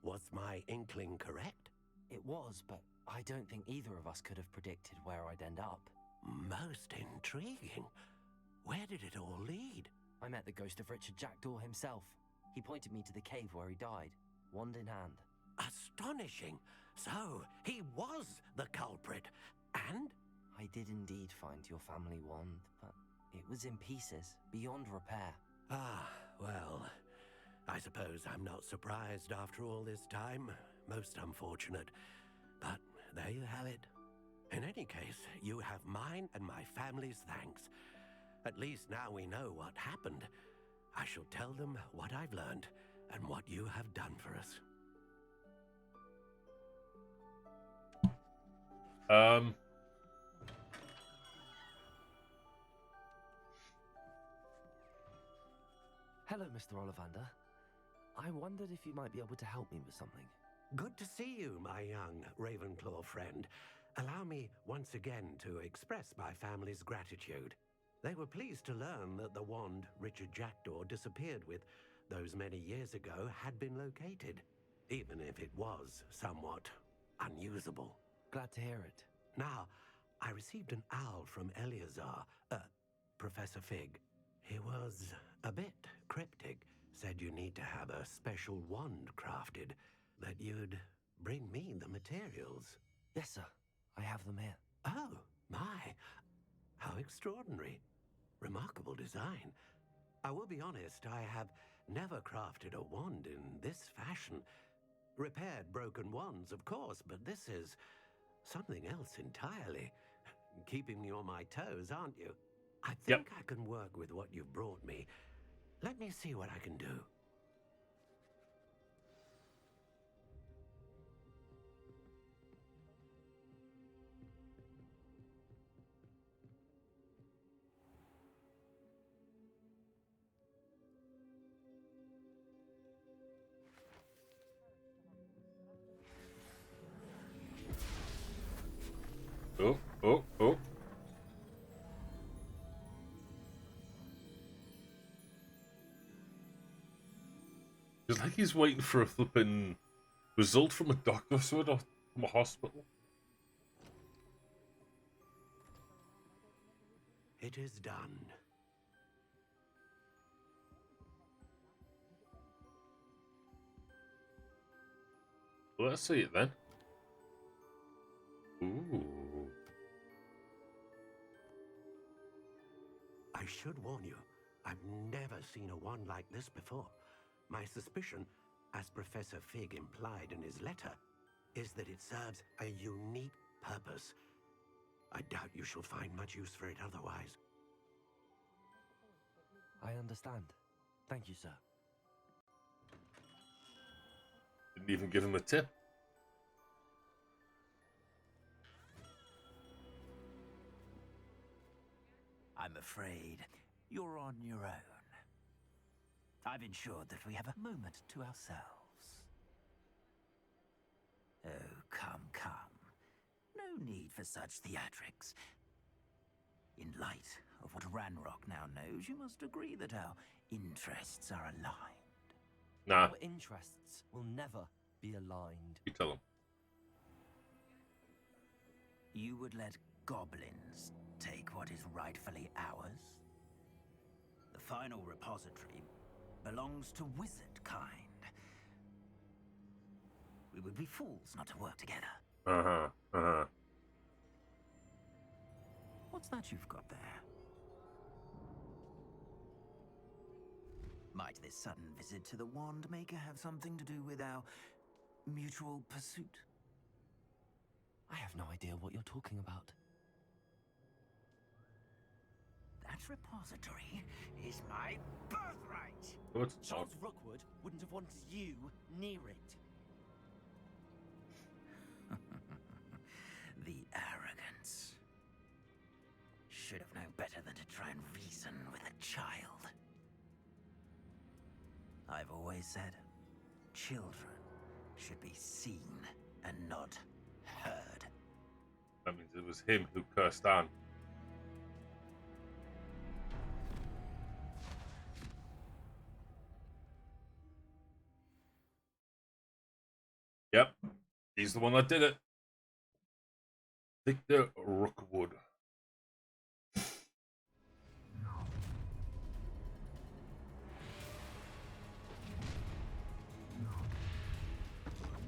S1: Was my inkling correct?
S2: It was, but I don't think either of us could have predicted where I'd end up.
S1: Most intriguing. Where did it all lead?
S2: I met the ghost of Richard Jackdaw himself. He pointed me to the cave where he died, wand in hand.
S1: Astonishing. So, he was the culprit. And?
S2: I did indeed find your family wand, but it was in pieces, beyond repair.
S1: Ah, well, I suppose I'm not surprised after all this time. Most unfortunate. But there you have it. In any case, you have mine and my family's thanks. At least now we know what happened. I shall tell them what I've learned and what you have done for us.
S2: Hello, Mr. Ollivander. I wondered if you might be able to help me with something.
S1: Good to see you, my young Ravenclaw friend. Allow me once again to express my family's gratitude. They were pleased to learn that the wand Richard Jackdaw disappeared with those many years ago had been located, even if it was somewhat unusable.
S2: Glad to hear it.
S1: Now, I received an owl from Eleazar, Professor Fig. He was a bit cryptic, said you need to have a special wand crafted, that you'd bring me the materials.
S2: Yes, sir. I have them here.
S1: Oh, my. How extraordinary. Remarkable design. I will be honest, I have never crafted a wand in this fashion. Repaired broken wands, of course, but this is something else entirely. Keeping me on my toes, aren't you? I think I can work with what you've brought me. Let me see what I can do.
S4: Oh. It's like he's waiting for a flipping result from a doctor's or from a hospital.
S1: It is done.
S4: Well, let's see it then. Ooh.
S1: I should warn you, I've never seen a wand like this before. My suspicion, as Professor Fig implied in his letter, is that it serves a unique purpose. I doubt you shall find much use for it otherwise.
S2: I understand. Thank you, sir.
S4: Didn't even give him a tip.
S20: I'm afraid you're on your own. I've ensured that we have a moment to ourselves. Oh, come. No need for such theatrics. In light of what Ranrock now knows, you must agree that our interests are aligned.
S4: Nah.
S2: Our interests will never be aligned.
S4: You tell him.
S20: You would let goblins take what is rightfully ours? The final repository belongs to wizard kind. We would be fools not to work together. What's that you've got there? Might this sudden visit to the Wand Maker have something to do with our mutual pursuit?
S2: I have no idea what you're talking about.
S20: That repository is my birthright!
S4: What's
S2: Charles Rookwood wouldn't have wanted you near it.
S20: The arrogance. Should have known better than to try and reason with a child. I've always said, children should be seen and not heard.
S4: That means it was him who cursed Anne. Yep, he's the one that did it. Victor Rookwood.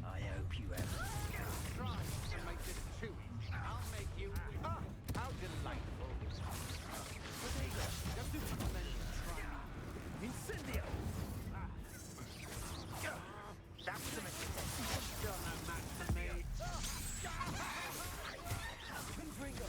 S20: I hope you have
S15: Try to make this chewy. I'll make you. Ah, how delightful. Potato, just do what men try. Incendio! That's the message. You're no match for me. Confringo.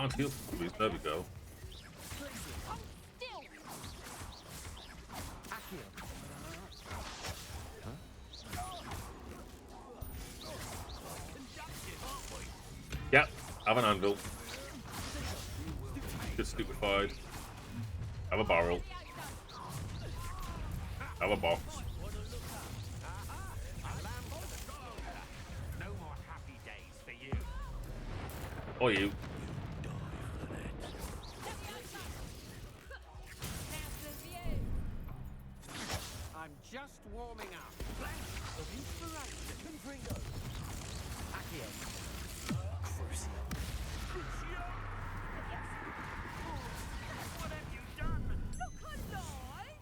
S4: can't heal for some reason. There we go. Yep, have an anvil. Get stupefied. Have a barrel. Have a box.
S15: No more happy days for you.
S4: Or you.
S15: I'm just warming up. Flash of inspiration. Confringo. Accio. Crucio. Crucio. What have you done? Look alive.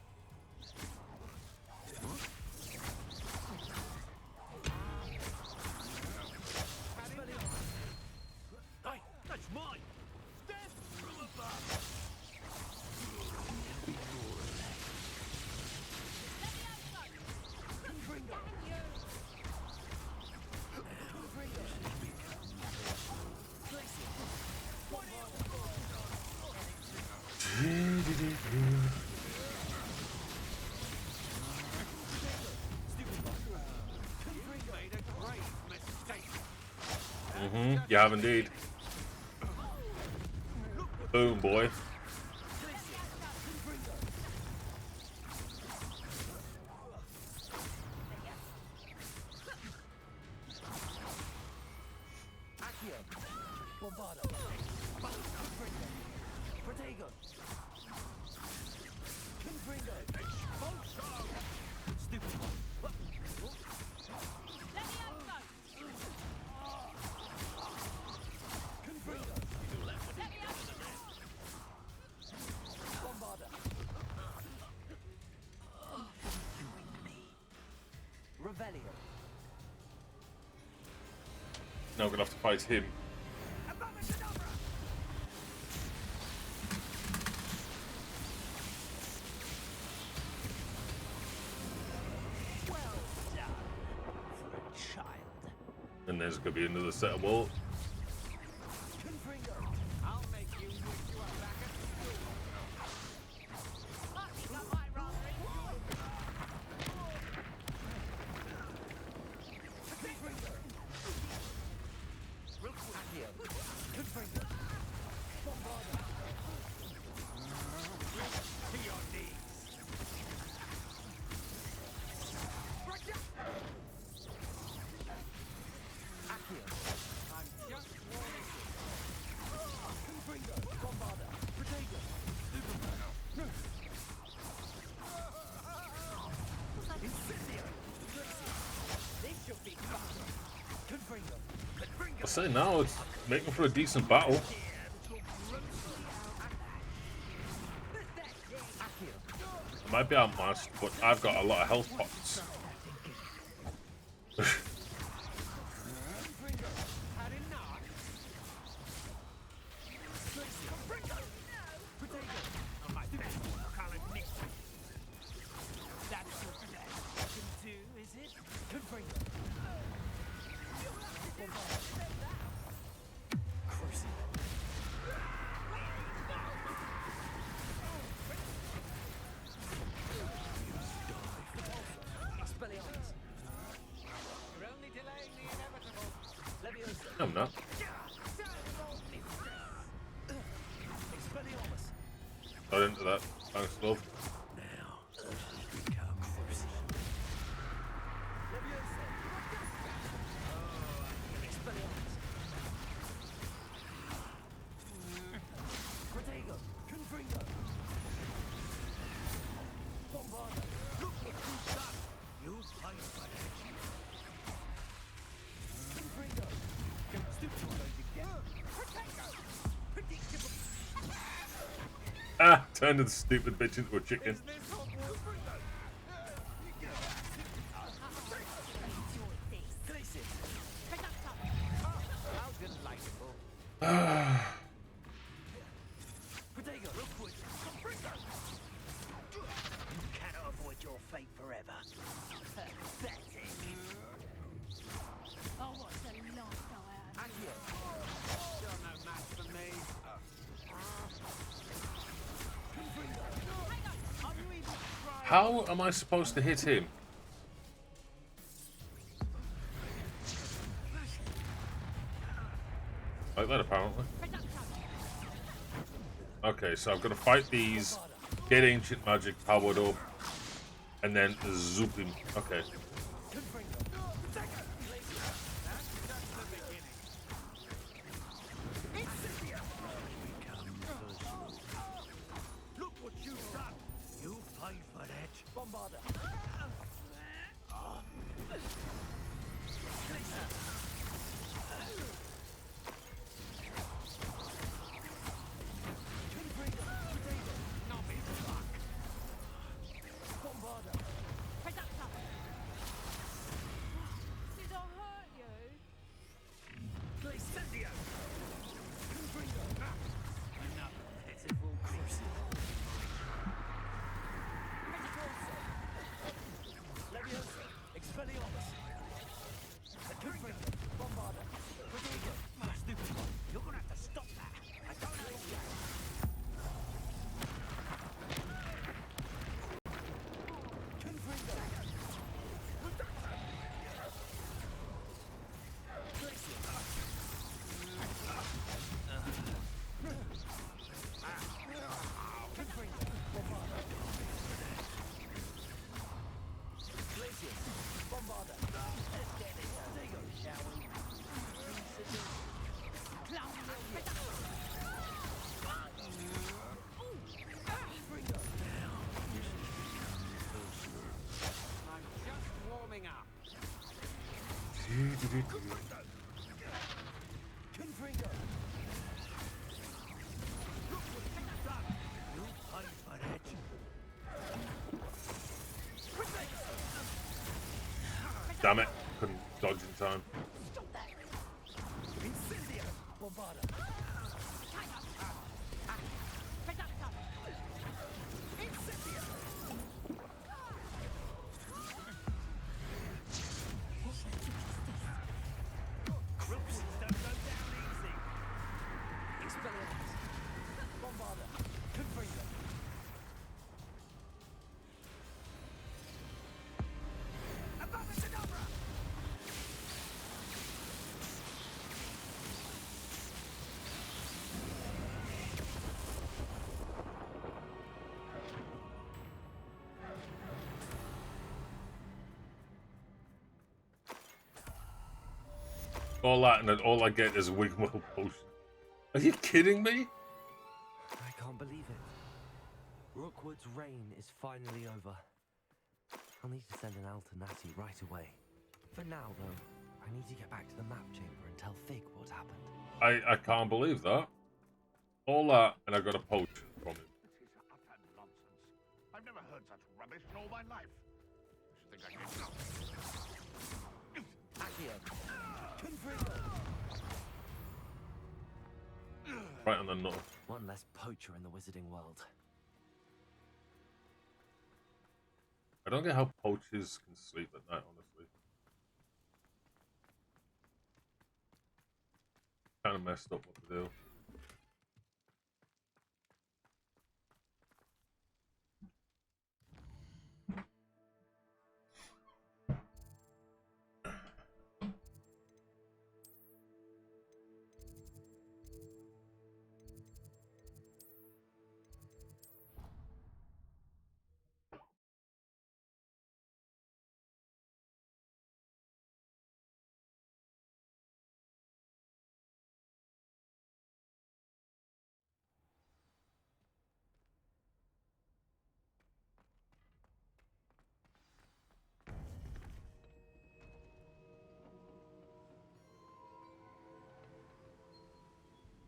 S15: Hey, that's mine. Death from above.
S4: You have indeed. Boom, boy. Now we're gonna have to fight him.
S15: Well done for a child.
S4: And there's gonna be another set of walls.
S15: Confringo. I'll make you wish you were back at school. I think I might rather enjoy it. Confringo. Accio. Confringo. Bombarda. To your knees. Accio. I'm just warning you. Confringo. Bombarda. Protego. Superman. Incendio. This should be fun. Confringo.
S4: I say now it's making for a decent battle. I might be outmatched, but I've got a lot of health pots. I'm not. Not into that. Thanks, love. Ah, turned the stupid bitch into a chicken.
S15: Cannot avoid your fate forever. Pathetic. Oh, what's a life I have. You're no match for me.
S4: How am I supposed to hit him? Like that, apparently. Okay, so I've got to fight these, get ancient magic powered up, and then zoop him. Okay.
S9: Look what you've done! You paid for that! Bombarder!
S11: Did I hurt you?
S9: Glacendia! Another pitiful crucible. Leviosa! Expelliarmus! Bombarder! Stupid one! You're gonna have to stop that! I don't know you!
S15: I'm just warming up.
S9: Confringo! Look what you've done! You paid for that!
S4: Damn it. Couldn't dodge in time.
S9: Stop that! Incendio! Bombarder! Incendio! Crooks don't go down easy! Expelliarmus! Bombarder! Confringo! Abracadabra!
S4: All that, and then all I get is a Wigwell potion. Are you kidding me?
S2: I can't believe it. Rookwood's reign is finally over. I'll need to send an Alternati right away. For now, though, I need to get back to the map chamber and tell Fig what happened.
S4: I can't believe that. All that, and I got a potion from him.
S3: This is utter nonsense. I've never heard such rubbish in all my life. I should think I did now.
S4: Right on the nut.
S2: One less poacher in the wizarding world.
S4: I don't get how poachers can sleep at night, honestly. Kind of messed up what to do.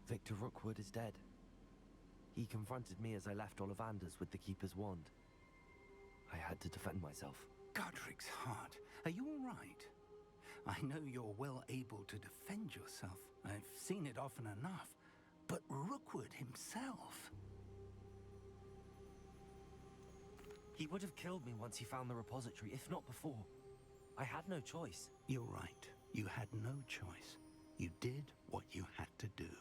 S2: Victor Rookwood is dead. He confronted me as I left Ollivander's with the Keeper's wand. I had to defend myself.
S21: Godric's heart, are you all right? I know you're well able to defend yourself. I've seen it often enough. But Rookwood himself...
S2: He would have killed me once he found the repository, if not before. I had no choice.
S21: You're right. You had no choice. You did what you had to do.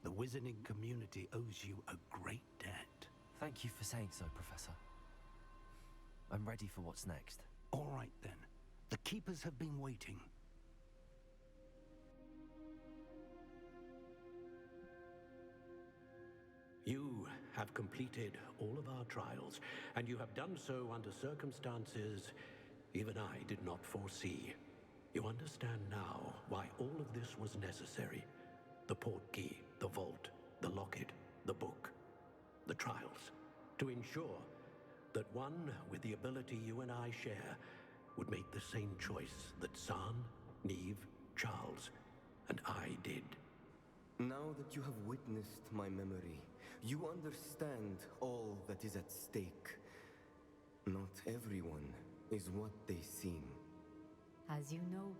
S21: The wizarding community owes you a great debt.
S2: Thank you for saying so, Professor. I'm ready for what's next.
S21: All right, then. The Keepers have been waiting.
S1: You have completed all of our trials, and you have done so under circumstances even I did not foresee. You understand now why all of this was necessary. The Portkey, the vault, the locket, the book, the trials. To ensure that one with the ability you and I share would make the same choice that San, Neve, Charles, and I did.
S13: Now that you have witnessed my memory, you understand all that is at stake. Not everyone is what they seem.
S14: As you know,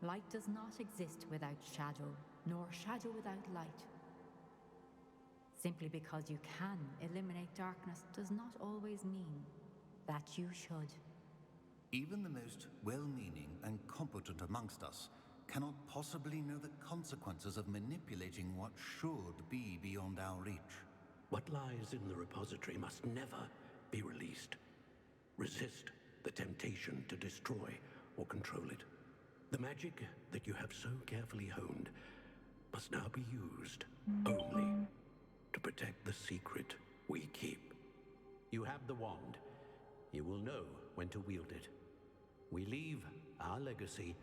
S14: light does not exist without shadow, nor shadow without light. Simply because you can eliminate darkness does not always mean that you should.
S9: Even the most well-meaning and competent amongst us cannot possibly know the consequences of manipulating what should be beyond our reach.
S1: What lies in the repository must never be released. Resist the temptation to destroy or control it. The magic that you have so carefully honed must now be used only to protect the secret we keep. You have the wand. You will know when to wield it. We leave our legacy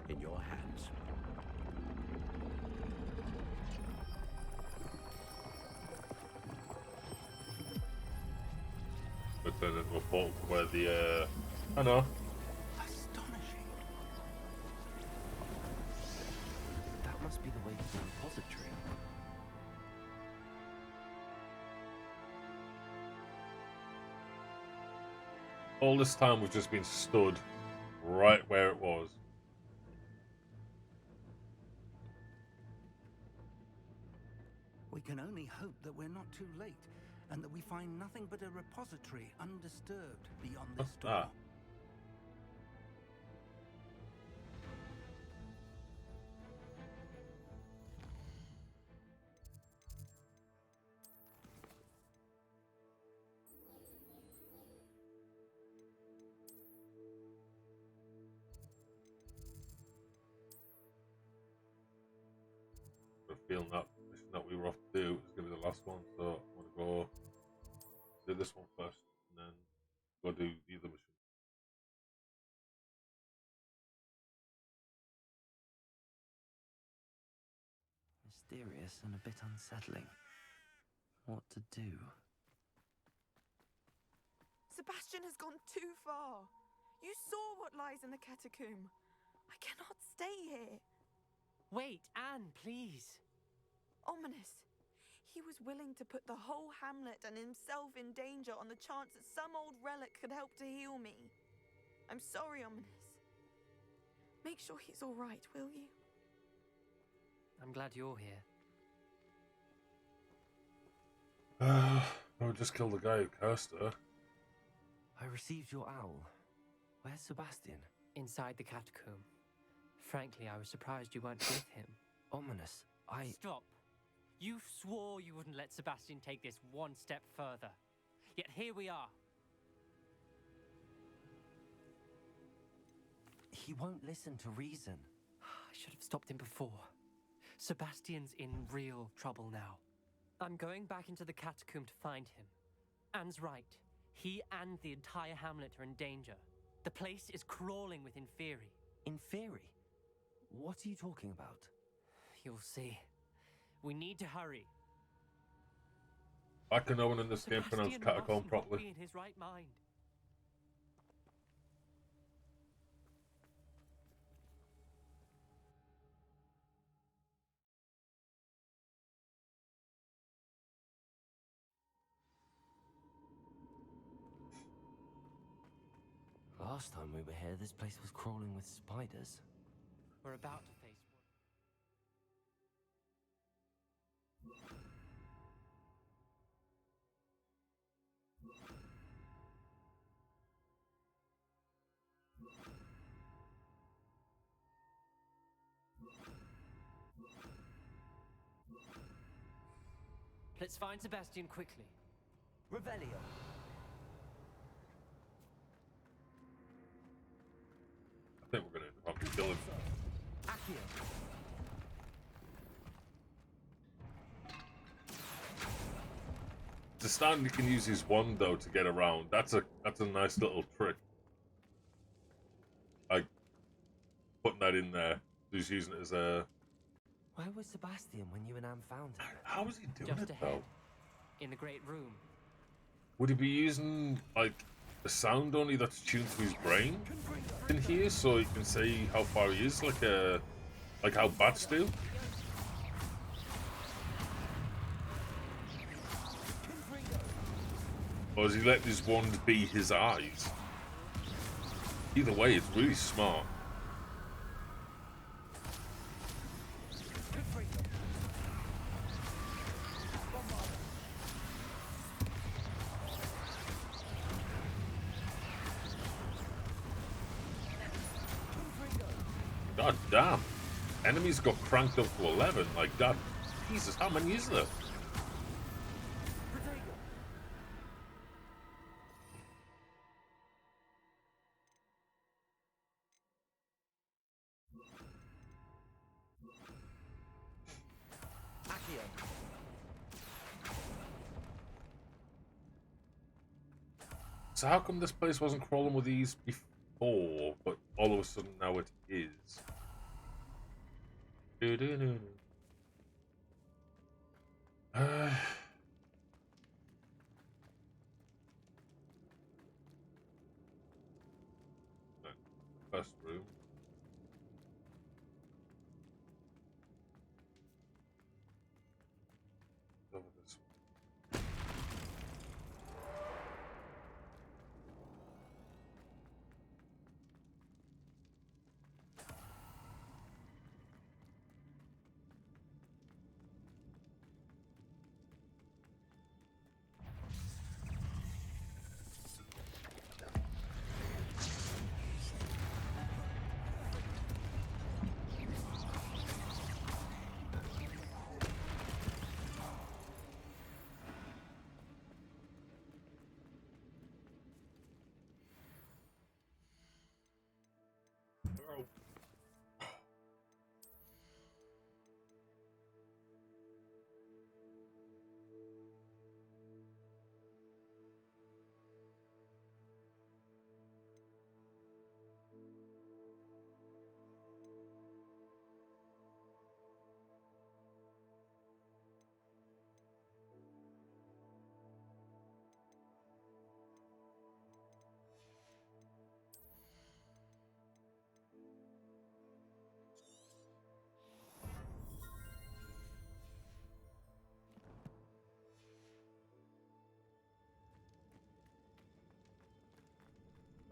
S1: in your hands.
S4: But then it will fall where the I know.
S2: Astonishing. That must be the way to the repository.
S4: All this time we've just been stood right where it was.
S21: We can only hope that we're not too late, and that we find nothing but a repository undisturbed beyond this door.
S4: I feel that mission that we were off to do is going to be the last one, so I'm going to go do this one first, and then go do the other mission.
S2: Mysterious and a bit unsettling. What to do?
S5: Sebastian has gone too far. You saw what lies in the catacomb. I cannot stay here.
S8: Wait, Anne, please.
S5: Ominous. He was willing to put the whole hamlet and himself in danger on the chance that some old relic could help to heal me. I'm sorry, Ominous. Make sure he's all right, will you?
S8: I'm glad you're here.
S4: I'll just kill the guy who cursed her.
S2: I received your owl. Where's Sebastian?
S8: Inside the catacomb. Frankly, I was surprised you weren't with him.
S2: Ominous,
S8: Stop. You swore you wouldn't let Sebastian take this one step further. Yet here we are.
S2: He won't listen to reason.
S8: I should have stopped him before. Sebastian's in real trouble now. I'm going back into the catacomb to find him. Anne's right. He and the entire hamlet are in danger. The place is crawling with Inferi.
S2: Inferi? What are you talking about?
S8: You'll see. We need to hurry.
S4: I can no one in this game pronounce catacomb properly.
S8: Be in his right mind.
S2: Last time we were here, this place was crawling with spiders.
S8: We're about to face Let's find Sebastian quickly.
S2: Revelio.
S4: think we're going to have to kill him. To stand, he can use his wand though to get around. That's a nice little trick. Like putting that in there. He's using it as a.
S2: Where was Sebastian when you and Anne found him?
S4: How was he doing
S8: Just
S4: it
S8: ahead,
S4: though?
S8: in the great room.
S4: Would he be using like the sound only that's tuned to his brain in here, so he can see how far he is, like how bats do? Or is he letting his wand be his eyes? Either way, it's really smart. God damn. Enemies got cranked up to 11. Like, God, Jesus, how many is there? So how come this place wasn't crawling with these before, but all of a sudden now it is? First room. Over this one.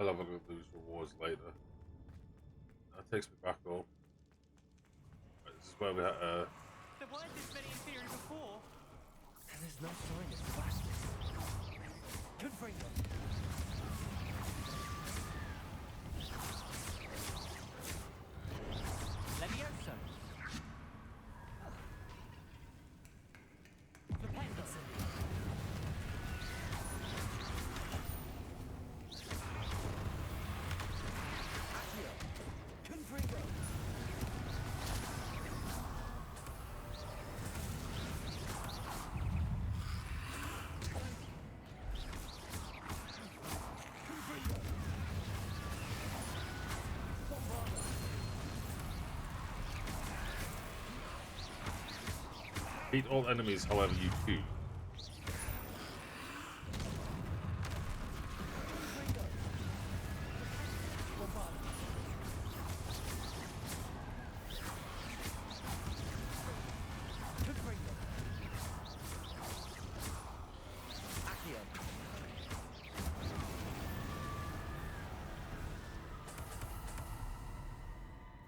S4: I'll have a look at those rewards later. That takes me back up. Right, this is where we had
S8: There weren't this many in theory before.
S2: And there's no sign of Sebastian. Confringo.
S8: Levioso. Flipendo.
S2: Confringo.
S4: beat all enemies however you choose.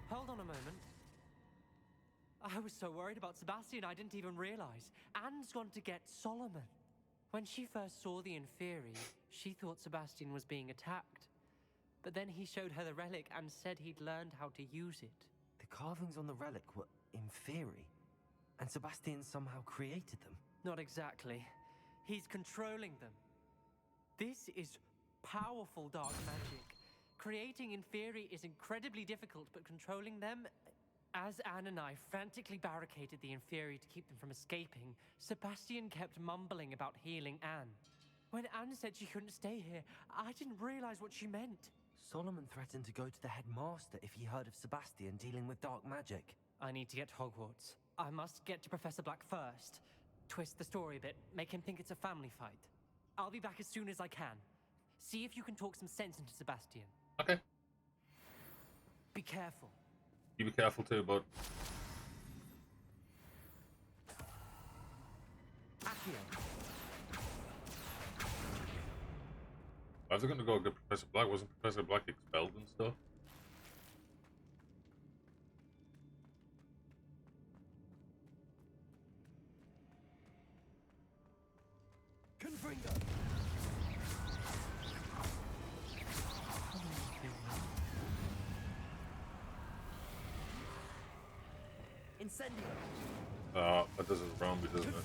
S8: Hold on a moment. I was so worried about Sebastian I didn't even realize. Anne's gone to get Solomon. When she first saw the Inferi, she thought Sebastian was being attacked. But then he showed her the relic and said he'd learned how to use it.
S2: The carvings on the relic were Inferi, and Sebastian somehow created them.
S8: Not exactly. He's controlling them. This is powerful dark magic, Creating inferi is incredibly difficult, but controlling them... As Anne and I frantically barricaded the inferi to keep them from escaping, Sebastian kept mumbling about healing Anne. When Anne said she couldn't stay here, I didn't realize what she meant.
S2: Solomon threatened to go to the headmaster if he heard of Sebastian dealing with dark magic.
S8: I need to get to Hogwarts. I must get to Professor Black first. Twist the story a bit, make him think it's a family fight. I'll be back as soon as I can. See if you can talk some sense into Sebastian.
S4: Okay.
S8: Be careful.
S4: You be careful too, bud. I was going to go get Professor Black. Wasn't Professor Black expelled and stuff? That does it around me, doesn't it?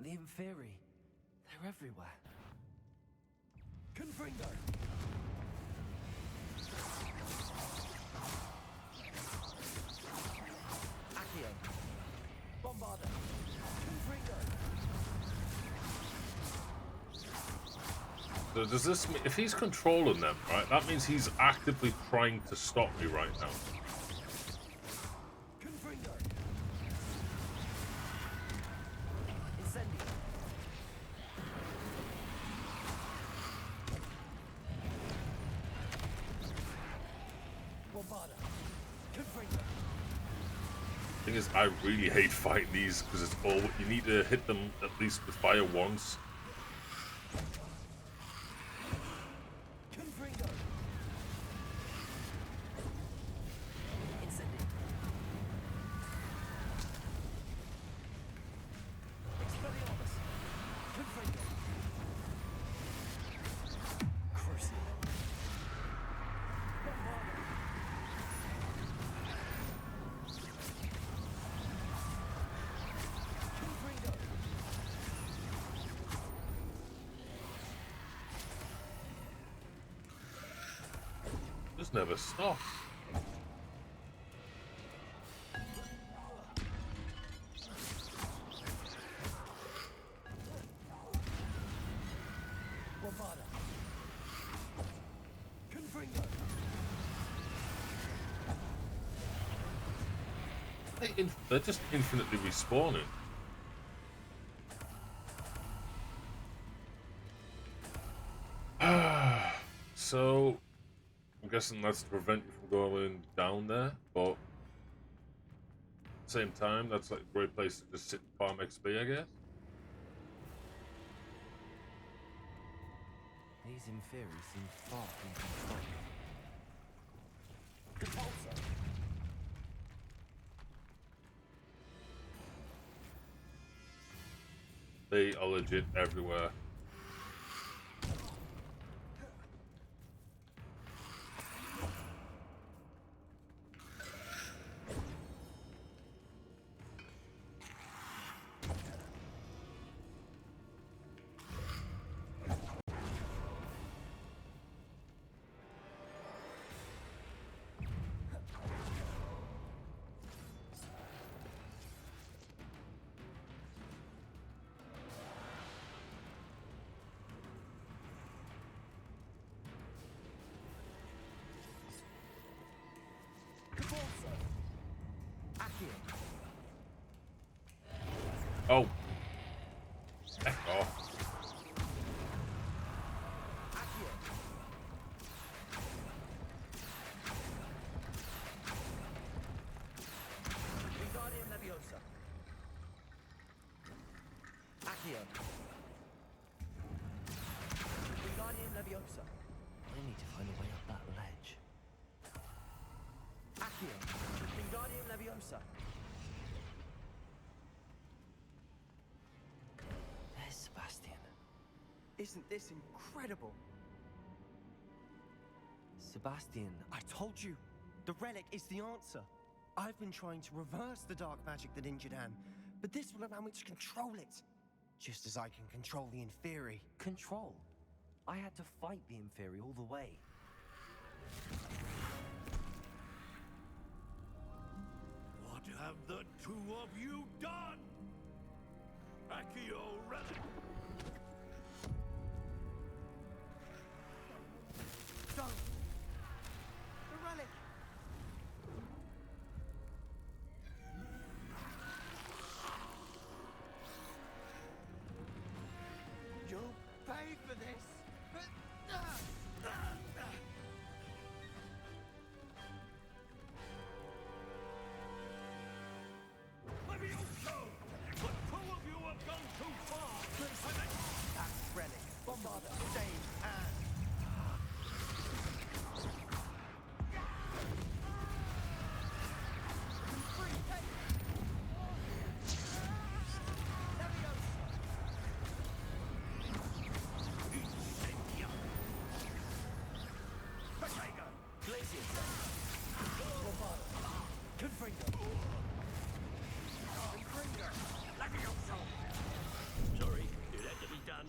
S2: The inferi. They're everywhere.
S10: Confringo!
S2: Accio.
S10: Bombarda! Confringo!
S4: So does this mean, if he's controlling them, right, that means he's actively trying to stop me right now. Thing is, I really hate fighting these because it's all you need to hit them at least with fire once. Just never stops. They're just infinitely respawning. So, I'm guessing that's to prevent you from going down there, but at the same time, that's like a great place to just sit and farm XP, I guess.
S2: These inferi seem far from control.
S4: They are legit everywhere. Oh. Heck off.
S2: Wingardium Leviosa. I need to find a way up that ledge. Accio. Wingardium Leviosa. There's Sebastian.
S6: Isn't this incredible?
S2: Sebastian.
S6: I told you, the relic is the answer. I've been trying to reverse the dark magic that injured Anne, but this will allow me to control it. Just as I can control the Inferi.
S2: Control? I had to fight the Inferi all the way.
S9: What have the two of you done? Accio Relic!
S6: Don't! The relic! You'll pay for this!
S9: Levioso! The two of you have gone too far!
S6: That relic! Bombarda! Save Anne!
S9: Sorry, it had to be done.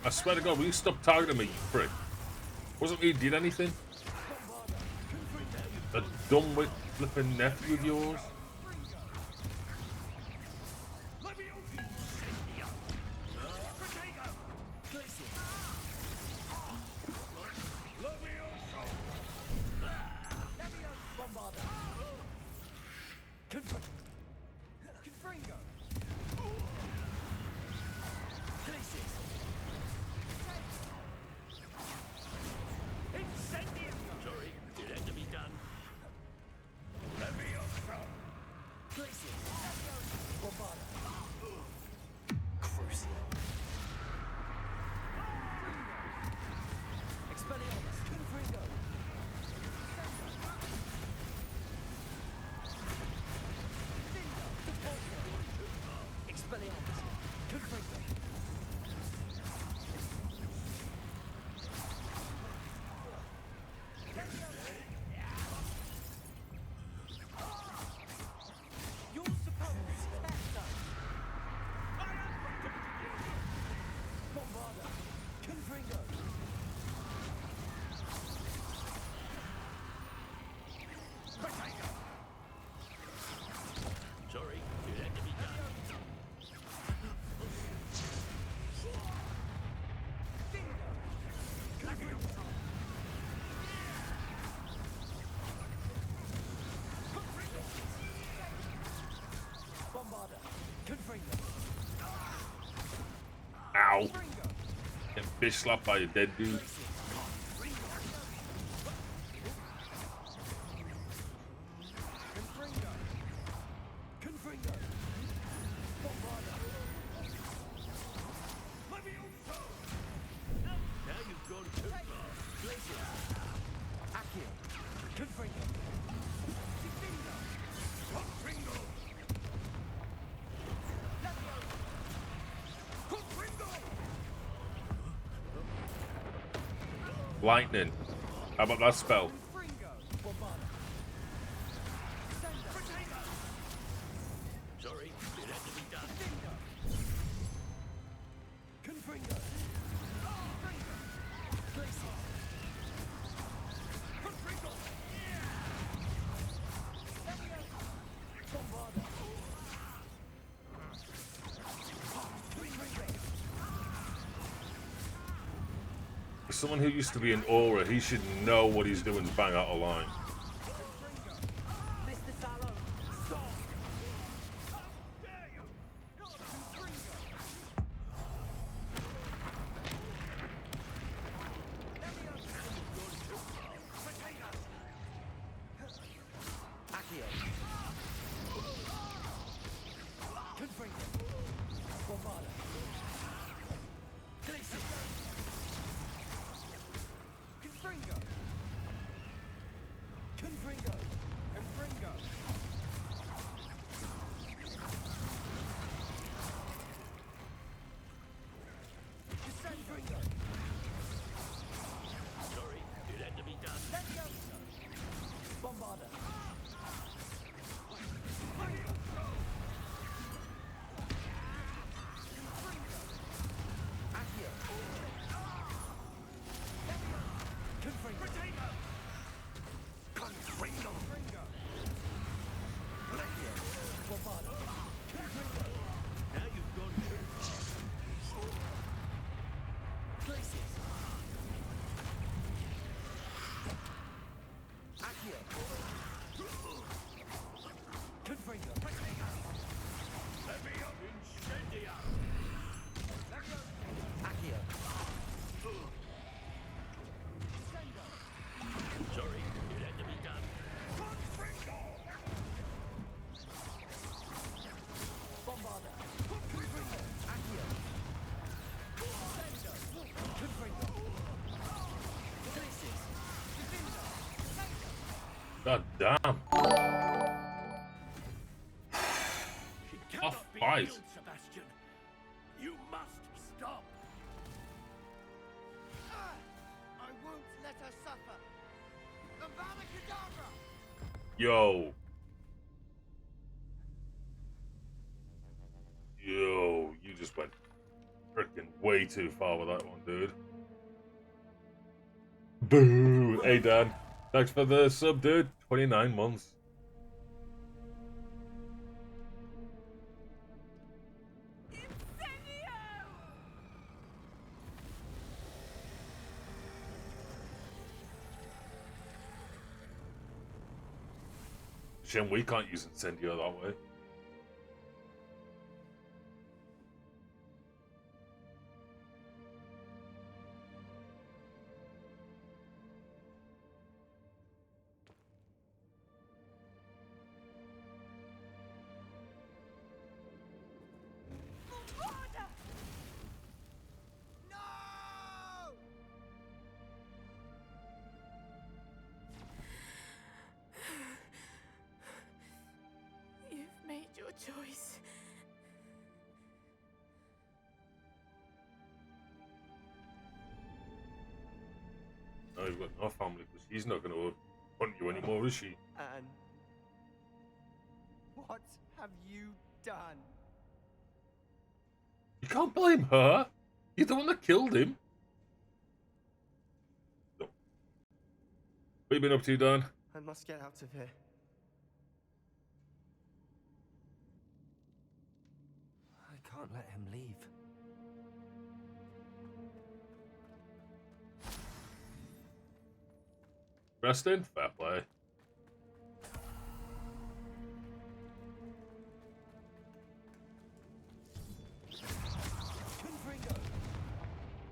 S4: I swear to God, will you stop targeting me, you prick? Wasn't me did anything? That dumb with flipping nephew of yours?
S9: Sorry, it had to be done. Sorry, it had to be done.
S4: Ow. Getting fish slapped by a dead dude.
S9: Now you've gone too far.
S4: Lightning. How about that spell?
S9: Sorry, it had to be done.
S4: Someone who used to be an aura, he should know what he's doing to bang out a line.
S2: Mr. Sallow.
S4: God damn.
S9: She cannot be
S4: fight.
S9: killed, Sebastian. You must stop.
S15: I won't let her suffer. Avada
S4: Yo. Yo, you just went freaking way too far with that one, dude. Boo! Hey, Dan. Thanks for the sub, dude. 29 months. Shame we can't use Incendio that way.
S7: You've made your choice.
S4: No, you've got no family because she's not going to hunt you anymore, is she?
S6: Anne, what have you done?
S4: You can't blame her. You're the one that killed him. No. What have you been up to, Dan?
S6: I must get out of here.
S2: I can't let him leave.
S4: Resting? Fair play.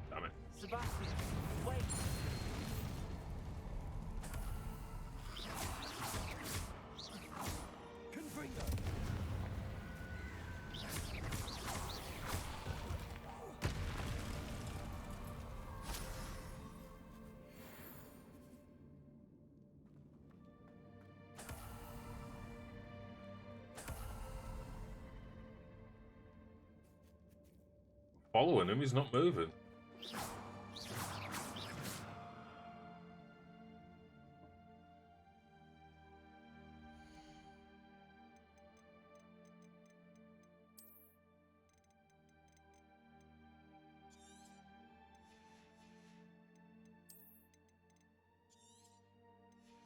S4: Damn it.
S2: Sebastian, wait!
S15: Confringo.
S4: Following him, he's not moving.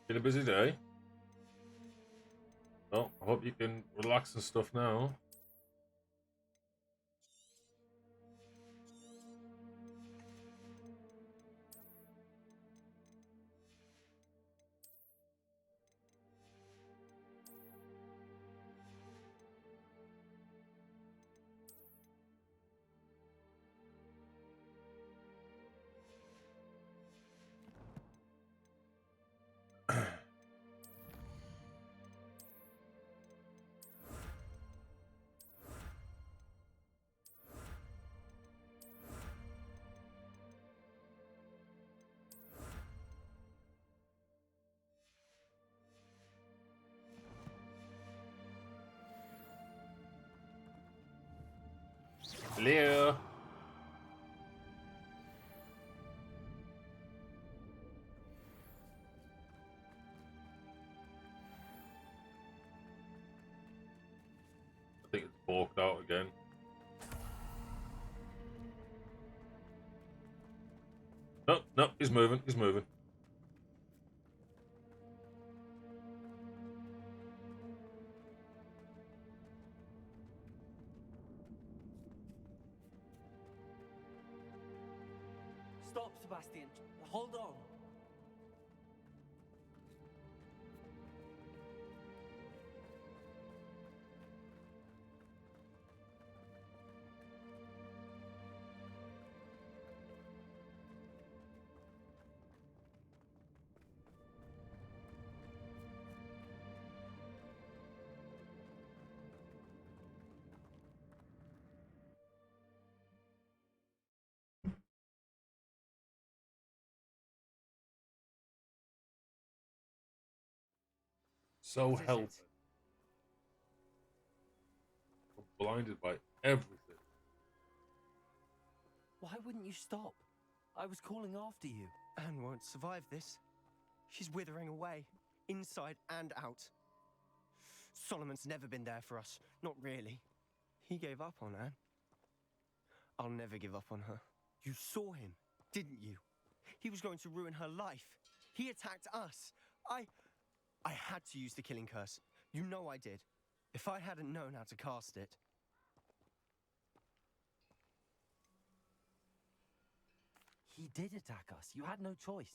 S4: Been a busy day. Well, I hope you can relax and stuff now. Hello. I think it's balked out again. Nope, nope, he's moving, he's moving.
S2: Stop, Sebastian. Hold on.
S4: so
S6: What is
S4: hell
S6: it?
S4: I'm blinded by everything.
S2: Why wouldn't you stop? I was calling after you.
S6: Anne won't survive this. She's withering away, inside and out. Solomon's never been there for us. Not really. He gave up on Anne. I'll never give up on her. You saw him, didn't you? He was going to ruin her life. He attacked us. I had to use the killing curse. You know I did. If I hadn't known how to cast it...
S2: He did attack us. You had no choice.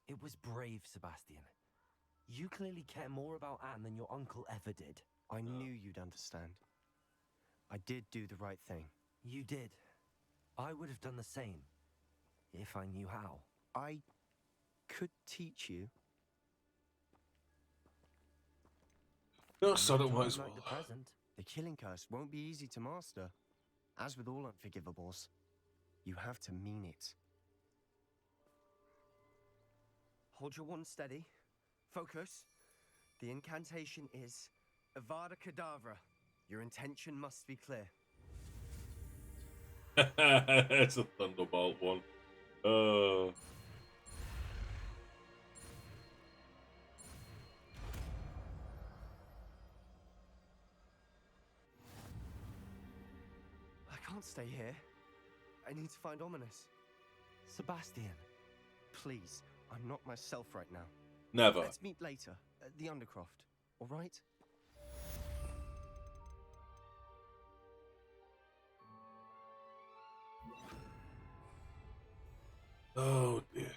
S2: It was brave, Sebastian. You clearly care more about Anne than your uncle ever did.
S6: I knew you'd understand. I did do the right thing.
S2: You did. I would have done the same, if I knew how.
S6: I could teach you.
S4: No, so I might as
S6: Like
S4: well.
S6: the present. The killing curse won't be easy to master. As with all unforgivables, you have to mean it. Hold your wand steady. Focus. The incantation is Avada Kedavra. Your intention must be clear.
S4: It's a Thunderbolt one.
S6: I can't stay here. I need to find Ominous.
S2: Sebastian.
S6: Please, I'm not myself right now.
S4: Never.
S6: Let's meet later at the Undercroft, all right?
S4: Oh dear.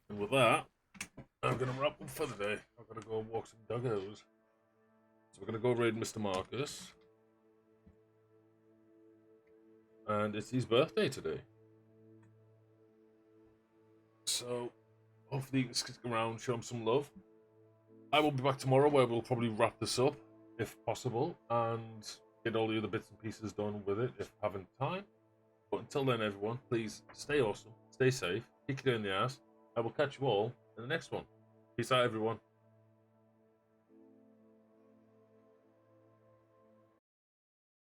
S4: And with that, I'm gonna wrap up for the day. I've gotta go walk some doggos. So we're gonna go raid Mr. Marcus. And it's his birthday today. So hopefully you can stick around, show him some love. I will be back tomorrow where we'll probably wrap this up, if possible, and get all the other bits and pieces done with it if having time. But until then, everyone, please stay awesome, stay safe, kick it in the ass. I will catch you all in the next one. Peace out, everyone.